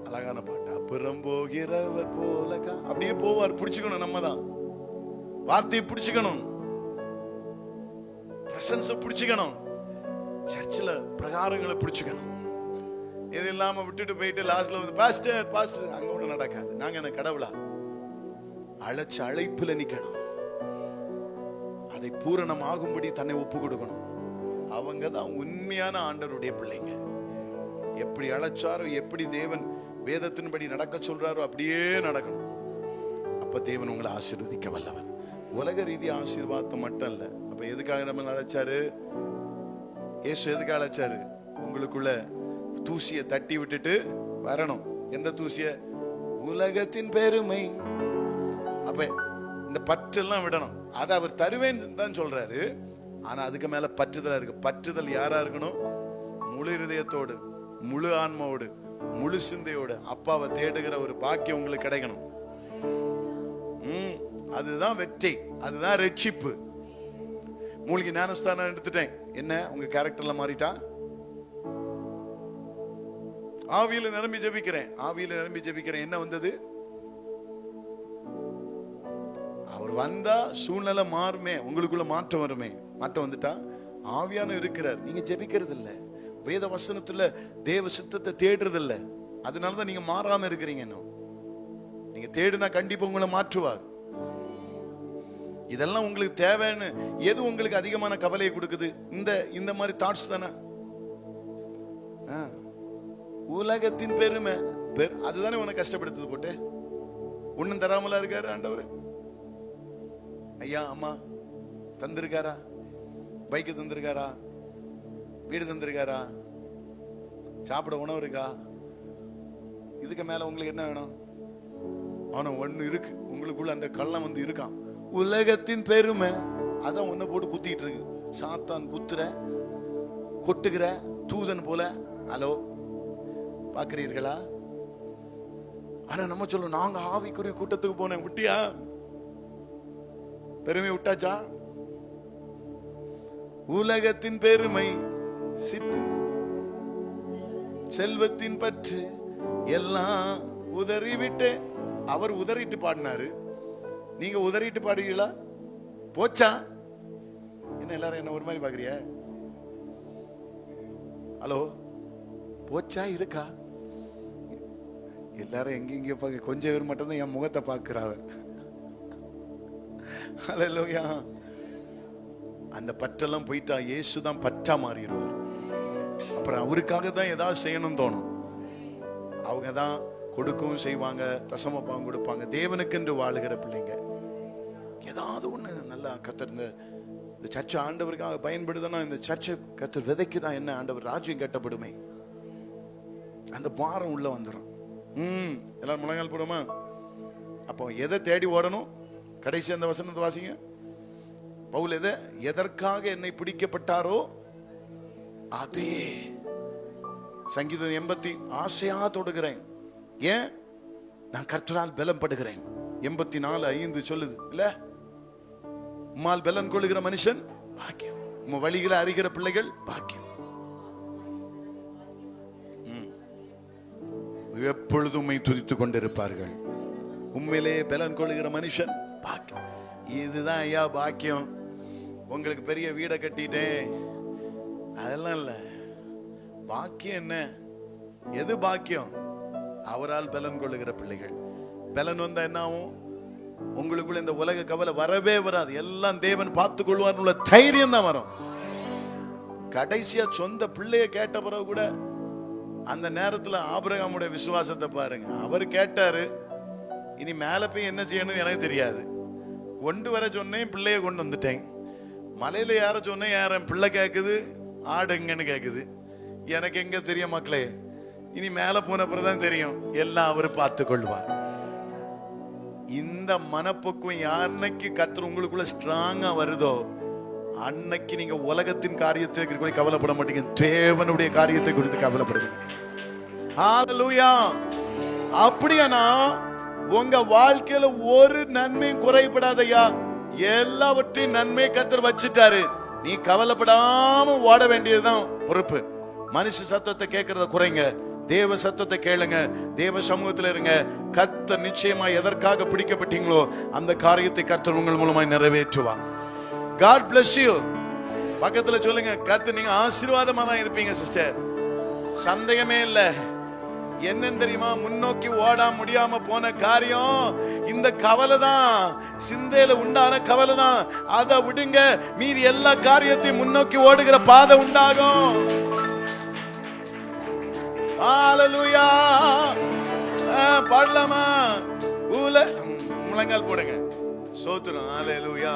அழகான பாட்டு. அப்புறம் போகிறவர் போல அப்படியே போவார். பிடிச்சுக்கணும். நம்ம தான் வார்த்தையை பிடிச்சுக்கணும், பிரசன்ஸை பிடிச்சுக்கணும், சர்ச்சில் பிரகாரங்களை பிடிச்சுக்கணும். இது இல்லாம விட்டுட்டு போயிட்டு லாஸ்ட்ல வந்து பாஸ்டர் பாஸ்டர் அங்க ஒண்ணு நடக்காது. நாங்க என்ன கடவுளா? அழைச்ச அழைப்புல நிக்கணும். அதை பூரணமாகும்படி தன்னை ஒப்பு கொடுக்கணும். அவங்க தான் உண்மையான ஆண்டவருடைய பிள்ளைங்க. எப்படி அழைச்சாரோ, எப்படி தேவன் வேதத்தின்படி நடக்க சொல்றாரோ அப்படியே நடக்கணும். அப்ப தேவன் உங்களை ஆசீர்வதிக்க வல்லவன். உலக ரீதியா ஆசீர்வாதம் மட்டும் இல்ல, அப்ப எதுக்காக நம்ம அழைச்சாரு? இயேசு எதுக்காக அழைச்சாரு? உங்களுக்குள்ள தூசியை தட்டி விட்டுட்டு வரணும். எந்த தூசிய? உலகத்தின் பெருமை. அப்ப இந்த பற்றெல்லாம் விடணும். அதை அவர் தருவேன் தான் சொல்றாரு. ஆனா அதுக்கு மேல பற்றுதலா இருக்கு. பற்றுதல் யாரா இருக்கணும்? முழு இருதயத்தோடு, முழு ஆன்மாவோடு, முழு சிந்தையோடு அப்பாவை தேடுகிற ஒரு பாக்கியம் உங்களுக்கு கிடைக்கணும். அதுதான் வெற்றி, அதுதான் ரட்சிப்பு. மூலிகை ஞானஸ்தானம் எடுத்துட்டேன், என்ன உங்க கேரக்டர்ல மாறிட்டா? ஆவியில நிரம்பி ஜெபிக்கிறேன், ஆவியில நிரம்பி ஜெபிக்கிறேன், என்ன வந்தது? அவர் வந்தா சூழ்நிலை மாறுமே, உங்களுக்குள்ள மாற்றம் வருமே. மாற்றம் வந்துட்டா ஆவியான இருக்கிறார். நீங்க ஜெபிக்கிறது இல்ல, வேத வசனத்துல தேவ சித்தத்தை தேடுறது இல்ல. அதனாலதான் நீங்க மாறாம இருக்கிறீங்க. நீங்க தேடுனா கண்டிப்பா உங்களை மாற்றுவார். இதெல்லாம் உங்களுக்கு தேவைன்னு எது உங்களுக்கு அதிகமான கவலையை கொடுக்குது? இந்த மாதிரி தாட்ஸ் தானே. உலகத்தின் பெருமை, அதுதானே உனக்கு கஷ்டப்படுத்துது. போட்டு ஒண்ணும் தராமலா இருக்காரு ஆண்டவர். ஐயா அம்மா தந்திருக்காரா? பைக்கு தந்திருக்காரா? வீடு தந்திருக்காரா? சாப்பிட உணவு இருக்கா? இதுக்கு மேல உங்களுக்கு என்ன வேணும்? ஆனா ஒண்ணு இருக்கு, உங்களுக்குள்ள அந்த கள்ளம் வந்து இருக்கான், உலகத்தின் பெருமை. அதான் ஒன்ன போட்டு குத்திட்டு இருக்கு. சாத்தான் குத்துற, கொட்டுகிற தூதன் போல. ஹலோ, பாக்குறீர்களா? ஆனா நம்ம சொல்லுவோம், நாங்க ஆவிக்குரிய கூட்டத்துக்கு போனேன். விட்டியா? பெருமை விட்டாச்சா? உலகத்தின் பெருமை, சித்து, செல்வத்தின் பற்று எல்லாம் உதறிவிட்டு. அவர் உதறிட்டு பாடினாரு, நீங்க உதறிட்டு பாடுறீங்களா? போச்சா? என்ன எல்லாரும் என்ன ஒரு மாதிரி பாக்குறிய? ஹலோ, போச்சா இருக்கா? எல்லாரும் எங்க பாக்க, கொஞ்சம் பேர் மட்டும் தான் என் முகத்தை பாக்குறாங்க. ஹல்லேலூயா. அந்த பற்றெல்லாம் போயிட்டா இயேசுதான் பற்றா மாறிடுவார். அப்புறம் அவருக்காக தான் ஏதாவது செய்யணும் தோணும். அவங்க தான் கொடுக்கவும் செய்வாங்க, தசமபாகம் கொடுப்பாங்க. தேவனுக்கென்று வாழுகிற பிள்ளைங்க ஏதாவது ஒண்ணு நல்லா கத்தர் இந்த சர்ச்சை ஆண்டவருக்காக பயன்படுதுன்னா, இந்த சர்ச்சை கத்தர் விதைக்குதான் என்ன ஆண்டவர் ராஜ்யம் கட்டப்படுமே, அந்த பாரம் உள்ள வந்துடும். எல்லாரும் முழங்கால் போடுமா? அப்போ எதை தேடி ஓடணும்? கடைசி அந்த வசனத்தை வாசிங்க. பவுல் எதற்காக என்னை பிடிக்கப்பட்டாரோ அதே. சங்கீதம் 80 ஆசையா தொடுகிறேன். ஏன்? நான் கர்த்தரால் பலம் படுகிறேன். 84:5 சொல்லுது இல்ல? உம்மால் பலன் கொள்ளுகிற மனுஷன் பாக்கியம், உம்ம வழிகளை அறிகிற பிள்ளைகள் பாக்கியம். எப்பொழுதும் உம்மை துதித்துக் கொண்டிருப்பார்கள். உண்மையிலே பலன் கொள்ளுகிற மனுஷன் பாக்கியம். இதுதான் ஐயா பாக்கியம். உங்களுக்கு பெரிய வீடை கட்டிட்டேன் அதெல்லாம் இல்ல. பாக்கியம் என்ன? எது பாக்கியம்? அவரால் பலன் கொள்ளுகிற பிள்ளைகள். பலன் வந்தா என்ன ஆகும்? உங்களுக்குள்ள இந்த உலக கவலை வரவே வராது. எல்லாம் தேவன் பார்த்துக் கொள்வார் உள்ள தைரியம் தான் வரும். கடைசியா சொந்த பிள்ளைய கேட்ட பிறகு கூட அந்த நேரத்துல ஆபிரகாமுடைய விசுவாசத்தை பாருங்க. அவர் கேட்டாரு, இனி மேல போய் என்ன செய்யணும் எனக்கு தெரியாது, கொண்டு வர சொன்னேன், பிள்ளைய கொண்டு வந்துட்டேன். மலையில யார சொன்னேன், யார பிள்ளை கேக்குது, ஆடு எங்கன்னு கேக்குது. எனக்கு எங்க தெரியும் மக்களே, இனி மேல போன பிறகுதான் தெரியும். எல்லாம் அவரு பார்த்து கொள்வார். இந்த மனப்போக்குவம் யாருன்னைக்கு கர்த்தர் உங்களுக்குள்ள ஸ்ட்ராங்கா வருதோ, அன்னைக்கு நீங்க உலகத்தின் காரியத்தை குறித்து கவலைப்பட மாட்டீங்க, தேவனுடைய காரியத்தை குறித்து கவலைப்படுவீங்க. ஹல்லேலூயா. அப்படியானா உங்க வாழ்க்கையில ஒரு நன்மையும் குறைபடாதையா, எல்லாவற்றையும் நன்மை கர்த்தர் வச்சுட்டாரு. நீ கவலைப்படாம ஓட வேண்டியதுதான் பொறுப்பு. மனுஷ சத்தத்தை கேட்கறத குறைங்க, தேவ சத்தத்தை கேளுங்க, தேவ சமூகத்தில் இருங்க. கர்த்தர் நிச்சயமா எதற்காக பிடிக்கப்பட்டீங்களோ அந்த காரியத்தை கர்த்தர் உங்கள் மூலமாய் நிறைவேற்றுவார். God bless you. பக்கத்துல சொல்லுங்க, கர்த்தர் நீங்க ஆசீர்வாதமா தான் இருப்பீங்க சிஸ்டர், சந்தேகமே இல்ல. என்னன்னு தெரியுமா? முன்னோக்கி ஓட முடியாம போன காரியம் இந்த கவலை தான், சிந்தையில உண்டான கவலை தான். அதை விடுங்க, மீதி எல்லா காரியத்தையும் முன்னோக்கி ஓடுகிற பாதை உண்டாகும். ஹல்லேலூயா. பாடலாமா? முழங்கால் போடுங்க, சோத்ரம். ஹல்லேலூயா.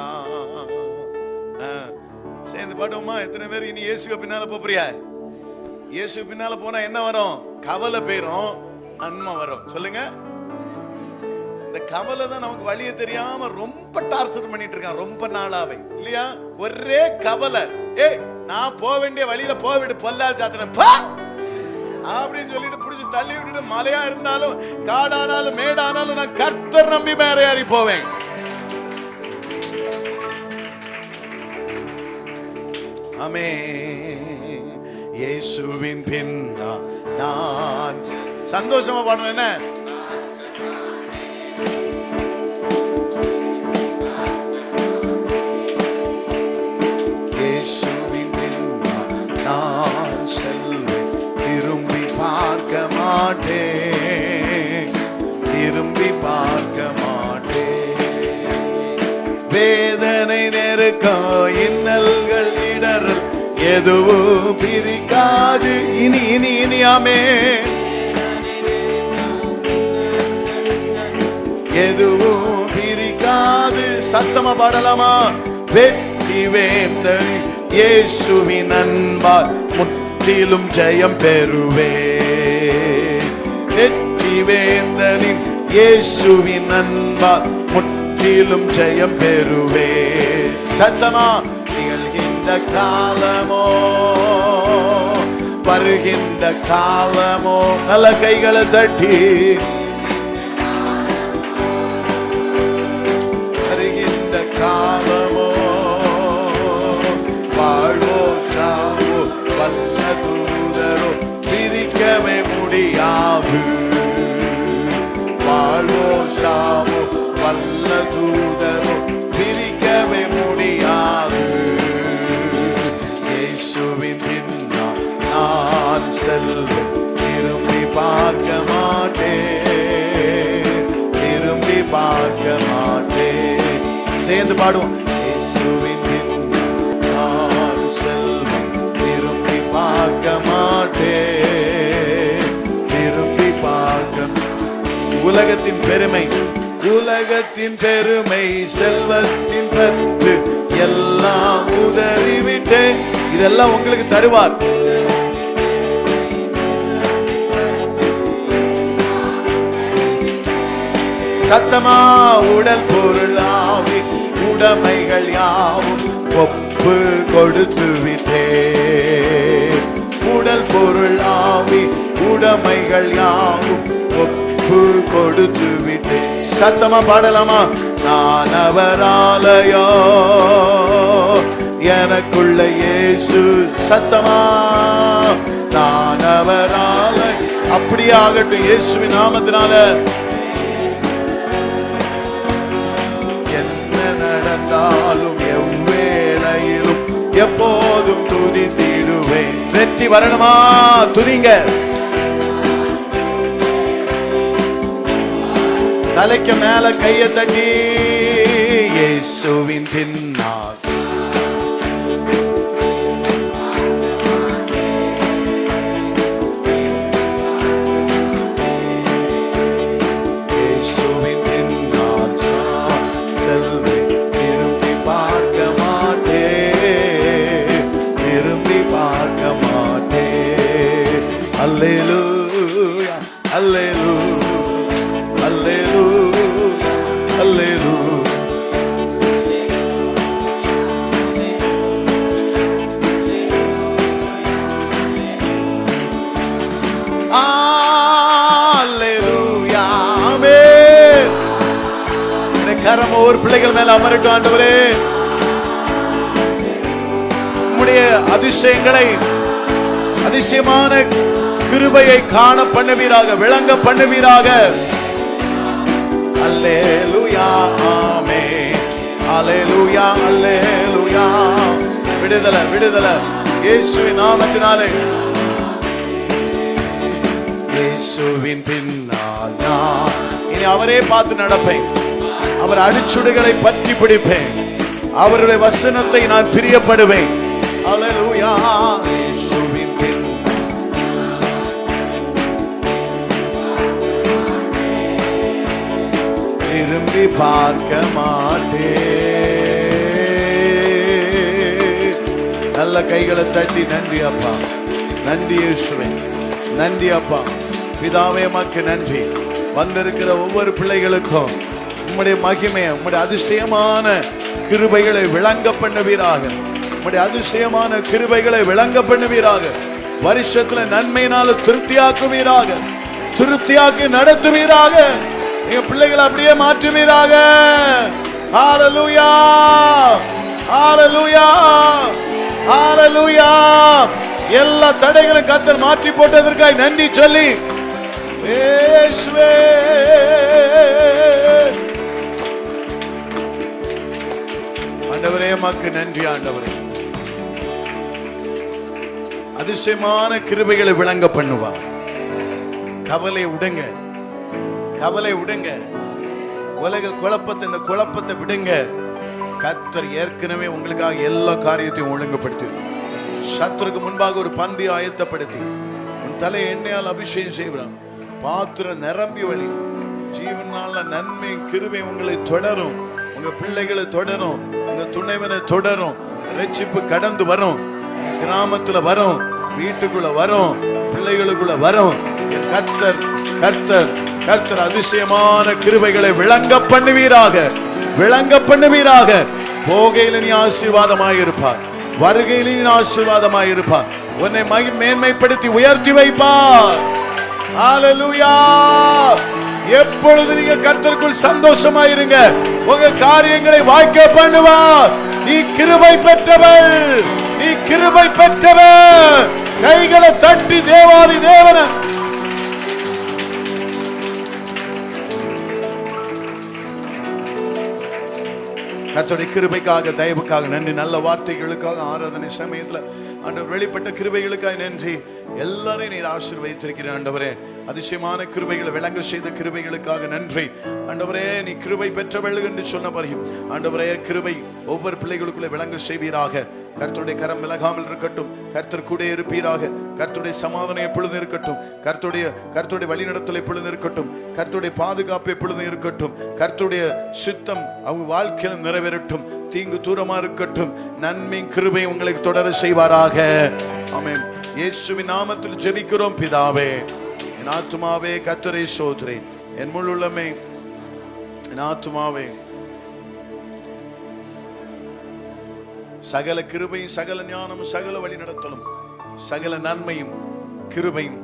சேர்ந்து பாடுவோமா? எத்தனை பேர் இனி இயேசுக்கு பின்னால போறியா? இயேசு பின்னால போனா என்ன வரும்? கவலை போயிரும், நன்மை வரும். சொல்லுங்க. இந்த கவலை தான் நமக்கு வழிய தெரியாம ரொம்ப டார்ச்சர் பண்ணிட்டு இருக்கான் ரொம்ப நாளாவே, இல்லையா? ஒரே கவலை. நான் போக வேண்டிய வழியில போவிடு, பொல்லா சாத்தின அப்படின்னு சொல்லிட்டு புடிச்சு தள்ளி விட்டுட்டு, மலையா இருந்தாலும் காடானாலும் மேடானாலும் நான் கர்த்தர் நம்பி மேலே ஏறி போவேன். ஆமென். இயேசுவின் பின்னா நான் சந்தோஷமா பாடணும். என்ன? இயேசுவின் பின்னா நான் செல்வேன், திரும்பி பார்க்க மாட்டேன், திரும்பி பார்க்க மாட்டேன். வேதனை நெருக்கம் இன்னல்கள் இடரல் எதுவும் பிரிக்காது இனி இனி இனியாமே, எதுவும் பிரிக்காது. சத்தமா பாடலாமா? வெற்றி வேந்தன் இயேசுவின் அன்பால் முற்றிலும் ஜெயம் பெறுவே. வெற்றி வேந்தனின் இயேசுவின் அன்பால் முற்றிலும் ஜெயம் பெறுவே. சத்தமா? நிகழ்கின்ற காலமோ வருகின்ற காலமோ, நல்ல கைகளை தட்டி, வருகின்ற காலமோ வாழ்வோ சாவோ வல்ல தூதரோ பிரிக்கவே முடியாது. வாழ்வோ சாவோ வல்ல தூதரோ பிரிக்கவே முடியாது. இயேசுவின் பின்னா நான் செல்வேன், திரும்பி பார்க்க மாட்டேன், திரும்பி பார்க்க மாட்டேன். சேர்ந்து பாடுவோம். இயேசுவின் பின்னா நான் செல்வேன், திரும்பி பார்க்க மாட்டேன், திரும்பி பார்க்க. உலகத்தின் பெருமை, உலகத்தின் பெருமை, செல்வத்தின் பற்று எல்லாம் உதறிவிட்டேன். இதெல்லாம் உங்களுக்கு தருவார். சத்தமா? உடல் பொருள் ஆவி உடைமைகள் யாவும் ஒப்பு கொடுத்து விட்டேன். உடல் பொருள் ஆவி உடைமைகள் யாவும் ஒப்பு கொடுத்து விட்டேன். சத்தமா பாடலாமா? நான் அவர் ஆலயோ, எனக்குள்ள இயேசு. சத்தமா? நான் அவர் ஆலயம். அப்படியே ஆகட்டும் இயேசுவின் நாமத்தினால. என்ன நடந்தாலும் எவ்வேளையிலும் எப்போதும் துதித்திடுவேன். வெற்றி வரணுமா? துதிங்க. தலைக்கு மேல கைய தட்டி இயேசுவின் பின்னால், இயேசுவின் பின்னால் செல்வேன், திரும்பி பார்க்க மாட்டேன், திரும்பி பார்க்க மாட்டேன். அல்லேலூயா அல்லேலூயா அல்லேலூயா அல்லேலூயா. அல்லேலூயா. ஆமென். இந்த கரம் ஒவ்வொரு பிள்ளைகள் மேல அமரட்டும் ஆண்டவரே. உம்முடைய அதிசயங்களை, அதிசயமான கிருபையை காண பண்ணுவீராக, விளங்க பண்ணுவீராக. அல்லேலூயா ஆமென். அல்லேலூயா அல்லேலூயா. விடுதலை விடுதலை இயேசுவின் நாமத்தினாலே. இயேசுவின் பின்னால் நான் இனி அவரே பார்த்து நடப்பேன். அவர் அடிச்சுடுகளை பற்றி பிடிப்பேன். அவருடைய வசனத்தை நான் பிரியப்படுவேன். அல்லேலூயா. இயேசுவின் பின்னால் திரும்பி பார்க்க மாட்டேன். கைகளை தட்டி நன்றி அப்பா, நன்றி இயேசுவே, நன்றி அப்பா. பிதாவே உமக்கு நன்றி. வந்திருக்கிற ஒவ்வொரு பிள்ளைகளுக்கும் உம்முடைய மகிமை, உம்முடைய அதிசயமான கிருபைகளை விளங்க பண்ணுவீராக. உம்முடைய அதிசயமான கிருபைகளை விளங்க பண்ணுவீராக. வருஷத்துல நன்மையினால திருப்தியாக்குவீராக, திருப்தியாக்கி நடத்துவீராக. எங்க பிள்ளைகளை அப்படியே மாற்றுவீராக. ஹல்லேலூயா, ஹல்லேலூயா, ஹல்லேலூயா. எல்லா தடைகளும் கர்த்தர் மாற்றி போட்டதற்காக நன்றி சொல்லி இயேசுவே ஆண்டவரே உமக்கு நன்றி. ஆண்டவரே அதிசயமான கிருபைகளை விளங்க பண்ணுவார். கவலை விடுங்க, கவலை விடுங்க. உலக குழப்பத்தை, இந்த குழப்பத்தை விடுங்க. கர்த்தர் ஏற்கனவே உங்களுக்காக எல்லா காரியத்தையும் ஒழுங்குபடுத்தி, சத்துருக்கு முன்பாக ஒரு பந்தி ஆயத்தப்படுத்தி, உன் தலை எண்ணெயால் அபிஷேகம் செய்வான். பாத்திரம் நிரம்பி வழி. ஜீவனால நன்மை கிருபை உங்களை தொடரும், உங்க பிள்ளைகளை தொடரும், உங்க துணைவனை தொடரும். ரட்சிப்பு கடந்து வரும், கிராமத்துல வரும், வீட்டுக்குள்ள வரும், பிள்ளைகளுக்குள்ள வரும். கர்த்தர் கர்த்தர் கர்த்தர் அதிசயமான கிருபைகளை விளங்க பண்ணுவீராக, விளங்க பண்ணுவீராக. போகையில நீ ஆசீர்வாதமாயிருப்பார், வருகையில நீ ஆசீர்வாதமாயிருப்பார். உன்னை மேன்மைப்படுத்தி உயர்த்தி வைப்பார். ஹல்லேலூயா. எப்பொழுது நீங்க கர்த்தருக்குள் சந்தோஷமாயிருங்க, உங்க காரியங்களை வாய்க்க பண்ணுவார். நீ கிருபை பெற்றவள், நீ கிருபை பெற்றவள். கைகளை தட்டி தேவாதி தேவன கர்த்தருடைய கிருபைக்காக, தயவுக்காக நன்றி. நல்ல வார்த்தைகளுக்காக, ஆராதனை சமயத்துல ஆண்டவர் வெளிப்பட்ட கிருபைகளுக்காக நன்றி. எல்லாரையும் நீர் ஆசீர்வதித்திருக்கிறீர் ஆண்டவரே. அதிசயமான கிருபைகளை விளங்க செய்த கிருபைகளுக்காக நன்றி ஆண்டவரே. நீ கிருபை பெற்றவள் என்று சொன்ன பிறகு ஆண்டவரே, கிருபை ஒவ்வொரு பிள்ளைகளுக்குள்ளே விளங்க செய்வீராக. கர்த்தருடைய கரம் விலகாமல் இருக்கட்டும், கர்த்தர் கூட இருப்பீராக. கர்த்தருடைய சமாதானம் எப்பொழுதும் இருக்கட்டும், கர்த்தருடைய வழிநடத்தல் எப்பொழுதும் இருக்கட்டும், கர்த்தருடைய பாதுகாப்பு எப்பொழுதும் இருக்கட்டும். கர்த்தருடைய சித்தம் அவங்க வாழ்க்கையில் நிறைவேறட்டும். தீங்கு தூரமா இருக்கட்டும். நன்மை கிருபை உங்களுக்கு தொடர செய்வாராக. ஆமென். இயேசுவின் நாமத்தில் ஜெபிக்கிறோம் பிதாவே. என் ஆத்துமாவே கர்த்தரை ஸ்தோத்திரி, என் முழு உள்ளமே என் ஆத்துமாவே. சகல கிருபையும், சகல ஞானமும், சகல வழி நடத்தலும், சகல நன்மையும் கிருபையும்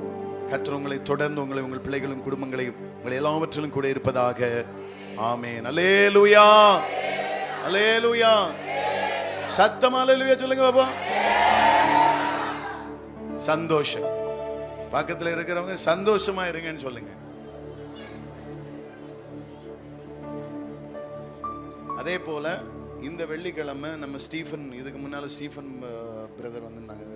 கர்த்தர் உங்களை தொடர்ந்து, உங்களை, உங்கள் பிள்ளைகளும் குடும்பங்களையும் உங்களை எல்லாவற்றிலும் கூட இருப்பதாக. ஆமென். அல்லேலூயா, அல்லேலூயா. சத்தமா அல்லேலூயா சொல்லுங்க பாப்பா. சந்தோஷம். பக்கத்துல இருக்கிறவங்க சந்தோஷமா இருங்கன்னு சொல்லுங்க. அதே போல இந்த வெள்ளிக்கிழமை நம்ம ஸ்டீஃபன், இதுக்கு முன்னால ஸ்டீஃபன் பிரதர் வந்திருந்தாங்க.